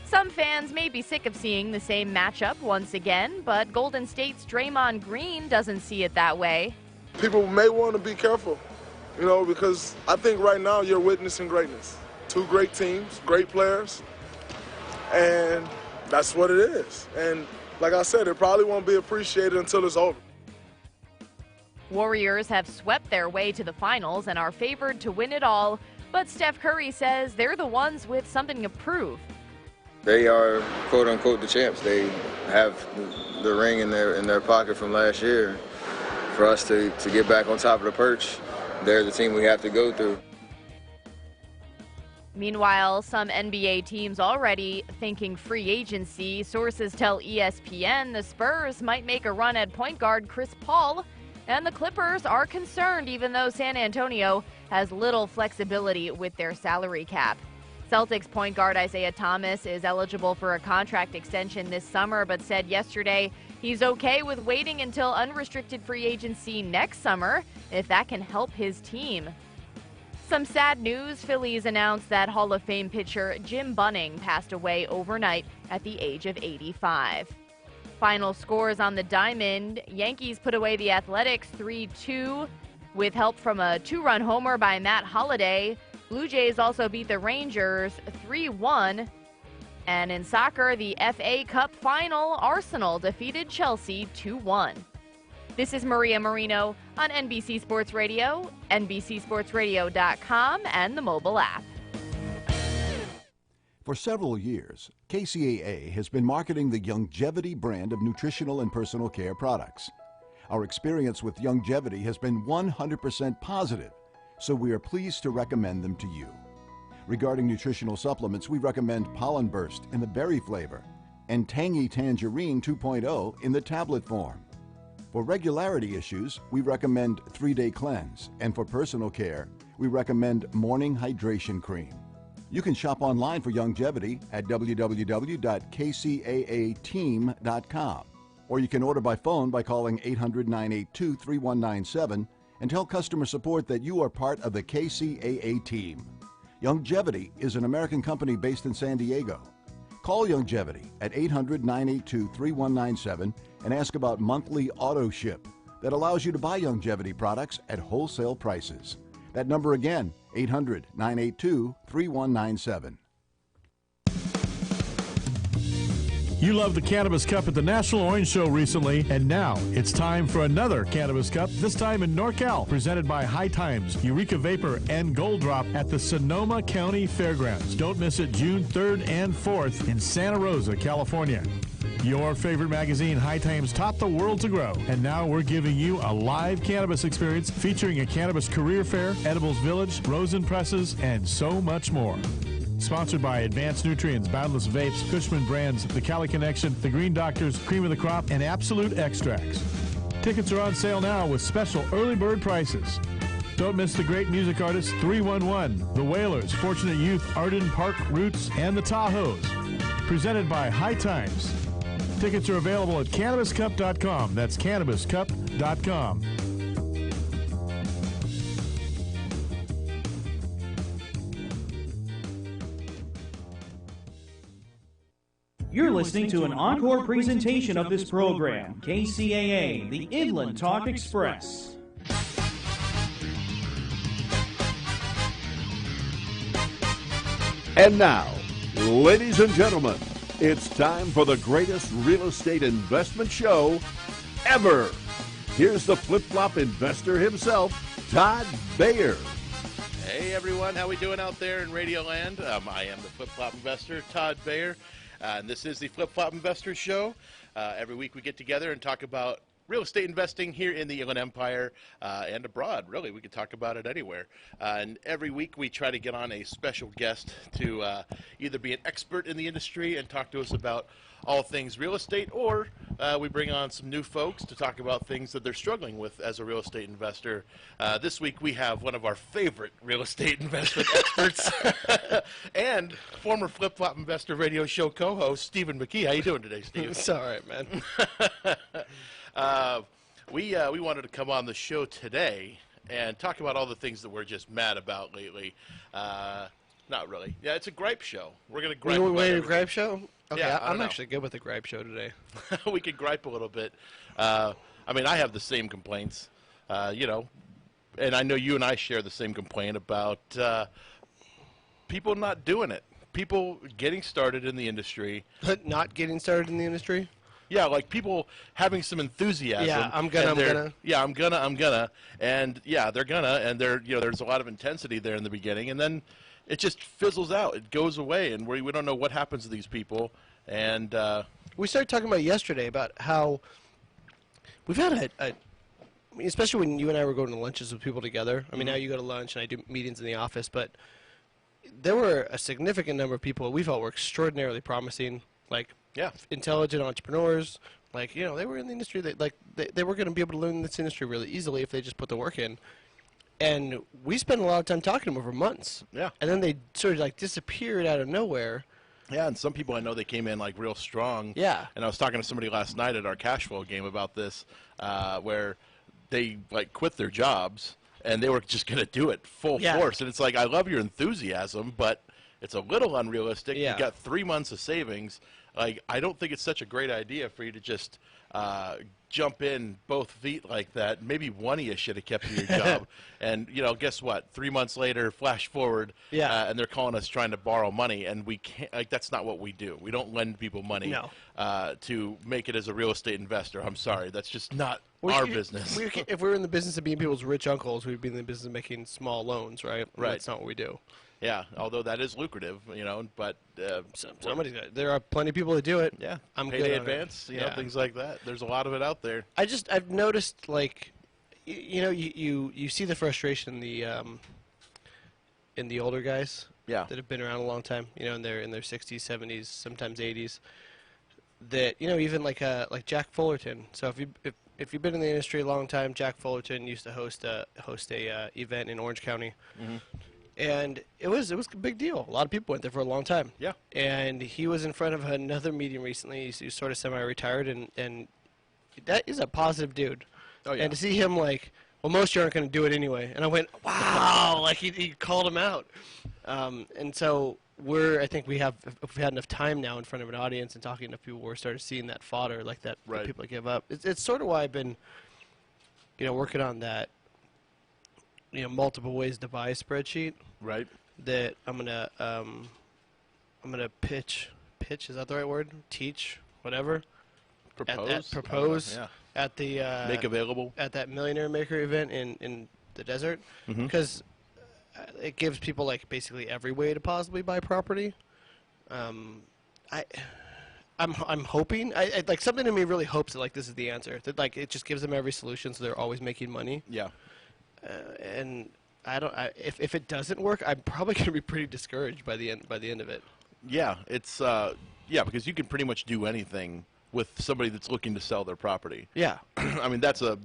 Some fans may be sick of seeing the same matchup once again, but Golden State's Draymond Green doesn't see it that way. People may want to be careful, because I think right now you're witnessing greatness. two great teams, great players, and that's what it is. And like I said, it probably won't be appreciated until it's over. Warriors have swept their way to the finals and are favored to win it all, but Steph Curry says they're the ones with something to prove. They are, quote unquote, the champs. They have the ring in their pocket from last year. For us to get back on top of the perch, they're the team we have to go through. Meanwhile, some NBA teams already thinking free agency. Sources tell ESPN the Spurs might make a run at point guard Chris Paul, and the Clippers are concerned even though San Antonio has little flexibility with their salary cap. Celtics point guard Isaiah Thomas is eligible for a contract extension this summer, but said yesterday he's okay with waiting until unrestricted free agency next summer if that can help his team. Some sad news. Phillies announced that Hall of Fame pitcher Jim Bunning passed away overnight at the age of 85. Final scores on the diamond. Yankees put away the Athletics 3-2 with help from a two-run homer by Matt Holliday. Blue Jays also beat the Rangers 3-1. And in soccer, the FA Cup final, Arsenal defeated Chelsea 2-1. This is Maria Marino on NBC Sports Radio, NBCSportsRadio.com, and the mobile app. For several years, KCAA has been marketing the Youngevity brand of nutritional and personal care products. Our experience with Youngevity has been 100% positive, so we are pleased to recommend them to you. Regarding nutritional supplements, we recommend Pollen Burst in the berry flavor and Tangy Tangerine 2.0 in the tablet form. For regularity issues, we recommend 3-Day Cleanse, and for personal care, we recommend Morning Hydration Cream. You can shop online for Youngevity at www.kcaateam.com, or you can order by phone by calling 800-982-3197 and tell customer support that you are part of the KCAA team. Youngevity is an American company based in San Diego. Call Youngevity at 800-982-3197 and ask about monthly auto ship that allows you to buy Youngevity products at wholesale prices. That number again, 800-982-3197. You loved the Cannabis Cup at the National Orange Show recently, and now it's time for another Cannabis Cup, this time in NorCal, presented by High Times, Eureka Vapor, and Gold Drop at the Sonoma County Fairgrounds. Don't miss it June 3rd and 4th in Santa Rosa, California. Your favorite magazine, High Times, taught the world to grow, and now we're giving you a live cannabis experience featuring a cannabis career fair, edibles village, rosin presses, and so much more. Sponsored by Advanced Nutrients, Boundless Vapes, Cushman Brands, The Cali Connection, The Green Doctors, Cream of the Crop, and Absolute Extracts. Tickets are on sale now with special early bird prices. Don't miss the great music artists 311, The Wailers, Fortunate Youth, Arden Park Roots, and the Tahoes. Presented by High Times. Tickets are available at CannabisCup.com. That's CannabisCup.com. You're listening to an encore presentation of this program, KCAA, the Inland Talk Express. And now, ladies and gentlemen, it's time for the greatest real estate investment show ever. Here's the flip-flop investor himself, Todd Bayer. Hey everyone, how we doing out there in Radio Land? I am the flip-flop investor, Todd Bayer, and this is the Flip-Flop Investor Show. Every week we get together and talk about real estate investing here in the Inland Empire and abroad. Really, we could talk about it anywhere. And every week we try to get on a special guest to either be an expert in the industry and talk to us about all things real estate, or we bring on some new folks to talk about things that they're struggling with as a real estate investor. This week we have one of our favorite real estate investment experts and former Flip Flop Investor Radio Show co-host, Stephen McKee. How you doing today, Steve? It's all right, man. We wanted to come on the show today and talk about all the things that we're just mad about lately. Not really. Yeah, it's a gripe show. We're going to gripe about a everything. gripe show? Okay, Yeah, I'm actually good with the gripe show today. We could gripe a little bit. I mean, I have the same complaints, and I know you and I share the same complaint about people not doing it. People getting started in the industry. Not getting started in the industry? Yeah, like people having some enthusiasm. Yeah, I'm gonna. Yeah, I'm gonna. And yeah, they're gonna. And there's a lot of intensity there in the beginning. And then it just fizzles out. It goes away. And we don't know what happens to these people. And we started talking about yesterday about how we've had I mean, especially when you and I were going to lunches with people together. I mean, now you go to lunch and I do meetings in the office, but there were a significant number of people we felt were extraordinarily promising, like intelligent entrepreneurs. Like, you know, they were in the industry. They were going to be able to learn this industry really easily if they just put the work in. And we spent a lot of time talking to them over months. Yeah. And then they sort of like disappeared out of nowhere. Yeah, and some people I know, they came in like real strong. Yeah. And I was talking to somebody last night at our cash flow game about this, where they like quit their jobs and they were just going to do it full force. And it's like, I love your enthusiasm, but it's a little unrealistic. Yeah. You got 3 months of savings. Like, I don't think it's such a great idea for you to just jump in both feet like that. Maybe one of you should have kept your job. And, you know, guess what? 3 months later, flash forward, and they're calling us trying to borrow money, and we can't. Like, that's not what we do. We don't lend people money to make it as a real estate investor. I'm sorry, that's just not our business. If we were in the business of being people's rich uncles, we'd be in the business of making small loans, right? Right. That's not what we do. Yeah, although that is lucrative, you know. But somebody's got. There are plenty of people that do it. Yeah, I'm payday good on advance, it. you know, things like that. There's a lot of it out there. I've noticed, like, you know, you see the frustration in the older guys. Yeah. That have been around a long time. You know, in their 60s, 70s, sometimes 80s. That, you know, even like Jack Fullerton. So if you've been in the industry a long time, Jack Fullerton used to host a event in Orange County. Mm-hmm. And it was a big deal. A lot of people went there for a long time. Yeah. And he was in front of another meeting recently. He's sort of semi-retired, and that is a positive dude. Oh, yeah. And to see him like, well, most of you aren't going to do it anyway. And I went, wow, like he called him out. And so I think if we had enough time now in front of an audience and talking to people, we're starting seeing that fodder, like that people that give up. It's sort of why I've been, you know, working on that, you know, multiple ways to buy spreadsheet. Right. That I'm gonna pitch. Pitch, is that the right word? Teach, whatever. Propose. Propose. Yeah. At the make available at that Millionaire Maker event in the desert, because it gives people like basically every way to possibly buy property. I'm hoping. I like, something in me really hopes that like this is the answer. That like it just gives them every solution, so they're always making money. Yeah. And if it doesn't work, I'm probably going to be pretty discouraged by the end of it. Yeah, it's because you can pretty much do anything with somebody that's looking to sell their property. Yeah. I mean, that's a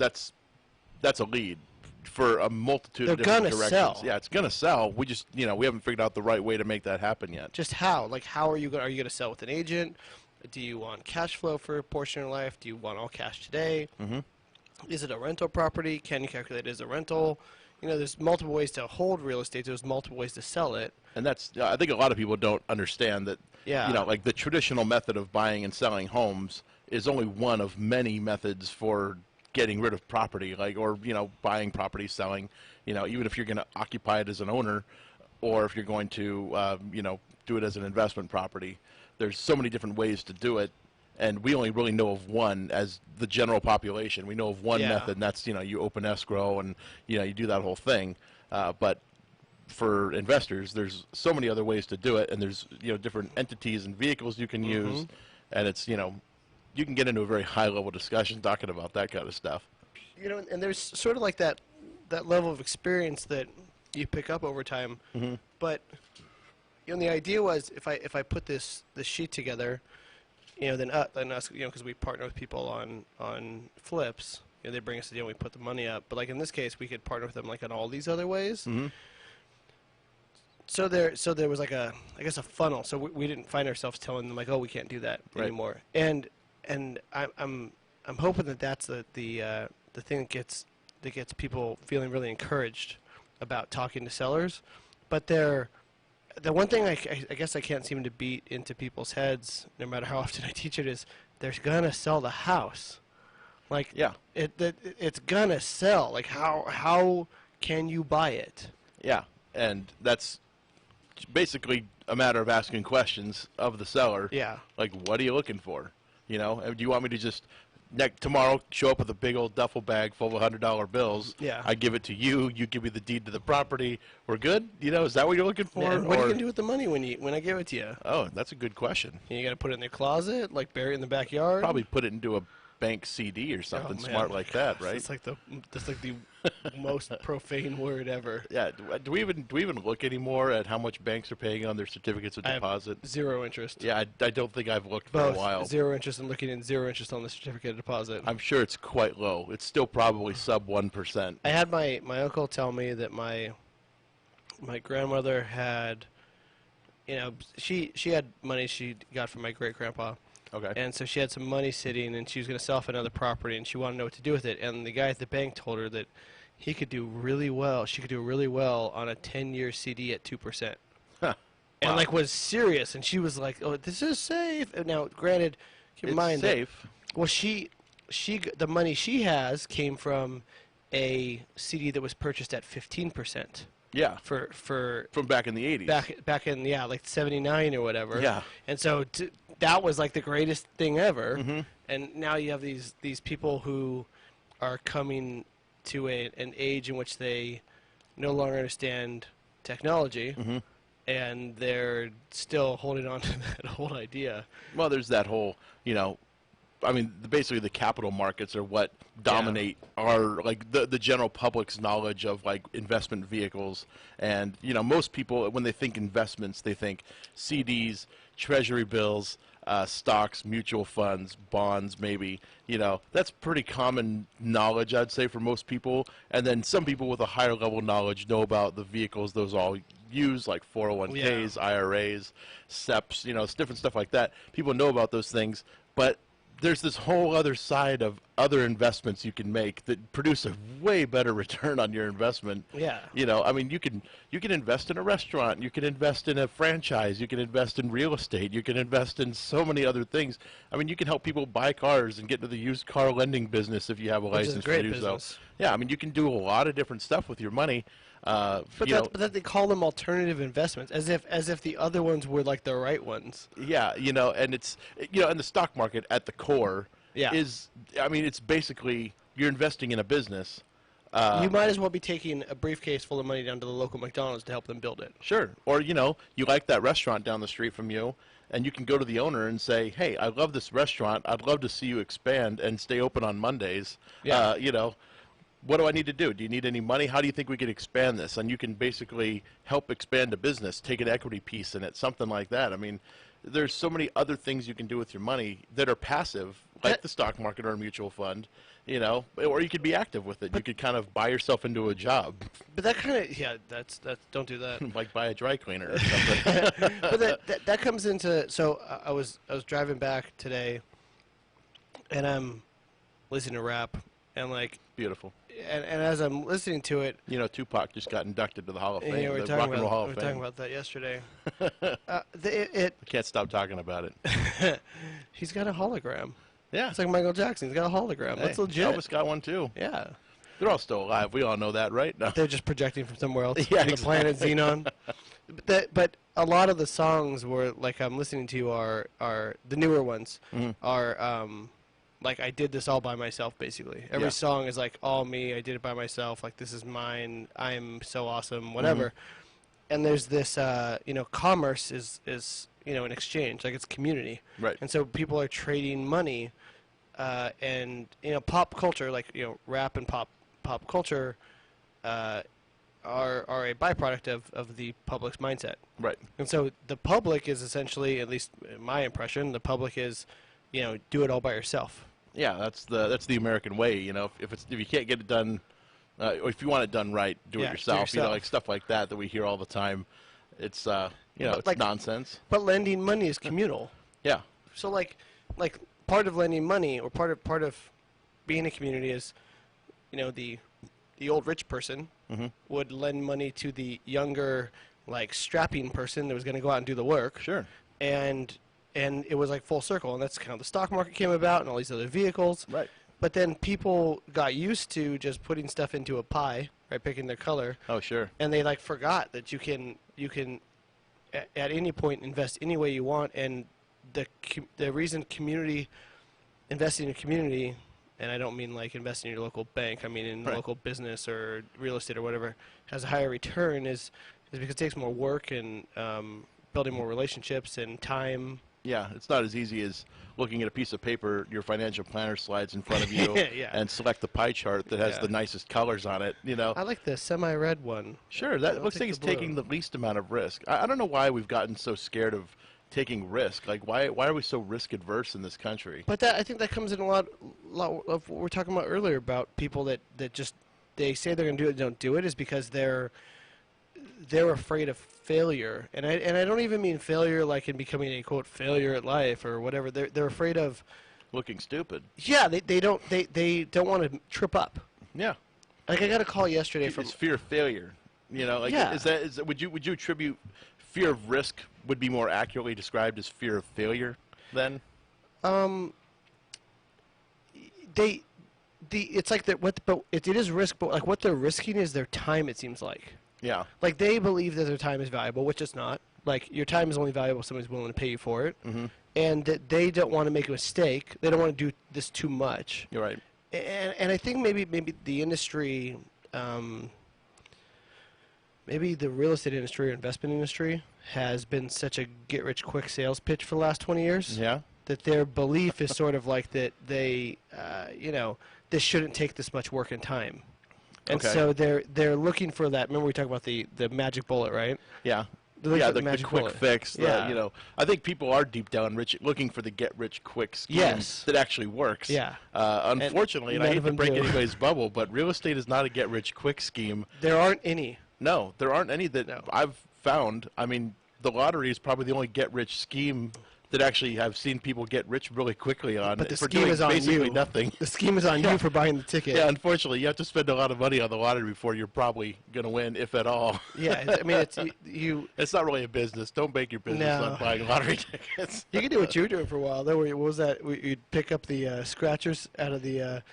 lead for a multitude of different directions. Sell. Yeah, it's gonna sell. We just, you know, we haven't figured out the right way to make that happen yet. Just how? Like, how are you going to sell with an agent? Do you want cash flow for a portion of your life? Do you want all cash today? Mm-hmm. Is it a rental property? Can you calculate it as a rental? You know, there's multiple ways to hold real estate. There's multiple ways to sell it. And that's, I think a lot of people don't understand that, you know, like the traditional method of buying and selling homes is only one of many methods for getting rid of property, like, or, you know, buying property, selling, you know, even if you're going to occupy it as an owner or if you're going to, you know, do it as an investment property. There's so many different ways to do it. And we only really know of one as the general population. We know of one method, and that's, you know, you open escrow and, you know, you do that whole thing. But for investors, there's so many other ways to do it, and there's, you know, different entities and vehicles you can use. And it's, you know, you can get into a very high-level discussion talking about that kind of stuff. You know, and there's sort of like that level of experience that you pick up over time. But, you know, the idea was if I put this sheet together, you know, then us, you know, because we partner with people on flips, you know, they bring us the deal, we put the money up. But like in this case, we could partner with them like on all these other ways. So there was like I guess a funnel. So we didn't find ourselves telling them like, oh, we can't do that anymore. And I'm hoping that that's the thing that gets people feeling really encouraged about talking to sellers. But the one thing I guess I can't seem to beat into people's heads, no matter how often I teach it, is they're gonna sell the house. Like, it's gonna sell. Like, how can you buy it? Yeah, and that's basically a matter of asking questions of the seller. Yeah. Like, what are you looking for? You know, do you want me to just tomorrow show up with a big old duffel bag full of $100 bills? Yeah. I give it to you. You give me the deed to the property. We're good. You know, is that what you're looking for? Man, what are you gonna do with the money when I give it to you? Oh, that's a good question. You gotta put it in the closet, like bury it in the backyard. Probably put it into a bank CD or something smart like that, right? That's like the most profane word ever. Yeah. Do we even look anymore at how much banks are paying on their certificates of deposit? Zero interest. Yeah, I don't think I've looked for Both a while. zero interest and looking at zero interest on the certificate of deposit. I'm sure it's quite low. It's still probably sub 1%. I had my uncle tell me that my grandmother had, you know, she had money she got from my great grandpa. Okay. And so she had some money sitting, and she was going to sell off another property, and she wanted to know what to do with it. And the guy at the bank told her that he could do really well. She could do really well on a 10-year CD at 2%. Huh. And Wow. like was serious, and she was like, "Oh, this is safe." Now, granted, keep in It's mind safe. that, well, the money she has came from a CD that was purchased at 15%. Yeah. For from back in the 80s. Back in like 79 or whatever. Yeah. And so that was like the greatest thing ever. Mm-hmm. And now you have these people who are coming to an age in which they no longer understand technology, Mm-hmm. and they're still holding on to that whole idea. Well, there's that whole, you know, I mean, basically the capital markets are what dominate our, like, the general public's knowledge of, like, investment vehicles. And, you know, most people, when they think investments, they think CDs, treasury bills, stocks, mutual funds, bonds, maybe. You know, that's pretty common knowledge, I'd say, for most people. And then some people with a higher level knowledge know about the vehicles those all use, like 401ks, IRAs, SEPs, you know, it's different stuff like that. People know about those things, but there's this whole other side of other investments you can make that produce a way better return on your investment. Yeah. You know, I mean, you can invest in a restaurant, you can invest in a franchise, you can invest in real estate, you can invest in so many other things. I mean, you can help people buy cars and get into the used car lending business if you have a Which is license great to do business. so. Yeah, I mean, you can do a lot of different stuff with your money. But that they call them alternative investments, as if the other ones were like the right ones. Yeah, you know, and it's, you know, and the stock market at the core is, I mean, it's basically you're investing in a business. You might as well be taking a briefcase full of money down to the local McDonald's to help them build it. Sure. Or, you know, you like that restaurant down the street from you, and you can go to the owner and say, hey, I love this restaurant. I'd love to see you expand and stay open on Mondays. Yeah. You know, what do I need to do? Do you need any money? How do you think we could expand this? And you can basically help expand a business, take an equity piece in it, something like that. I mean, there's so many other things you can do with your money that are passive, like the stock market or a mutual fund, you know, or you could be active with it. You could kind of buy yourself into a job. But that kind of, yeah, that's don't do that. Like buy a dry cleaner or something. But that comes into, so I was driving back today, and I'm listening to rap, and like, beautiful. And as I'm listening to it, you know, Tupac just got inducted to the Hall of Fame. Yeah, we were the Rock and Roll Hall of we were Fame. talking about that yesterday. I can't stop talking about it. He's got a hologram. Yeah, it's like Michael Jackson. He's got a hologram. Hey, That's legit. Elvis got one too. Yeah. They're all still alive. We all know that, right? No. They're just projecting from somewhere else Yeah, on the planet exactly. Xenon. But a lot of the songs were like I'm listening to are the newer ones are like I did this all by myself basically. Every Yeah. song is like all me. I did it by myself. Like this is mine. I'm so awesome. Whatever. And there's this you know, commerce is you know, an exchange, like it's community. Right. And so people are trading money, and you know, pop culture, like you know, rap and pop culture, are a byproduct of the public's mindset. Right. And so the public is essentially, at least in my impression, the public is, you know, do it all by yourself. Yeah, that's the American way. You know, if you can't get it done, or if you want it done right, do it Yeah, do yourself. You know, yourself. like stuff like that we hear all the time. It's you know, But it's like- nonsense. But lending money is communal. Yeah. So like part of lending money or part of being a community is, you know, the old rich person would lend money to the younger, like strapping person that was going to go out and do the work. Sure. And it was like full circle, and that's kind of the stock market came about and all these other vehicles. Right. But then people got used to just putting stuff into a pie, right, picking their color. Oh, sure. And they like forgot that you can at any point invest any way you want, and the reason investing in a community, and I don't mean like investing in your local bank, I mean in local business or real estate or whatever, has a higher return is because it takes more work and building more relationships and time. Yeah, it's not as easy as looking at a piece of paper, your financial planner slides in front of you, and select the pie chart that has the nicest colors on it. I like the semi-red one. Sure, that looks like it's taking the least amount of risk. I don't know why we've gotten so scared of taking risk. Like, why are we so risk adverse in this country? But I think that comes in a lot of what we were talking about earlier about people that just they say they're going to do it, don't do it, is because they're afraid of failure, and I don't even mean failure like in becoming a quote failure at life or whatever. They're afraid of looking stupid. Yeah, they don't want to trip up. Yeah, like I got a call yesterday from fear of failure. Would you attribute fear of risk would be more accurately described as fear of failure then? It's like that. But it is risk, but like what they're risking is their time. It seems like. Yeah. Like they believe that their time is valuable, which it's not. Like your time is only valuable if somebody's willing to pay you for it, and that they don't want to make a mistake. They don't want to do this too much. You're right. And I think maybe the industry, maybe the real estate industry or investment industry has been such a get-rich-quick sales pitch for the last 20 years. Yeah. That their belief is sort of like that they, this shouldn't take this much work and time. And so they're looking for that. Remember we talked about the magic bullet, right? Yeah. The quick fix. I think people are deep down looking for the get-rich-quick scheme that actually works. Yeah. Unfortunately, and I hate to break anybody's bubble, but real estate is not a get-rich-quick scheme. There aren't any. No, there aren't any that I've found. I mean, the lottery is probably the only get-rich scheme that actually I've seen people get rich really quickly on. But the for scheme doing is on basically you. Nothing. The scheme is on you for buying the ticket. Yeah, unfortunately, you have to spend a lot of money on the lottery before you're probably going to win, if at all. Yeah, I mean, it's you. It's not really a business. Don't bank your business on buying lottery tickets. You can do what you were doing for a while. What was that? You'd pick up the scratchers out of the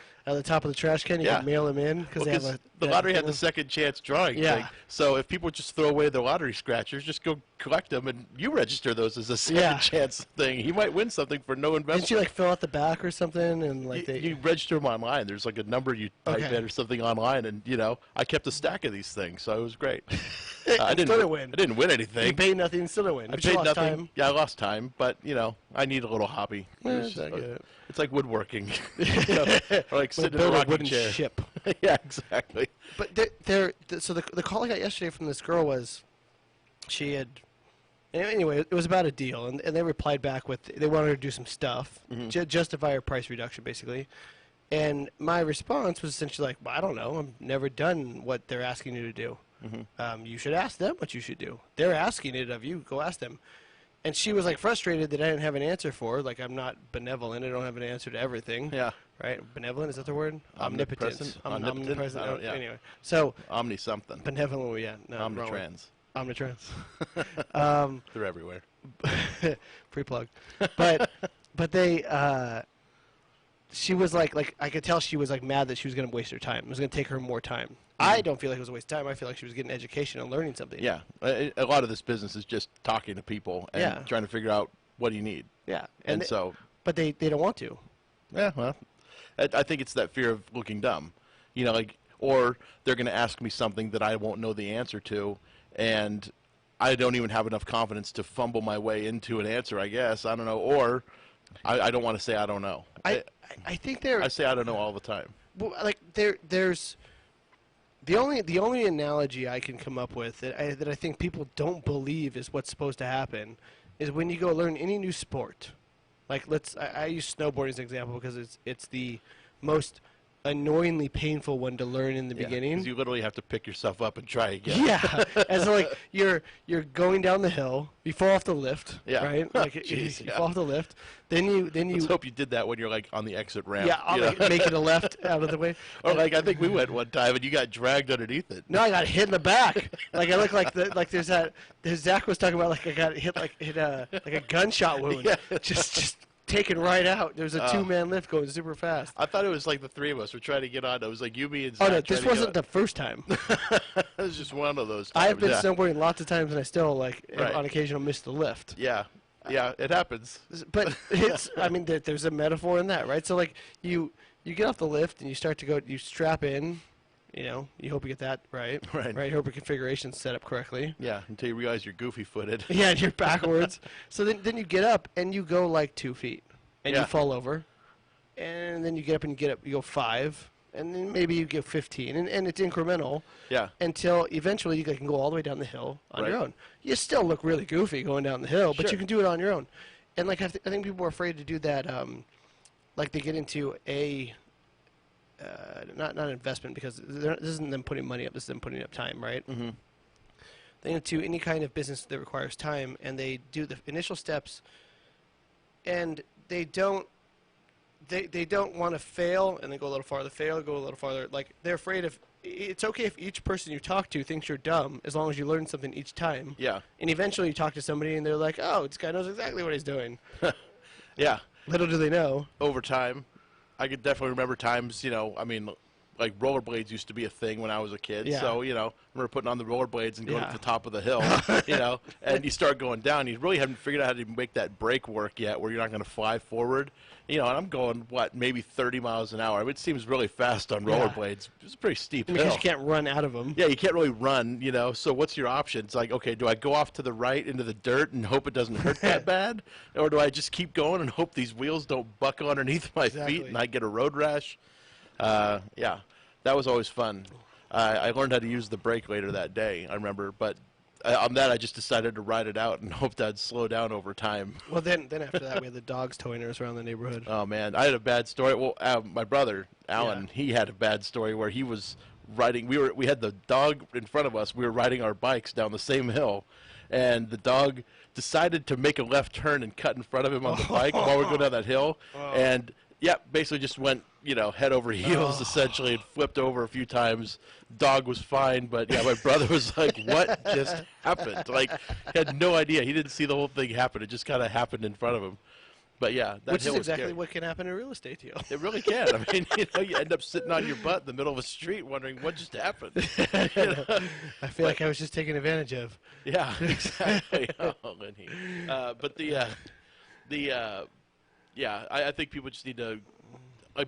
top of the trash can. You could mail them in because they have the lottery had the second chance drawing thing. So if people just throw away their lottery scratchers, just go collect them, and you register those as a second chance thing. You might win something for no investment. Didn't you fill out the back or something and you register them online? There's like a number you type in or something online, and I kept a stack of these things, so it was great. I didn't win. I didn't win anything. You paid nothing, still didn't win. I paid nothing. Time. Yeah, I lost time, but I need a little hobby. It's like woodworking, or like sitting in a rocking chair. Ship. Yeah, exactly. But so the call I got yesterday from this girl was, she had. Anyway, it was about a deal, and they replied back with they wanted her to do some stuff, justify her price reduction, basically. And my response was essentially like, well, I don't know. I've never done what they're asking you to do. You should ask them what you should do. They're asking it of you. Go ask them. And she was like frustrated that I didn't have an answer for her. Like, I'm not benevolent. I don't have an answer to everything. Yeah. Right? Benevolent, is that the word? Omnipresent. Omnipresent. Anyway. So. Omni something. Benevolent, yeah. No, Omnitrans. Omnitrans. They're everywhere. Free plug. But they, she was like I could tell she was like mad that she was going to waste her time. It was going to take her more time. I don't feel like it was a waste of time. I feel like she was getting education and learning something. Yeah. A lot of this business is just talking to people and trying to figure out what do you need. Yeah. But they don't want to. Yeah, well, I think it's that fear of looking dumb. Or they're going to ask me something that I won't know the answer to, and I don't even have enough confidence to fumble my way into an answer, I guess. I don't know. Or I don't want to say I don't know. I think I say I don't know all the time. Well, like there's the only analogy I can come up with that I think people don't believe is what's supposed to happen is when you go learn any new sport. Like I use snowboarding as an example because it's the most annoyingly painful one to learn in the beginning. 'Cause you literally have to pick yourself up and try again. Yeah, and so like you're going down the hill, you fall off the lift, right? Like you fall off the lift, then you. Let's hope you did that when you're like on the exit ramp. Yeah, I'm making a left out of the way. Or like I think we went one time and you got dragged underneath it. No, I got hit in the back. Like I look like there's that. Zach was talking about like I got hit a gunshot wound. Yeah. Just taken right out. There's a two-man lift going super fast. I thought it was like the three of us were trying to get on. It was like you, me, and Oh Zach. no, this wasn't the first time. It was just one of those times. I have been yeah. snowboarding lots of times, and I still Right. on occasion will miss the lift. Yeah, yeah, it happens. But it's, I mean, there's a metaphor in that, right? So like you get off the lift and you start to go, you strap in. You know, you hope you get that right. Right. You hope your configuration's set up correctly. Yeah, until you realize you're goofy-footed. Yeah, and you're backwards. So then you get up and you go like 2 feet, and Yeah. you fall over, and then you get up and you go 5, and then maybe you go 15, and it's incremental. Yeah. Until eventually you can go all the way down the hill on your Right. own. You still look really goofy going down the hill, but Sure. you can do it on your own. And like I think people are afraid to do that. Like they get into a not investment, because this isn't them putting money up. This is them putting up time, right? Mm-hmm. They get into any kind of business that requires time, and they do the initial steps, and they don't want to fail and then go a little farther, fail, go a little farther. Like they're afraid of. It's okay if each person you talk to thinks you're dumb, as long as you learn something each time. Yeah. And eventually you talk to somebody and they're like, "Oh, this guy knows exactly what he's doing." Yeah. Little do they know. Over time, I could definitely remember times, I mean, like rollerblades used to be a thing when I was a kid. Yeah. So, I remember putting on the rollerblades and going Yeah. to the top of the hill, and you start going down. You really haven't figured out how to make that brake work yet, where you're not going to fly forward. And I'm going, maybe 30 miles an hour. I mean, it seems really fast on rollerblades. It's a pretty steep hill. Because you can't run out of them. Yeah, you can't really run, So what's your option? It's like, okay, do I go off to the right into the dirt and hope it doesn't hurt that bad? Or do I just keep going and hope these wheels don't buckle underneath my feet and I get a road rash? Yeah, that was always fun. I learned how to use the brake later that day, I remember. But on that, I just decided to ride it out and hoped I'd slow down over time. Well, then after that, we had the dogs towing us around the neighborhood. Oh, man. I had a bad story. Well, my brother, Alan, he had a bad story where he was riding. We had the dog in front of us. We were riding our bikes down the same hill, and the dog decided to make a left turn and cut in front of him on the bike while we were going down that hill. And, yeah, basically just went, head over heels, essentially, and flipped over a few times. Dog was fine, but, yeah, my brother was like, what just happened? Like, he had no idea. He didn't see the whole thing happen. It just kind of happened in front of him. But, yeah, that Which hill is was exactly scary. what can happen in a real estate deal. It really can. I mean, you end up sitting on your butt in the middle of a street wondering what just happened. I feel like I was just taken advantage of. Yeah, exactly. Oh, Lenny. But I think people just need to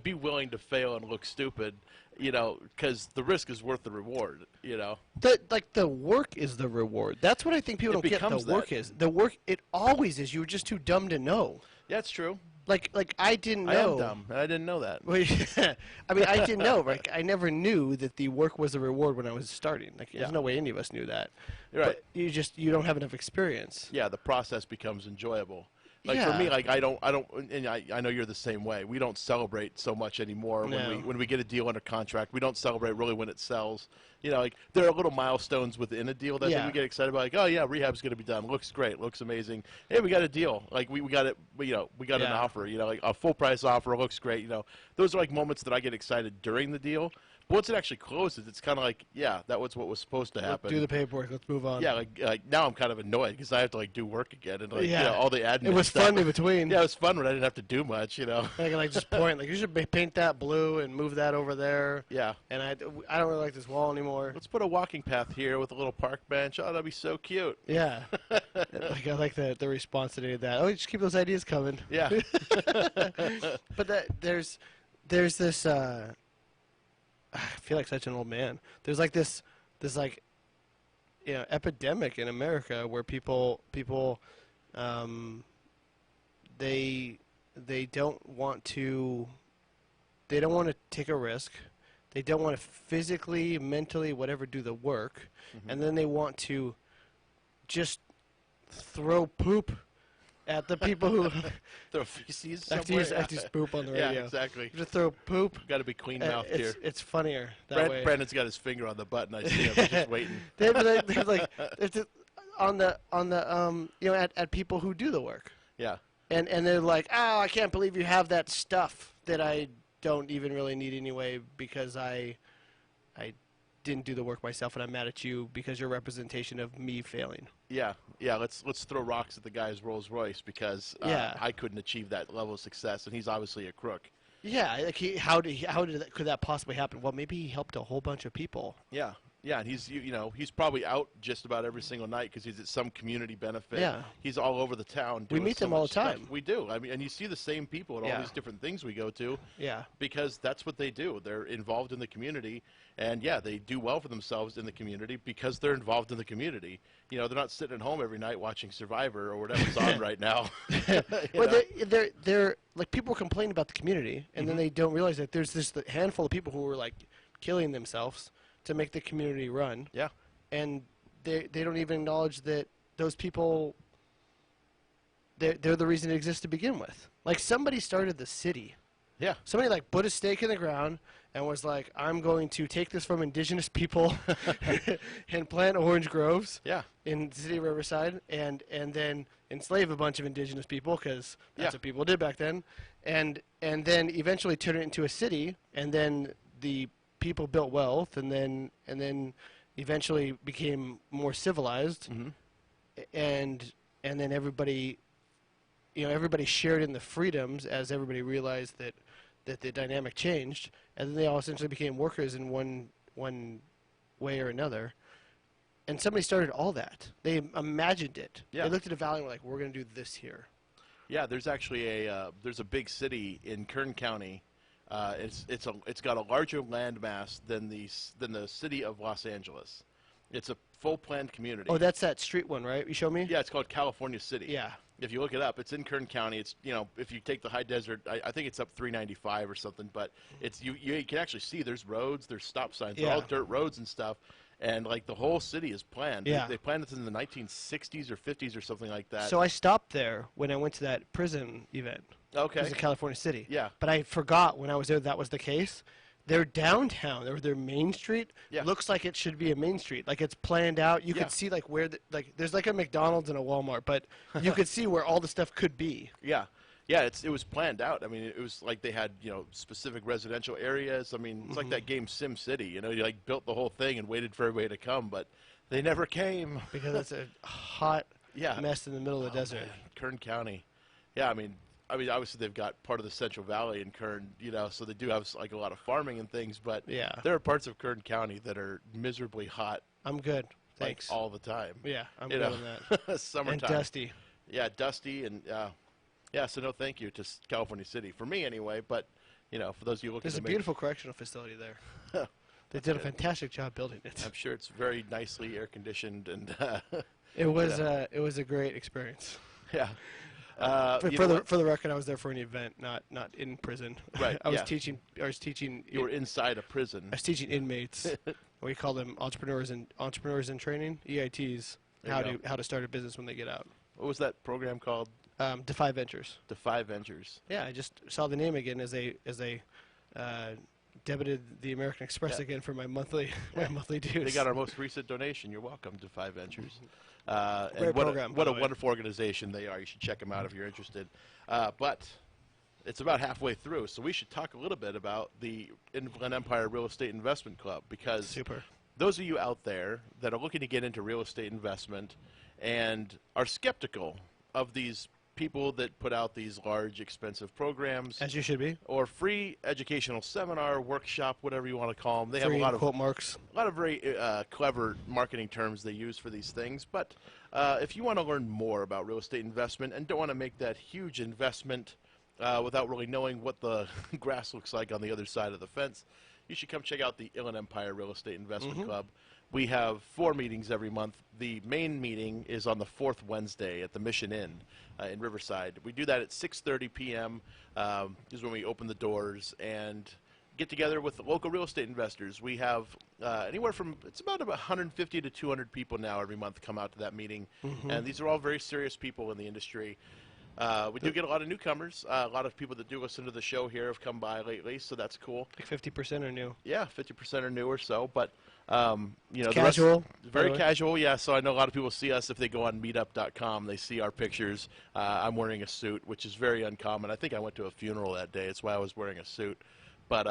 be willing to fail and look stupid, because the risk is worth the reward, The work is the reward. That's what I think people It don't get. The becomes work that. is. The work, it always is. You were just too dumb to know. Yeah, it's true. Like I didn't know. I am dumb, and I didn't know that. Well, yeah. I mean, I didn't know. Like, I never knew that the work was the reward when I was starting. Like, there's no way any of us knew that. You're right. But you don't have enough experience. Yeah, the process becomes enjoyable. Like Yeah. for me, like I don't, and I know you're the same way. We don't celebrate so much anymore No. when we get a deal under contract. We don't celebrate really when it sells. Like there are little milestones within a deal that Yeah. we get excited about. Like, oh yeah, rehab's going to be done. Looks great. Looks amazing. Hey, we got a deal. Like we got it. We got an Yeah. offer. Like a full price offer. Looks great. Those are like moments that I get excited during the deal. But once it actually closes, it's kind of like, yeah, that was what was supposed to happen. Do the paperwork. Let's move on. Yeah, like now I'm kind of annoyed because I have to do work again and all the admin. It was stuff. fun in between. Yeah, it was fun when I didn't have to do much. I can just point. Like, you should paint that blue and move that over there. Yeah. And I don't really like this wall anymore. Let's put a walking path here with a little park bench. Oh, that'd be so cute. Yeah. I like the response that they did that. Oh, just keep those ideas coming. Yeah. But there's this. I feel like such an old man. There's like this epidemic in America where people they don't want to take a risk. They don't want to physically, mentally, whatever, do the work, and then they want to just throw poop at the people who throw feces I have to somewhere. use poop on the radio. Yeah, exactly. Just throw poop. Got to be clean mouthed here. It's funnier that way. Brandon's got his finger on the button. I see him. He's just waiting. They're like on the at people who do the work. Yeah. And they're like, oh, I can't believe you have that stuff that I don't even really need anyway because I didn't do the work myself and I'm mad at you because you're a representation of me failing. Yeah, let's throw rocks at the guy's Rolls Royce because I couldn't achieve that level of success, and he's obviously a crook. Yeah, like could that possibly happen? Well, maybe he helped a whole bunch of people. Yeah, and he's probably out just about every single night because he's at some community benefit. Yeah. He's all over the town. We doing meet so them all much the time. stuff. We do. I mean, and you see the same people at all these different things we go to. Yeah. Because that's what they do. They're involved in the community, and they do well for themselves in the community because they're involved in the community. They're not sitting at home every night watching Survivor or whatever's on right now. Well, they're like, people complain about the community, and then they don't realize that there's this handful of people who are like killing themselves to make the community run. Yeah. And they don't even acknowledge that those people, they're the reason it exists to begin with. Like, somebody started the city. Yeah. Somebody like put a stake in the ground and was like, I'm going to take this from indigenous people and plant orange groves in the city of Riverside and then enslave a bunch of indigenous people, because that's what people did back then, and then eventually turn it into a city, and then the people built wealth, and then eventually became more civilized, and then everybody shared in the freedoms as everybody realized that the dynamic changed, and then they all essentially became workers in one way or another. And somebody started all that. They imagined it. Yeah. They looked at a valley and were like, we're going to do this here. Yeah, there's actually there's a big city in Kern County. It's got a larger landmass than the city of Los Angeles. It's a full planned community. Oh, that's that street one, right? You show me? Yeah, it's called California City. Yeah. If you look it up, it's in Kern County. It's if you take the high desert, I think it's up 395 or something. But it's you can actually see there's roads, there's stop signs, they're all dirt roads and stuff. And like the whole city is planned. Yeah. They planned it in the 1960s or 50s or something like that. So I stopped there when I went to that prison event. Okay. It was in California City. Yeah. But I forgot when I was there that was the case. Their downtown, their main street, looks like it should be a main street. Like, it's planned out. You could see like where there's like a McDonald's and a Walmart, but you could see where all the stuff could be. Yeah. Yeah, it was planned out. I mean, it was like they had, specific residential areas. I mean, it's like that game Sim City. You like built the whole thing and waited for everybody to come, but they never came. Because it's a hot mess in the middle of the desert. Man. Kern County. Yeah, I mean, obviously they've got part of the Central Valley in Kern, so they do have like a lot of farming and things, but there are parts of Kern County that are miserably hot. I'm good. Thanks. Like, all the time. Yeah, I'm good on that. Summertime. And dusty. Yeah, dusty and so no thank you to California City. For me anyway, but, for those of you looking There's a beautiful correctional facility there. They did a fantastic job building it. I'm sure it's very nicely air conditioned and it was a great experience. Yeah. For the record, I was there for an event, not in prison. Right. I was teaching. You were inside a prison. I was teaching inmates. We call them entrepreneurs in training, EITs, how to start a business when they get out. What was that program called? Defy Ventures. Defy Ventures. Yeah, I just saw the name again as they debited the American Express again for my monthly dues. They got our most recent donation. You're welcome, Defy Ventures. Great program. What a wonderful organization they are. You should check them out if you're interested. But it's about halfway through, so we should talk a little bit about the Inland Empire Real Estate Investment Club, because those of you out there that are looking to get into real estate investment and are skeptical of these people that put out these large, expensive programs, as you should be, or free educational seminar, workshop, whatever you want to call them. They free have a lot of quote marks, a lot of very clever marketing terms they use for these things. But if you want to learn more about real estate investment and don't want to make that huge investment without really knowing what the grass looks like on the other side of the fence, you should come check out the Inland Empire Real Estate Investment Club. We have 4 meetings every month. The main meeting is on the 4th Wednesday at the Mission Inn in Riverside. We do that at 6:30 p.m. Is when we open the doors and get together with the local real estate investors. We have anywhere from, it's about 150 to 200 people now every month come out to that meeting. And these are all very serious people in the industry. We do get a lot of newcomers. A lot of people that do listen to the show here have come by lately, so that's cool. Like 50% are new. Yeah, 50% are new or so, but casual. Very casual, yeah. So I know a lot of people see us if they go on meetup.com. They see our pictures. I'm wearing a suit, which is very uncommon. I think I went to a funeral that day. That's why I was wearing a suit. But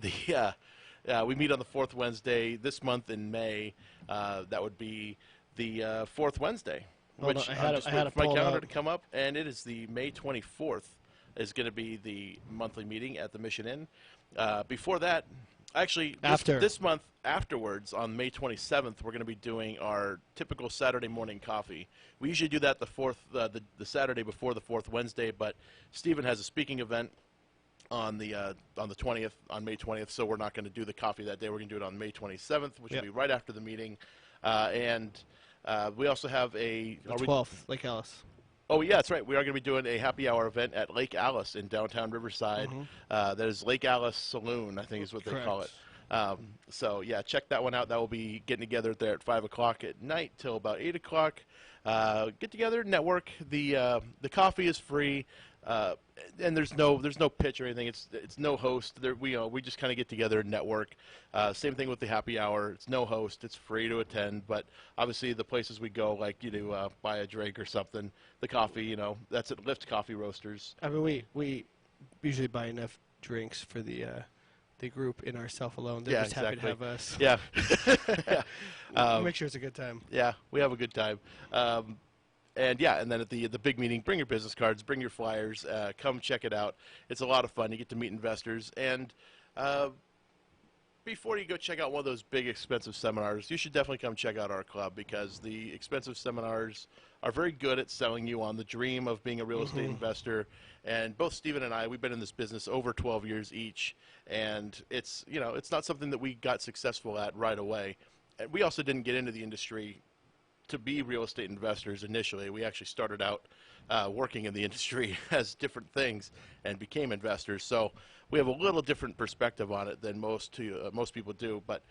we meet on the 4th Wednesday this month in May. That would be the fourth Wednesday, Hold which on, I had just it waiting for my pulled calendar up. to come up, and it is the May 24th is going to be the monthly meeting at the Mission Inn. Before that, actually, this month afterwards, on May 27th, we're going to be doing our typical Saturday morning coffee. We usually do that the Saturday before the fourth Wednesday, but Stephen has a speaking event on the 20th, on May 20th, so we're not going to do the coffee that day. We're going to do it on May 27th, which will be right after the meeting. And we also have The 12th, Lake Alice. Oh, yeah, that's right. We are going to be doing a happy hour event at Lake Alice in downtown Riverside. That is Lake Alice Saloon, I think is what they call it. So, yeah, check that one out. That will be getting together there at 5 o'clock at night till about 8 o'clock. Get together, network. The coffee is free. And there's no pitch or anything. It's no host. We just kind of get together and network. Same thing with the happy hour. It's no host. It's free to attend. But obviously the places we go, like buy a drink or something. The coffee, that's at Lift Coffee Roasters. I mean, we usually buy enough drinks for the group in ourself alone. They're just happy to have us. Yeah. We'll make sure it's a good time. Yeah, we have a good time. And then at the big meeting, bring your business cards, bring your flyers, come check it out. It's a lot of fun. You get to meet investors. And before you go check out one of those big expensive seminars, you should definitely come check out our club, because the expensive seminars are very good at selling you on the dream of being a real estate investor. And both Stephen and I, we've been in this business over 12 years each, and it's not something that we got successful at right away. And we also didn't get into the industry to be real estate investors initially. We actually started out working in the industry as different things and became investors. So we have a little different perspective on it than most people do. But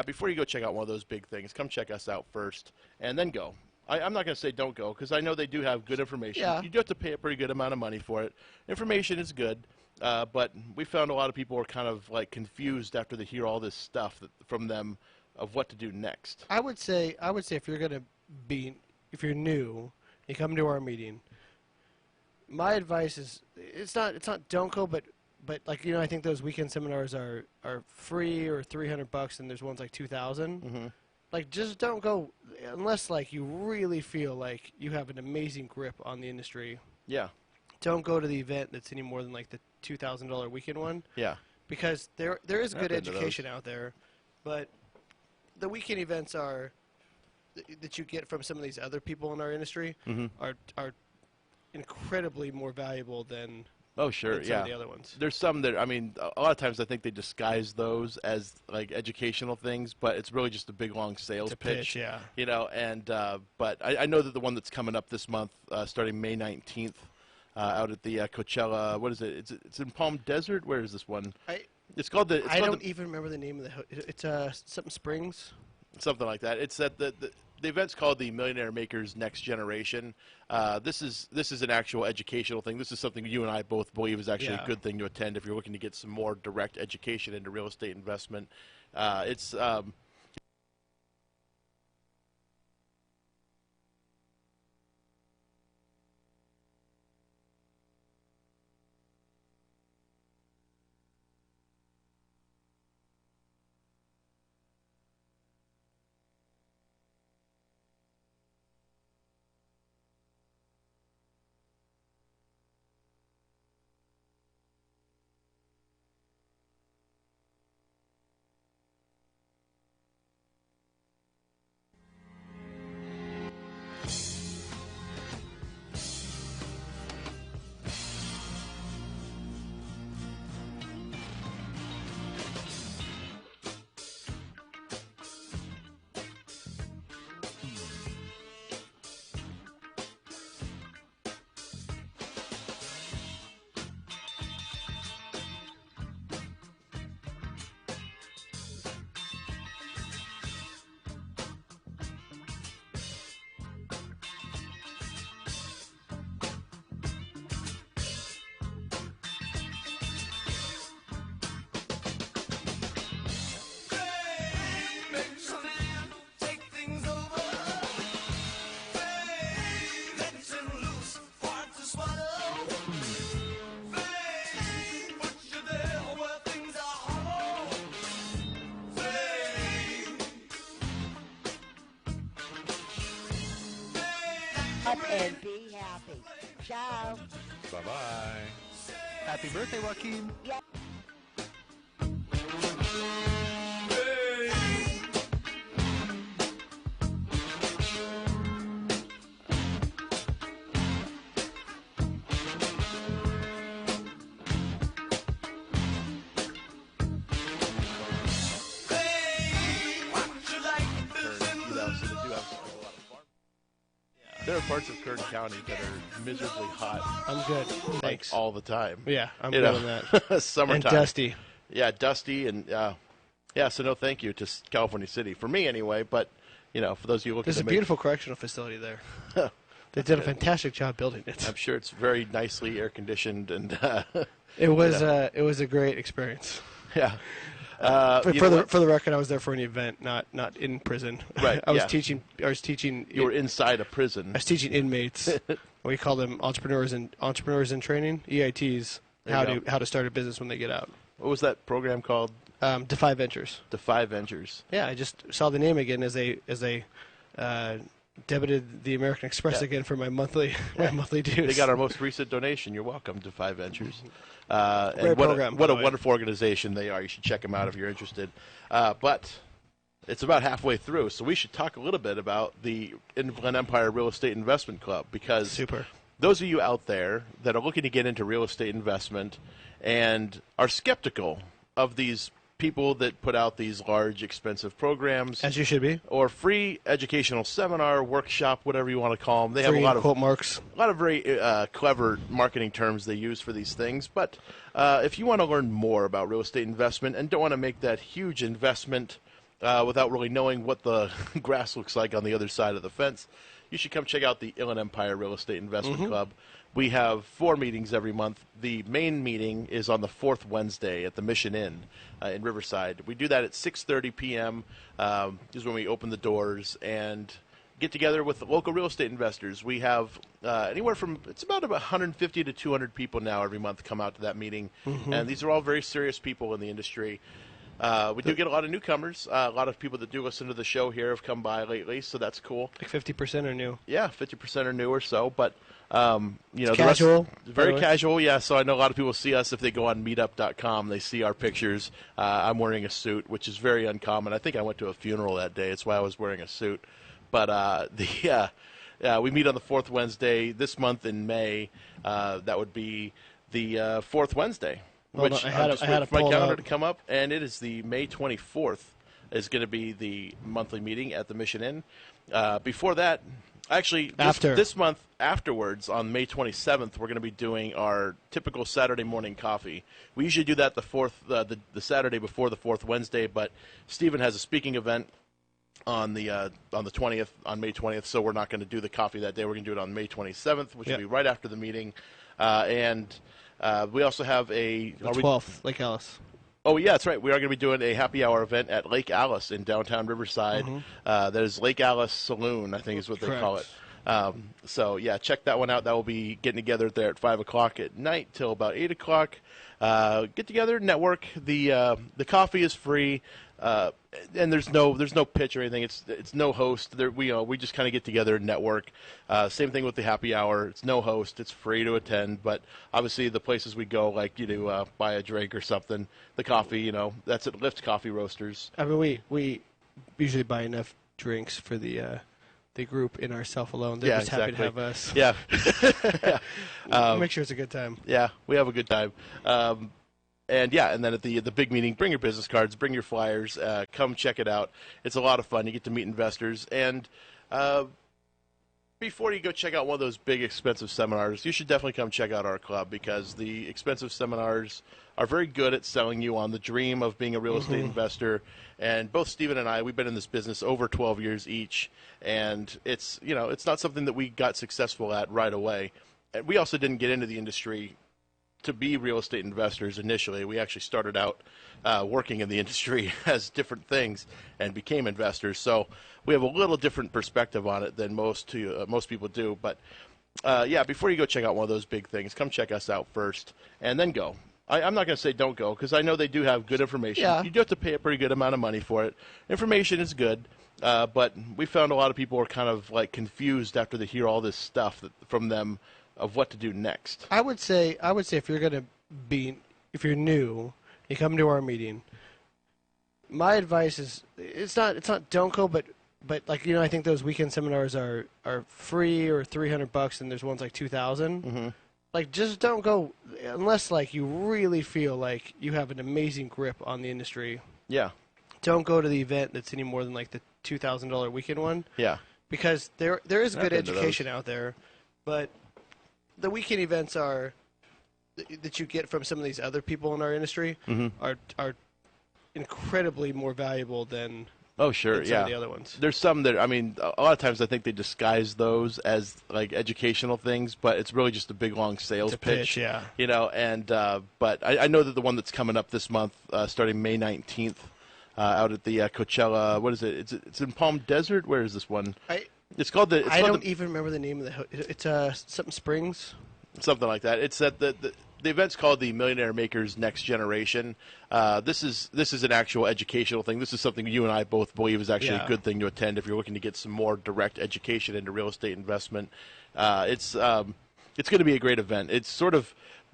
before you go check out one of those big things, come check us out first and then go. I'm not going to say don't go, because I know they do have good information. Yeah. You do have to pay a pretty good amount of money for it. Information is good, but we found a lot of people are kind of like confused after they hear all this stuff from them of what to do next. I would say if you're new, you come to our meeting. My advice is it's not don't go, but like I think those weekend seminars are free or $300, and there's ones like $2,000. Like, just don't go unless like you really feel like you have an amazing grip on the industry. Yeah. Don't go to the event that's any more than like the $2,000 weekend one. Yeah. Because there is I've good been to education those. out there, but the weekend events that you get from some of these other people in our industry are incredibly more valuable than Oh, sure, than some yeah. of the other ones. There's some that, I mean, a lot of times I think they disguise those as like educational things, but it's really just a big long sales It's a pitch, yeah. And but I know that the one that's coming up this month, starting May 19th, out at the Coachella. What is it? It's in Palm Desert. Where is this one? It's called the. I don't even remember the name of it's something Springs. Something like that. It's at the event's called the Millionaire Makers Next Generation. This is an actual educational thing. This is something you and I both believe is actually a good thing to attend if you're looking to get some more direct education into real estate investment. It's and be happy. Ciao. Bye-bye. Happy birthday, Joaquin. Yeah. There are parts of Kern County that are miserably hot. I'm good. Like, Thanks. all the time. Yeah, I'm You good know, on that. Summertime. And dusty. Yeah, dusty and yeah. So no, thank you to California City for me anyway. But for those of you looking, There's a beautiful correctional facility there. They did a fantastic job building it. I'm sure it's very nicely air conditioned and. It was a great experience. Yeah. For the record, I was there for an event, not in prison. Right. I was yeah. teaching. You were inside a prison. I was teaching inmates. We call them entrepreneurs in training, EITs, how to start a business when they get out. What was that program called? Defy Ventures. Defy Ventures. Yeah, I just saw the name again as they debited the American Express again for my monthly dues. They got our most recent donation. You're welcome, Defy Ventures. Great program. What a wonderful organization they are. You should check them out if you're interested. But it's about halfway through, so we should talk a little bit about the Inland Empire Real Estate Investment Club, because those of you out there that are looking to get into real estate investment and are skeptical of these people that put out these large, expensive programs, as you should be, or free educational seminar, workshop, whatever you want to call them. They have Free a lot of quote marks, a lot of very clever marketing terms they use for these things. But if you want to learn more about real estate investment and don't want to make that huge investment without really knowing what the grass looks like on the other side of the fence, you should come check out the Inland Empire Real Estate Investment Club. We have 4 meetings every month. The main meeting is on the 4th Wednesday at the Mission Inn in Riverside. We do that at 6:30 p.m. This is when we open the doors and get together with the local real estate investors. We have anywhere from, it's about 150 to 200 people now every month come out to that meeting. And these are all very serious people in the industry. We do get a lot of newcomers. A lot of people that do listen to the show here have come by lately, so that's cool. Like 50% are new. Yeah, 50% are new or so, but it's the casual. Very casual, yeah. So I know a lot of people see us if they go on meetup.com. They see our pictures. I'm wearing a suit, which is very uncommon. I think I went to a funeral that day. That's why I was wearing a suit. But we meet on the 4th Wednesday this month in May. That would be the 4th Wednesday. Which I had my calendar to come up, and it is the May 24th is going to be the monthly meeting at the Mission Inn. Before that, actually, this month afterwards, on May 27th, we're going to be doing our typical Saturday morning coffee. We usually do that the Saturday before the 4th Wednesday, but Stephen has a speaking event on the 20th, on May 20th, so we're not going to do the coffee that day. We're going to do it on May 27th, which will be right after the meeting, we also have the 12th, Lake Alice. Oh, yeah, that's right. We are going to be doing a happy hour event at Lake Alice in downtown Riverside. That is Lake Alice Saloon, I think is what they call it. So, yeah, check that one out. That will be getting together there at 5 o'clock at night till about 8 o'clock. Get together, network. The coffee is free. And there's no pitch or anything. It's no host. We just kind of get together and network. Same thing with the happy hour. It's no host. It's free to attend. But obviously the places we go, like buy a drink or something. The coffee, that's at Lift Coffee Roasters. I mean, we usually buy enough drinks for the group in ourself alone. They're just happy to have us. Yeah. Make sure it's a good time. Yeah, we have a good time. And then at the big meeting, bring your business cards, bring your flyers, come check it out. It's a lot of fun. You get to meet investors. And before you go check out one of those big, expensive seminars, you should definitely come check out our club, because the expensive seminars are very good at selling you on the dream of being a real estate investor. And both Stephen and I, we've been in this business over 12 years each. And it's not something that we got successful at right away. And we also didn't get into the industry to be real estate investors initially. We actually started out working in the industry as different things and became investors. So we have a little different perspective on it than most people do. But before you go check out one of those big things, come check us out first, and then go. I'm not going to say don't go, because I know they do have good information. Yeah. You do have to pay a pretty good amount of money for it. Information is good, but we found a lot of people are kind of like confused after they hear all this stuff from them of what to do next. I would say if you're new, you come to our meeting. My advice is it's not don't go, but like, I think those weekend seminars are free or $300, and there's ones like 2,000. Mm-hmm. Like, just don't go unless like you really feel like you have an amazing grip on the industry. Yeah. Don't go to the event that's any more than like the $2,000 weekend one. Yeah. Because there is I've good been to education those. out there, but the weekend events that you get from some of these other people in our industry Mhm. are incredibly more valuable than Oh, sure, than some yeah. of the other ones. There's some that, I mean, a lot of times I think they disguise those as like educational things, but it's really just a big long sales It's a pitch, yeah. And but I know that the one that's coming up this month, starting May 19th, out at the Coachella. What is it? It's in Palm Desert. Where is this one? It's called the. I don't even remember the name of the. It's something Springs. Something like that. It's at the event's called the Millionaire Makers Next Generation. This is an actual educational thing. This is something you and I both believe is actually Yeah. a good thing to attend if you're looking to get some more direct education into real estate investment. It's going to be a great event. It's sort of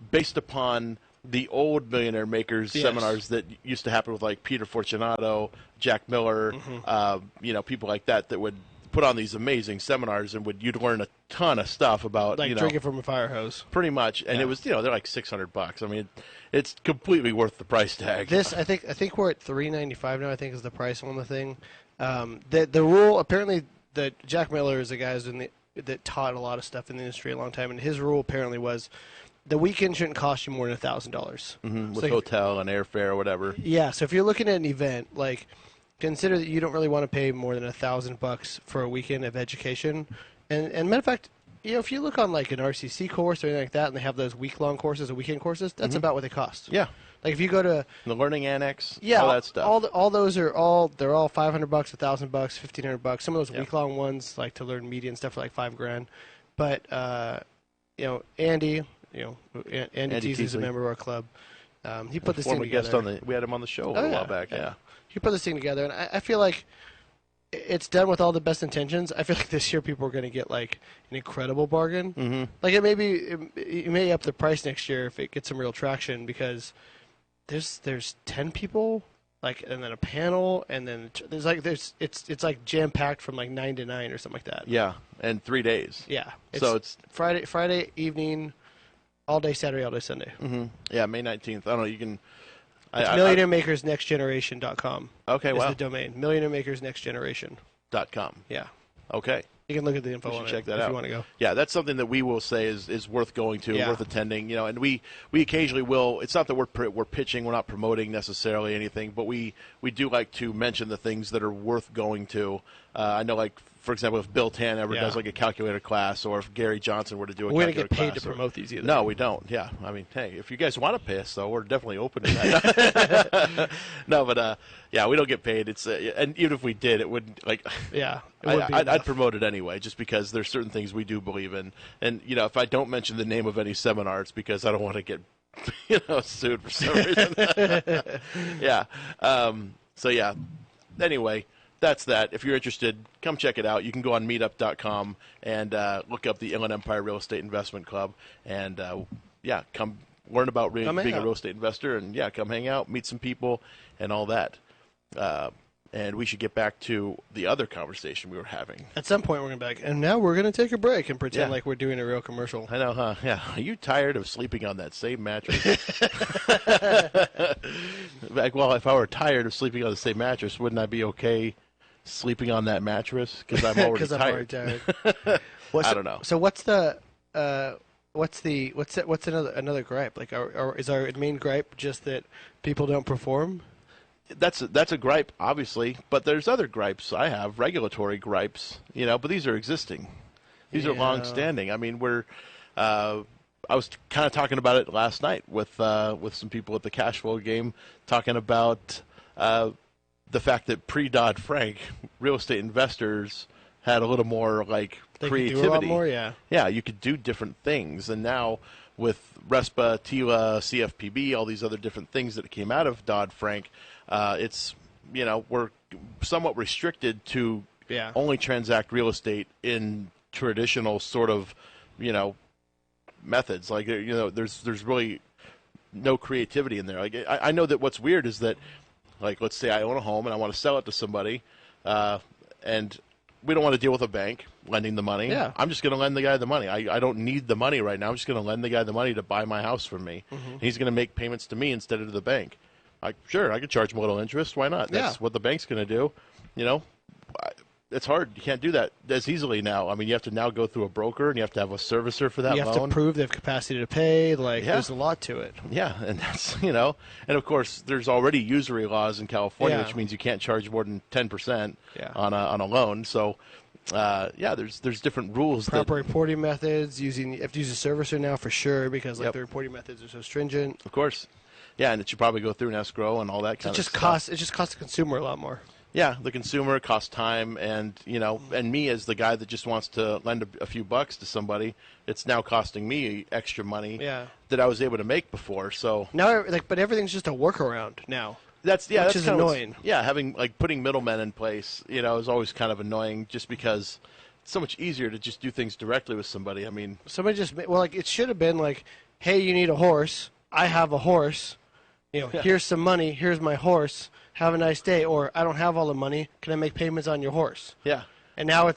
based upon the old Millionaire Makers Yes. seminars that used to happen with like Peter Fortunato, Jack Miller, people like that would put on these amazing seminars, and you'd learn a ton of stuff about Like drinking from a fire hose. pretty much. And Yeah. it was they're like $600. I mean, it's completely worth the price tag. This I think we're at $395 now. I think is the price on the thing. The rule apparently that Jack Miller is a guy that taught a lot of stuff in the industry a long time, and his rule apparently was the weekend shouldn't cost you more than $1,000 with hotel and airfare or whatever. Yeah, so if you're looking at an event, like consider that you don't really want to pay more than $1,000 for a weekend of education. And matter of fact, if you look on like an RCC course or anything like that, and they have those week-long courses or weekend courses, that's about what they cost. Yeah. Like if you go to the Learning Annex, yeah, all that stuff. all those are they're all $500, $1,000, $1,500. Some of those week-long ones, like to learn media and stuff, are like $5,000. But Andy, Andy Teasley is a Teasley. member of our club. He put this thing Former guest together. we had him on the show a Oh, little yeah, while back. yeah. Yeah. He put this thing together, and I feel like it's done with all the best intentions. I feel like this year people are going to get like an incredible bargain. Mm-hmm. Like it may up the price next year if it gets some real traction, because there's 10 people, like, and then a panel, and then it's like jam packed from like 9 to 9 or something like that. Yeah, and 3 days. Yeah. So it's Friday evening, all day Saturday, all day Sunday. Mm-hmm. Yeah, May 19th. I don't know. You can. It's MillionaireMakersNextGeneration.com. Okay, is wow. the domain. MillionaireMakersNextGeneration. .com. Yeah. Okay. You can look at the info We should on check it that if out. you want to go. Yeah, that's something that we will say is worth going to, Yeah. worth attending. And we occasionally will. It's not that we're pitching, we're not promoting necessarily anything, but we do like to mention the things that are worth going to. I know, like, for example, if Bill Tan ever does like a calculator class, or if Gary Johnson were to do a We don't calculator get paid class, to promote these either. No, we don't. Yeah, I mean, hey, if you guys want to pay us, though, we're definitely open to that. No, but yeah, we don't get paid. It's and even if we did, it would like Yeah, it would be I'd enough. promote it anyway, just because there's certain things we do believe in, and if I don't mention the name of any seminar, it's because I don't want to get sued for some reason. Yeah. So yeah. Anyway. That's that. If you're interested, come check it out. You can go on meetup.com and look up the Inland Empire Real Estate Investment Club, and come learn about being a real estate investor, and come hang out, meet some people, and all that. And we should get back to the other conversation we were having. At some point, we're going to be back. And now we're going to take a break and pretend Yeah. like we're doing a real commercial. I know, huh? Yeah. Are you tired of sleeping on that same mattress? Well, if I were tired of sleeping on the same mattress, wouldn't I be okay sleeping on that mattress? Because I'm already tired. I'm already tired. I don't know. So what's another gripe? Like, is our main gripe just that people don't perform? That's a gripe, obviously, but there's other gripes I have, regulatory gripes, but these are existing. These are long-standing. I mean, I was kind of talking about it last night with some people at the cash flow game, talking about the fact that pre-Dodd-Frank, real estate investors had a little more like They could creativity. do a lot more, yeah. Yeah, you could do different things, and now with RESPA, TILA, CFPB, all these other different things that came out of Dodd-Frank, it's, we're somewhat restricted to only transact real estate in traditional sort of, methods. Like, there's really no creativity in there. Like, I know that what's weird is that, like, let's say I own a home and I want to sell it to somebody, and we don't want to deal with a bank lending the money. Yeah. I'm just going to lend the guy the money. I don't need the money right now. I'm just going to lend the guy the money to buy my house from me. Mhm. He's going to make payments to me instead of to the bank. Sure, I could charge him a little interest. Why not? That's what the bank's going to do. It's hard. You can't do that as easily now. I mean, you have to now go through a broker, and you have to have a servicer for that You have loan. to prove they have capacity to pay. Like, there's a lot to it. Yeah, and that's, and of course, there's already usury laws in California, Yeah. which means you can't charge more than 10% Yeah. on a loan. So, there's different rules. Proper reporting methods. You have to use a servicer now for sure because the reporting methods are so stringent. Of course. Yeah, and it should probably go through an escrow and all that kind of stuff. It just costs the consumer a lot more. Yeah, the consumer costs time, and and me as the guy that just wants to lend a few bucks to somebody, it's now costing me extra money that I was able to make before. So now, but everything's just a workaround now. Which is kind of annoying. having putting middlemen in place, is always kind of annoying, just because it's so much easier to just do things directly with somebody. I mean, Somebody it should have been like, hey, you need a horse. I have a horse. Here's some money. Here's my horse. Have a nice day. Or I don't have all the money. Can I make payments on your horse? Yeah. And now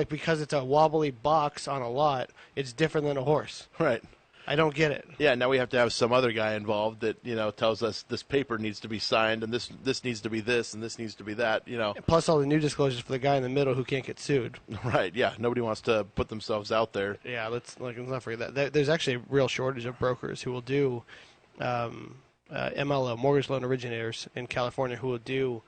because it's a wobbly box on a lot, it's different than a horse. Right. I don't get it. Yeah, now we have to have some other guy involved that, tells us this paper needs to be signed, and this needs to be this, and this needs to be that, Plus all the new disclosures for the guy in the middle who can't get sued. Right, yeah. Nobody wants to put themselves out there. Yeah, let's not forget that. There's actually a real shortage of brokers who will do MLO, mortgage loan originators in California, who will do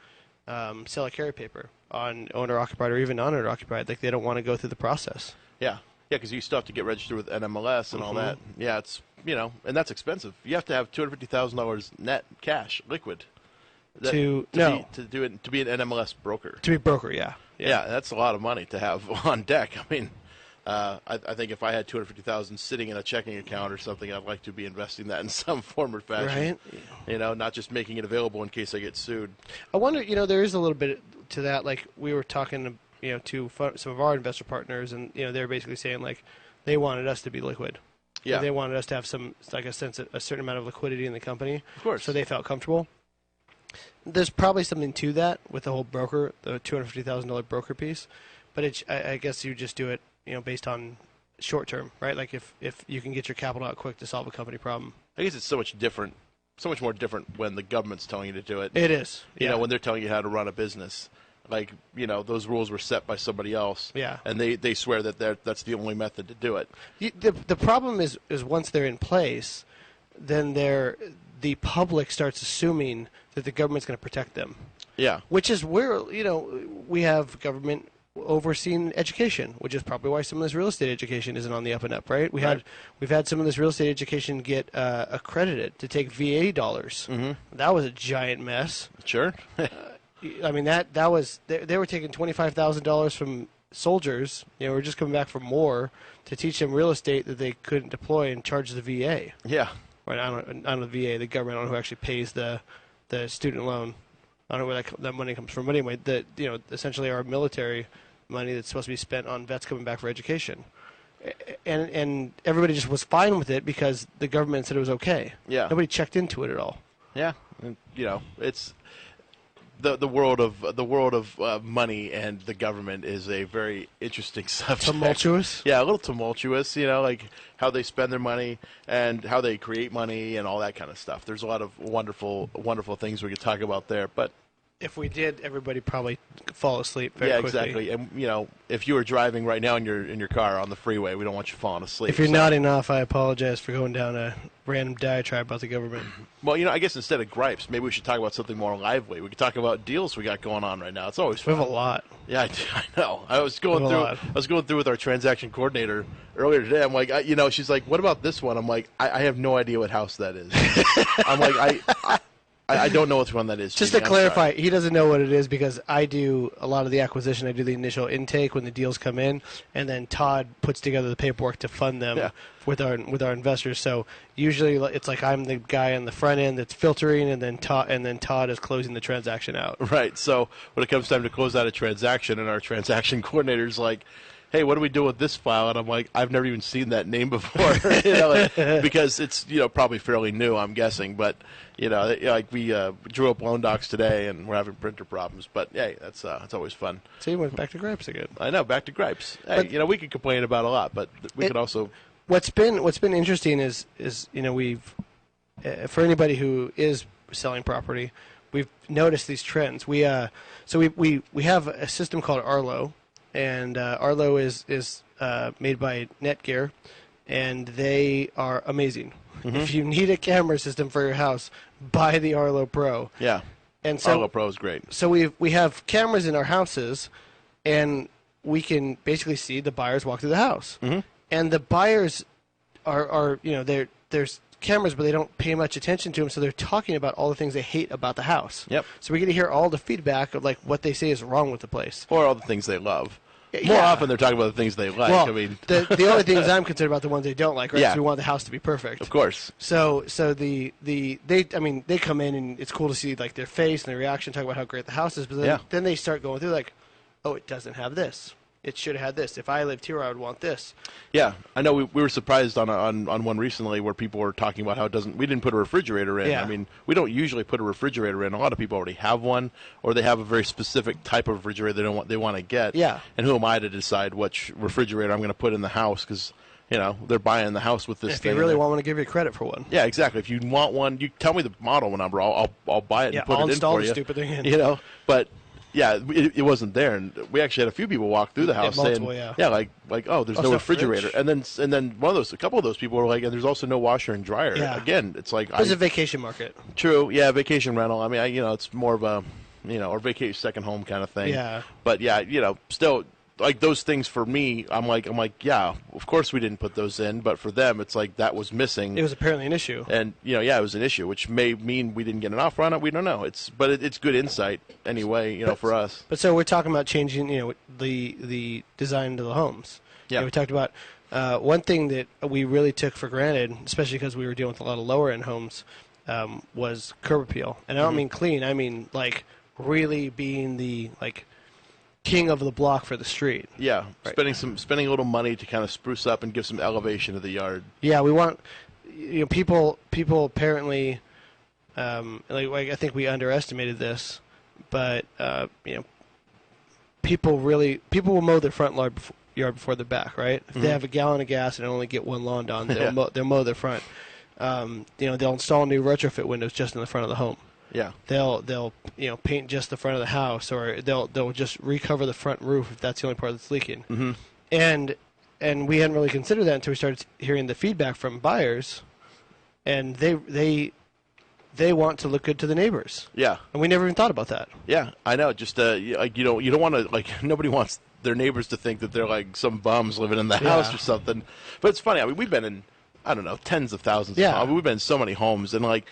sell a carry paper on owner-occupied or even non-owner-occupied. Like, they don't want to go through the process. Yeah. Yeah, because you still have to get registered with NMLS and all that. Yeah, it's, and that's expensive. You have to have $250,000 net cash, liquid. To be an NMLS broker. To be a broker, yeah. Yeah, that's a lot of money to have on deck. I mean, I think if I had $250,000 sitting in a checking account or something, I'd like to be investing that in some form or fashion. Right. Not just making it available in case I get sued. I wonder, there is a little bit to that. Like, we were talking to some of our investor partners, and they're basically saying like they wanted us to be liquid. Yeah. They wanted us to have a certain amount of liquidity in the company. Of course. So they felt comfortable. There's probably something to that with the whole broker, the $250,000 broker piece, but I guess you just do it, based on short term, right? Like if you can get your capital out quick to solve a company problem. I guess it's so much more different when the government's telling you to do it. It is. When they're telling you how to run a business. Like, those rules were set by somebody else. Yeah. And they swear that that's the only method to do it. The problem is once they're in place, then the public starts assuming that the government's going to protect them. Yeah. Which is where, we have government overseeing education, which is probably why some of this real estate education isn't on the up and up, right? We've had some of this real estate education get accredited to take VA dollars. Mm-hmm. That was a giant mess. Sure. I mean, that was they were taking $25,000 from soldiers. We're just coming back from war to teach them real estate that they couldn't deploy and charge the VA. Yeah. Right. I don't know the VA, the government. I don't know who actually pays the student loan. I don't know where that money comes from. But anyway, essentially our military money that's supposed to be spent on vets coming back for education, and everybody just was fine with it because the government said it was okay. Yeah. Nobody checked into it at all. Yeah. And, it's. The world of money and the government is a very interesting subject. Tumultuous? Yeah, a little tumultuous, like how they spend their money and how they create money and all that kind of stuff. There's a lot of wonderful things we could talk about there, but if we did, everybody probably fall asleep very quickly. Exactly. And if you were driving right now in your car on the freeway, we don't want you falling asleep. If you're nodding off, I apologize for going down a random diatribe about the government. Well, I guess instead of gripes, maybe we should talk about something more lively. We could talk about deals we got going on right now. It's always fun. We have a lot. Yeah, I know. I was going through with our transaction coordinator earlier today. I'm like, she's like, "What about this one?" I'm like, I have no idea what house that is. I'm like, I don't know which one that is. Just to Jimmy, I'm clarify, sorry. he doesn't know what it is because I do a lot of the acquisition. I do the initial intake when the deals come in, and then Todd puts together the paperwork to fund them with our investors. So usually it's like I'm the guy on the front end that's filtering, and then Todd is closing the transaction out. Right. So when it comes time to close out a transaction, and our transaction coordinator's like, hey, what do we do with this file? And I'm like, I've never even seen that name before, because it's probably fairly new, I'm guessing. But like we drew up loan docs today, and we're having printer problems. But hey, that's always fun. See, went back to gripes again. I know, back to gripes. Hey, we could complain about a lot, but we could also. What's been interesting is we've for anybody who is selling property, we've noticed these trends. We have a system called Arlo. And Arlo is made by Netgear, and they are amazing. Mm-hmm. If you need a camera system for your house, buy the Arlo Pro. Yeah, and so Arlo Pro is great. So we have cameras in our houses, and we can basically see the buyers walk through the house. Mm-hmm. And the buyers are there's cameras, but they don't pay much attention to them, so they're talking about all the things they hate about the house. Yep. So we get to hear all the feedback of like what they say is wrong with the place. Or all the things they love. More often they're talking about the things they like. Well, I mean, the only things I'm concerned about the ones they don't like, right? Yeah. So we want the house to be perfect. Of course. So they come in and it's cool to see like their face and their reaction, talk about how great the house is, but then they start going through like, oh, it doesn't have this. It should have had this. If I lived here, I would want this. Yeah, I know. We were surprised on one recently where people were talking about how we didn't put a refrigerator in. Yeah. I mean, we don't usually put a refrigerator in. A lot of people already have one, or they have a very specific type of refrigerator they want to get. Yeah. And who am I to decide which refrigerator I'm going to put in the house? Because they're buying the house with this If thing. you really want to give you credit for one. Yeah, exactly. If you want one, you tell me the model number. I'll buy it and put I'll it in install for the you. stupid thing in. But. Yeah, it wasn't there, and we actually had a few people walk through the house multiple, saying, yeah. like, oh, there's Oh, no it's not refrigerator, fridge. and then a couple of those people were like, and there's also no washer and dryer. Yeah. Again, it's like It's a vacation market. True, yeah, vacation rental. I mean, it's more of a, or vacation second home kind of thing. Yeah. But yeah, still. Like those things for me, I'm like, yeah, of course we didn't put those in, but for them, it's like that was missing. It was apparently an issue. And it was an issue, which may mean we didn't get an offer on it. We don't know. But it's good insight anyway, for us. But so we're talking about changing, the design of the homes. Yeah. We talked about one thing that we really took for granted, especially because we were dealing with a lot of lower end homes, was curb appeal. And I don't mean clean. I mean like really being the king of the block for the street. Yeah, Right. spending a little money to kind of spruce up and give some elevation to the yard. Yeah, we want people apparently I think we underestimated this, but people will mow their front yard before their back, right? If they have a gallon of gas and only get one lawn done, they'll mow their front. They'll install new retrofit windows just in the front of the home. Yeah. They'll paint just the front of the house, or they'll just recover the front roof if that's the only part that's leaking. Mm-hmm. And we hadn't really considered that until we started hearing the feedback from buyers, and they want to look good to the neighbors. Yeah. And we never even thought about that. Yeah, I know. Just you don't want to nobody wants their neighbors to think that they're like some bums living in the house or something. But it's funny. I mean, we've been in tens of thousands of homes. We've been in so many homes, and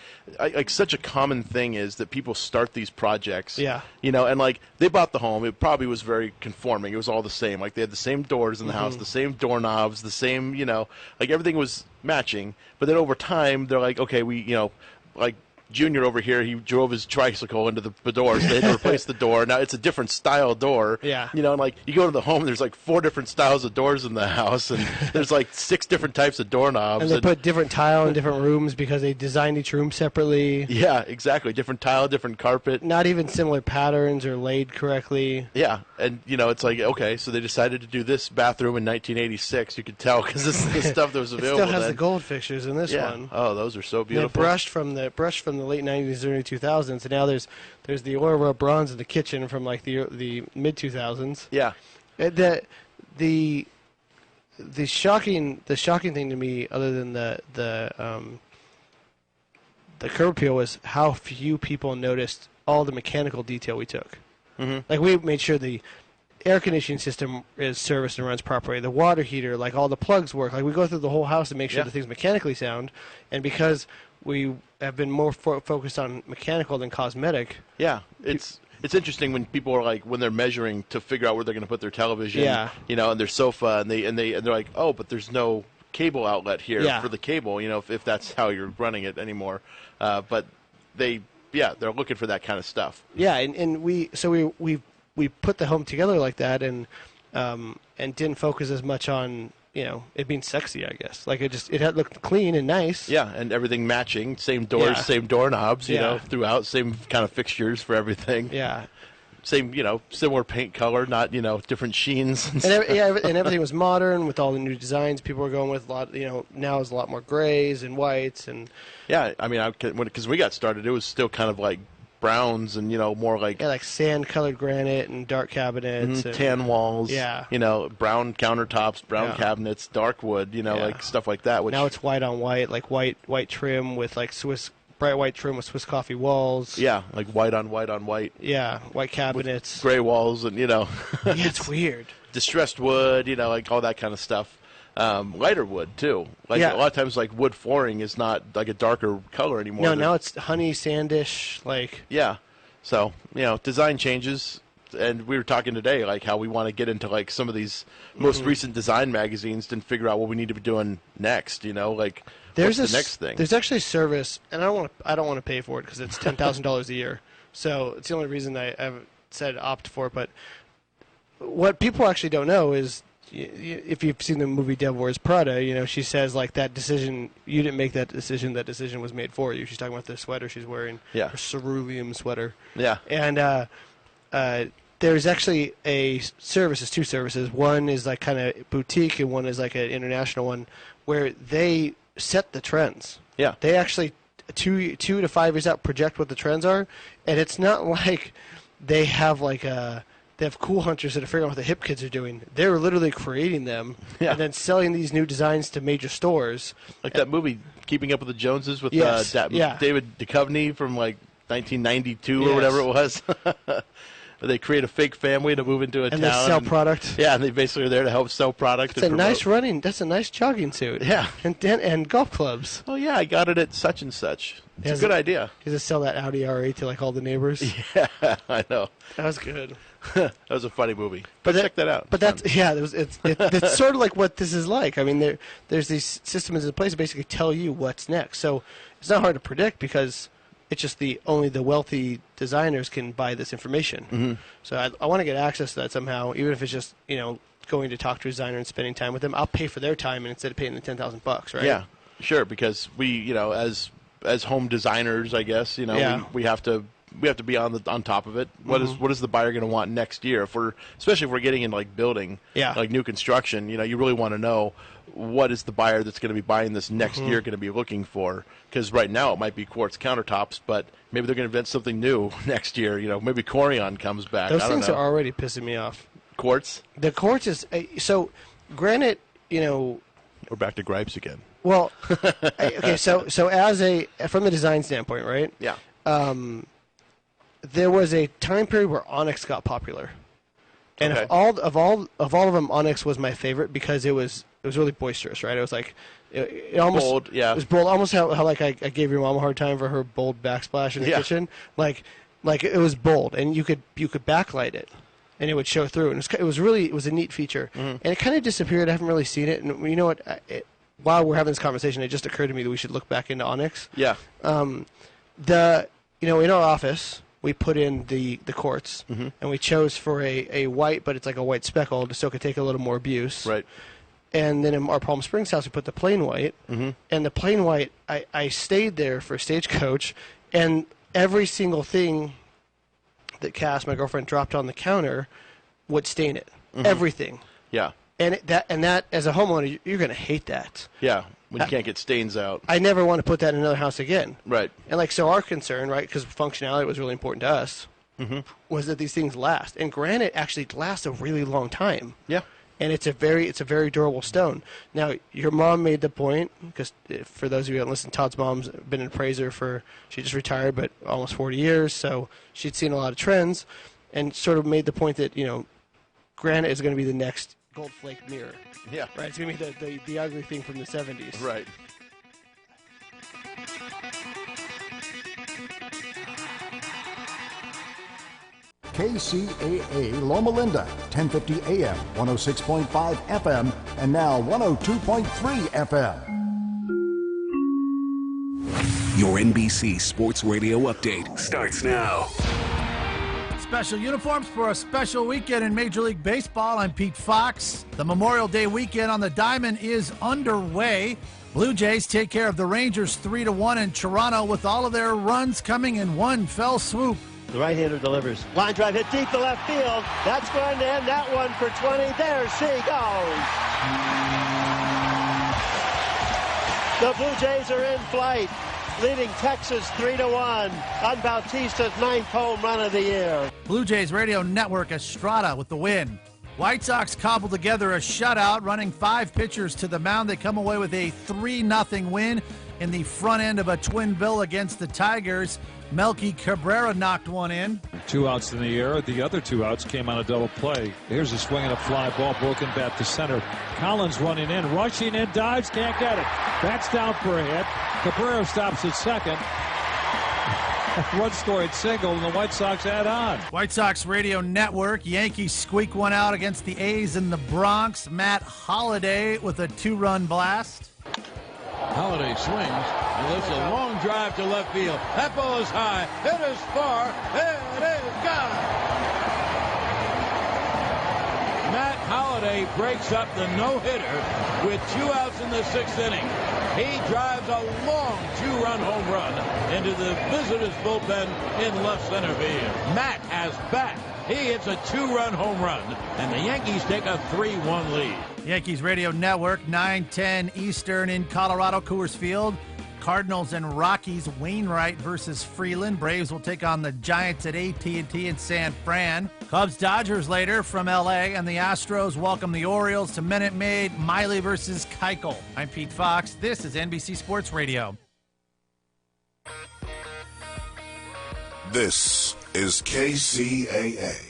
such a common thing is that people start these projects. Yeah. And they bought the home. It probably was very conforming. It was all the same. Like they had the same doors in the house, the same doorknobs, the same, everything was matching. But then over time, they're like, okay, Junior over here, he drove his tricycle into the door, so they had to replace the door. Now it's a different style door. Yeah. And you go to the home, there's 4 different styles of doors in the house, and there's 6 different types of doorknobs. And they put different tile in different rooms because they designed each room separately. Yeah, exactly. Different tile, different carpet. Not even similar patterns or laid correctly. Yeah, and it's like, okay, so they decided to do this bathroom in 1986. You could tell because this is the stuff that was available. It still has then. the gold fixtures in this one. Oh, those are so beautiful. They brushed from the late 90s, early 2000s, and now there's the oil rub bronze in the kitchen from the mid 2000s. Yeah. The shocking thing to me, other than the curb appeal, was how few people noticed all the mechanical detail we took. Mm-hmm. Like we made sure the air conditioning system is serviced and runs properly. The water heater, like all the plugs work. Like we go through the whole house to make sure the thing's mechanically sound. And because we have been more focused on mechanical than cosmetic. Yeah, it's interesting when people are like when they're measuring to figure out where they're going to put their television. Yeah. You know, and their sofa, and they're like, oh, but there's no cable outlet here for the cable. You know, if that's how you're running it anymore. But they're looking for that kind of stuff. Yeah, and we put the home together like that, and didn't focus as much on it being sexy, I guess. Like it had looked clean and nice. Yeah, and everything matching, same doors, same doorknobs, you know, throughout, same kind of fixtures for everything. Yeah. Same, similar paint color, not different sheens. And and everything was modern with all the new designs. People were going with a lot. Now is a lot more grays and whites and. Yeah, I mean, because we got started, it was still kind of like browns and more like like sand colored granite and dark cabinets, and, tan walls. Yeah, brown countertops, brown cabinets, dark wood. Like stuff like that. Which now it's white on white, like white trim with like bright white trim with Swiss coffee walls. Yeah, like white on white on white. Yeah, white cabinets, with gray walls, and yeah, it's weird. Distressed wood, like all that kind of stuff. Lighter wood too. A lot of times, like wood flooring is not like a darker color anymore. No, now it's honey sandish. So design changes, and we were talking today like how we want to get into like some of these most recent design magazines and figure out what we need to be doing next. Like there's what's the next thing? There's actually a service, and I don't want to pay for it because it's $10,000 a year. So it's the only reason I haven't said opt for it. But what people actually don't know is, if you've seen the movie Devil Wears Prada, she says like that decision, you didn't make that decision was made for you. She's talking about the sweater she's wearing, her cerulean sweater. Yeah. And there's actually two services. One is like kind of boutique, and one is like an international one where they set the trends. Yeah. They actually 2 to 5 years out project what the trends are, and it's not like they have like they have cool hunters that are figuring out what the hip kids are doing. They're literally creating them and then selling these new designs to major stores. Like that movie, Keeping Up with the Joneses, with David Duchovny from like 1992 or whatever it was. They create a fake family to move into a town. And they sell product. Yeah, and they basically are there to help sell product. That's a nice jogging suit. Yeah. And golf clubs. Oh, yeah, I got it at such and such. It's a good idea. Does it sell that Audi R8 to like all the neighbors? Yeah, I know. That was good. That was a funny movie. But check that out. But it's sort of like what this is like. I mean, there's these systems in place that basically tell you what's next. So it's not hard to predict because it's just only the wealthy designers can buy this information. Mm-hmm. So I want to get access to that somehow, even if it's just going to talk to a designer and spending time with them. I'll pay for their time instead of paying the $10,000, right? Yeah, sure. Because we, as home designers, I guess, we have to be on top of it. What is the buyer going to want next year? Especially if we're getting in like building, like new construction, you really want to know what is the buyer that's going to be buying this next year going to be looking for? Because right now it might be quartz countertops, but maybe they're going to invent something new next year. Maybe Corian comes back. Those things are already pissing me off. Quartz? The quartz is so granite. We're back to gripes again. Well, okay. So from the design standpoint, right? Yeah. There was a time period where onyx got popular, and of all of them, onyx was my favorite because it was really boisterous, right? It was like it almost bold, yeah. It was bold, almost how like I gave your mom a hard time for her bold backsplash in the kitchen, like it was bold, and you could backlight it, and it would show through, and it was a neat feature, and it kind of disappeared. I haven't really seen it, and you know what? While we're having this conversation, it just occurred to me that we should look back into onyx. Yeah. In our office, we put in the quartz, and we chose for a white, but it's like a white speckled, so it could take a little more abuse. Right. And then in our Palm Springs house, we put the plain white, and the plain white, I stayed there for Stagecoach, and every single thing that Cass, my girlfriend, dropped on the counter would stain it. Everything. Yeah. And that as a homeowner, you're going to hate that. Yeah, when you can't get stains out. I never want to put that in another house again. Right. And so our concern, right, because functionality was really important to us, was that these things last. And granite actually lasts a really long time. Yeah. And it's a very durable stone. Now, your mom made the point, because for those of you who haven't listened, Todd's mom's been an appraiser she just retired, but almost 40 years, so she'd seen a lot of trends, and sort of made the point that, granite is going to be the next gold flake mirror. Yeah. Right. It's going to be the ugly thing from the 70s. Right. KCAA Loma Linda, 1050 AM, 106.5 FM, and now 102.3 FM. Your NBC Sports Radio update starts now. Special uniforms for a special weekend in Major League Baseball. I'm Pete Fox. The Memorial Day weekend on the Diamond is underway. Blue Jays take care of the Rangers 3-1 in Toronto with all of their runs coming in one fell swoop. The right-hander delivers. Line drive hit deep to left field. That's going to end that one for 20. There she goes. The Blue Jays are in flight, leading Texas 3-1 on Bautista's 9th home run of the year. Blue Jays Radio Network Estrada with the win. White Sox cobbled together a shutout, running 5 pitchers to the mound. They come away with a 3-0 win in the front end of a twin bill against the Tigers. Melky Cabrera knocked one in. 2 outs in the air. The other 2 outs came on a double play. Here's a swing and a fly ball, broken bat to center. Collins running in, rushing in, dives, can't get it. Bats down for a hit. Cabrera stops at second. One-scored single, and the White Sox add on. White Sox Radio Network. Yankees squeak one out against the A's in the Bronx. Matt Holliday with a 2-run blast. Holliday swings and lifts a long drive to left field. That ball is high. It is far. It is gone. Matt Holliday breaks up the no-hitter with 2 outs in the 6th inning. He drives a long 2-run home run into the visitors' bullpen in left center field. Matt has back. He hits a 2-run home run, and the Yankees take a 3-1 lead. Yankees Radio Network, 9:10 Eastern in Colorado, Coors Field. Cardinals and Rockies, Wainwright versus Freeland. Braves will take on the Giants at AT&T in San Fran. Cubs Dodgers later from LA, and the Astros welcome the Orioles to Minute Maid. Miley versus Keuchel. I'm Pete Fox. This is NBC Sports Radio. This is KCAA.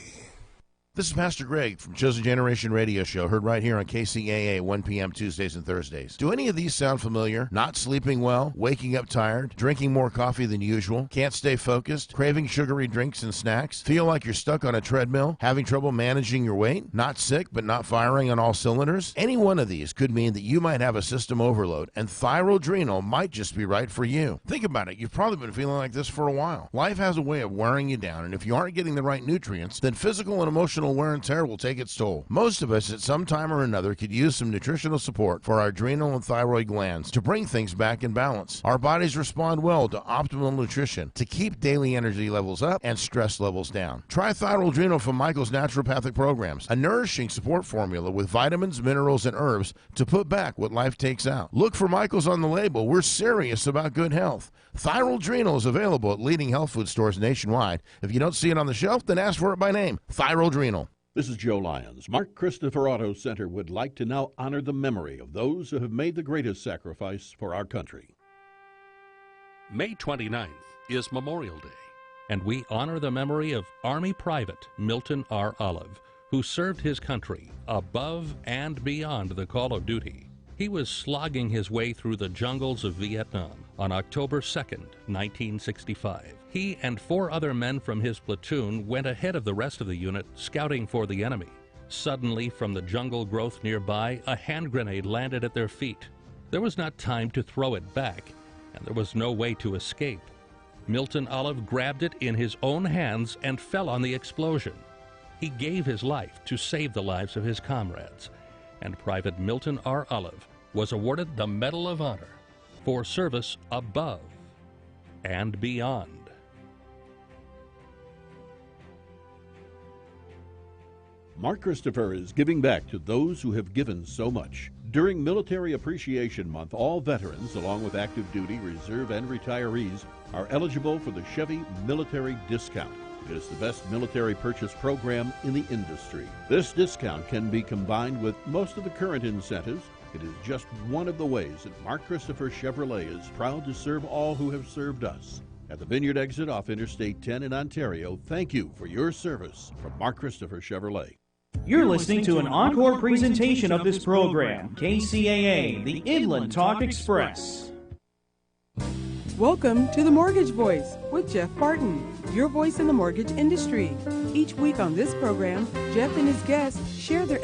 This is Pastor Greg from Chosen Generation Radio Show, heard right here on KCAA, 1 p.m. Tuesdays and Thursdays. Do any of these sound familiar? Not sleeping well, waking up tired, drinking more coffee than usual, can't stay focused, craving sugary drinks and snacks, feel like you're stuck on a treadmill, having trouble managing your weight, not sick but not firing on all cylinders? Any one of these could mean that you might have a system overload, and Thyrodrenal might just be right for you. Think about it. You've probably been feeling like this for a while. Life has a way of wearing you down, and if you aren't getting the right nutrients, then physical and emotional wear and tear will take its toll. Most of us at some time or another could use some nutritional support for our adrenal and thyroid glands to bring things back in balance. Our bodies respond well to optimal nutrition to keep daily energy levels up and stress levels down. Try Thyrodrenal from Michael's Naturopathic Programs, a nourishing support formula with vitamins, minerals, and herbs to put back what life takes out. Look for Michael's on the label. We're serious about good health. Thyrodrenal is available at leading health food stores nationwide. If you don't see it on the shelf, then ask for it by name. Thyrodrenal. This is Joe Lyons. Mark Christopher Auto Center would like to now honor the memory of those who have made the greatest sacrifice for our country. May 29th is Memorial Day, and we honor the memory of Army Private Milton R. Olive, who served his country above and beyond the call of duty. He was slogging his way through the jungles of Vietnam on October 2nd, 1965. He and 4 other men from his platoon went ahead of the rest of the unit, scouting for the enemy. Suddenly, from the jungle growth nearby, a hand grenade landed at their feet. There was not time to throw it back, and there was no way to escape. Milton Olive grabbed it in his own hands and fell on the explosion. He gave his life to save the lives of his comrades, and Private Milton R. Olive was awarded the Medal of Honor for service above and beyond. Mark Christopher is giving back to those who have given so much. During Military Appreciation Month, all veterans, along with active duty, reserve, and retirees, are eligible for the Chevy Military Discount. It is the best military purchase program in the industry. This discount can be combined with most of the current incentives. It is just one of the ways that Mark Christopher Chevrolet is proud to serve all who have served us. At the Vineyard exit off Interstate 10 in Ontario, thank you for your service from Mark Christopher Chevrolet. You're listening to an encore presentation of this program, KCAA, the Inland Talk Express. Welcome to The Mortgage Voice with Jeff Barton, your voice in the mortgage industry. Each week on this program, Jeff and his guests share their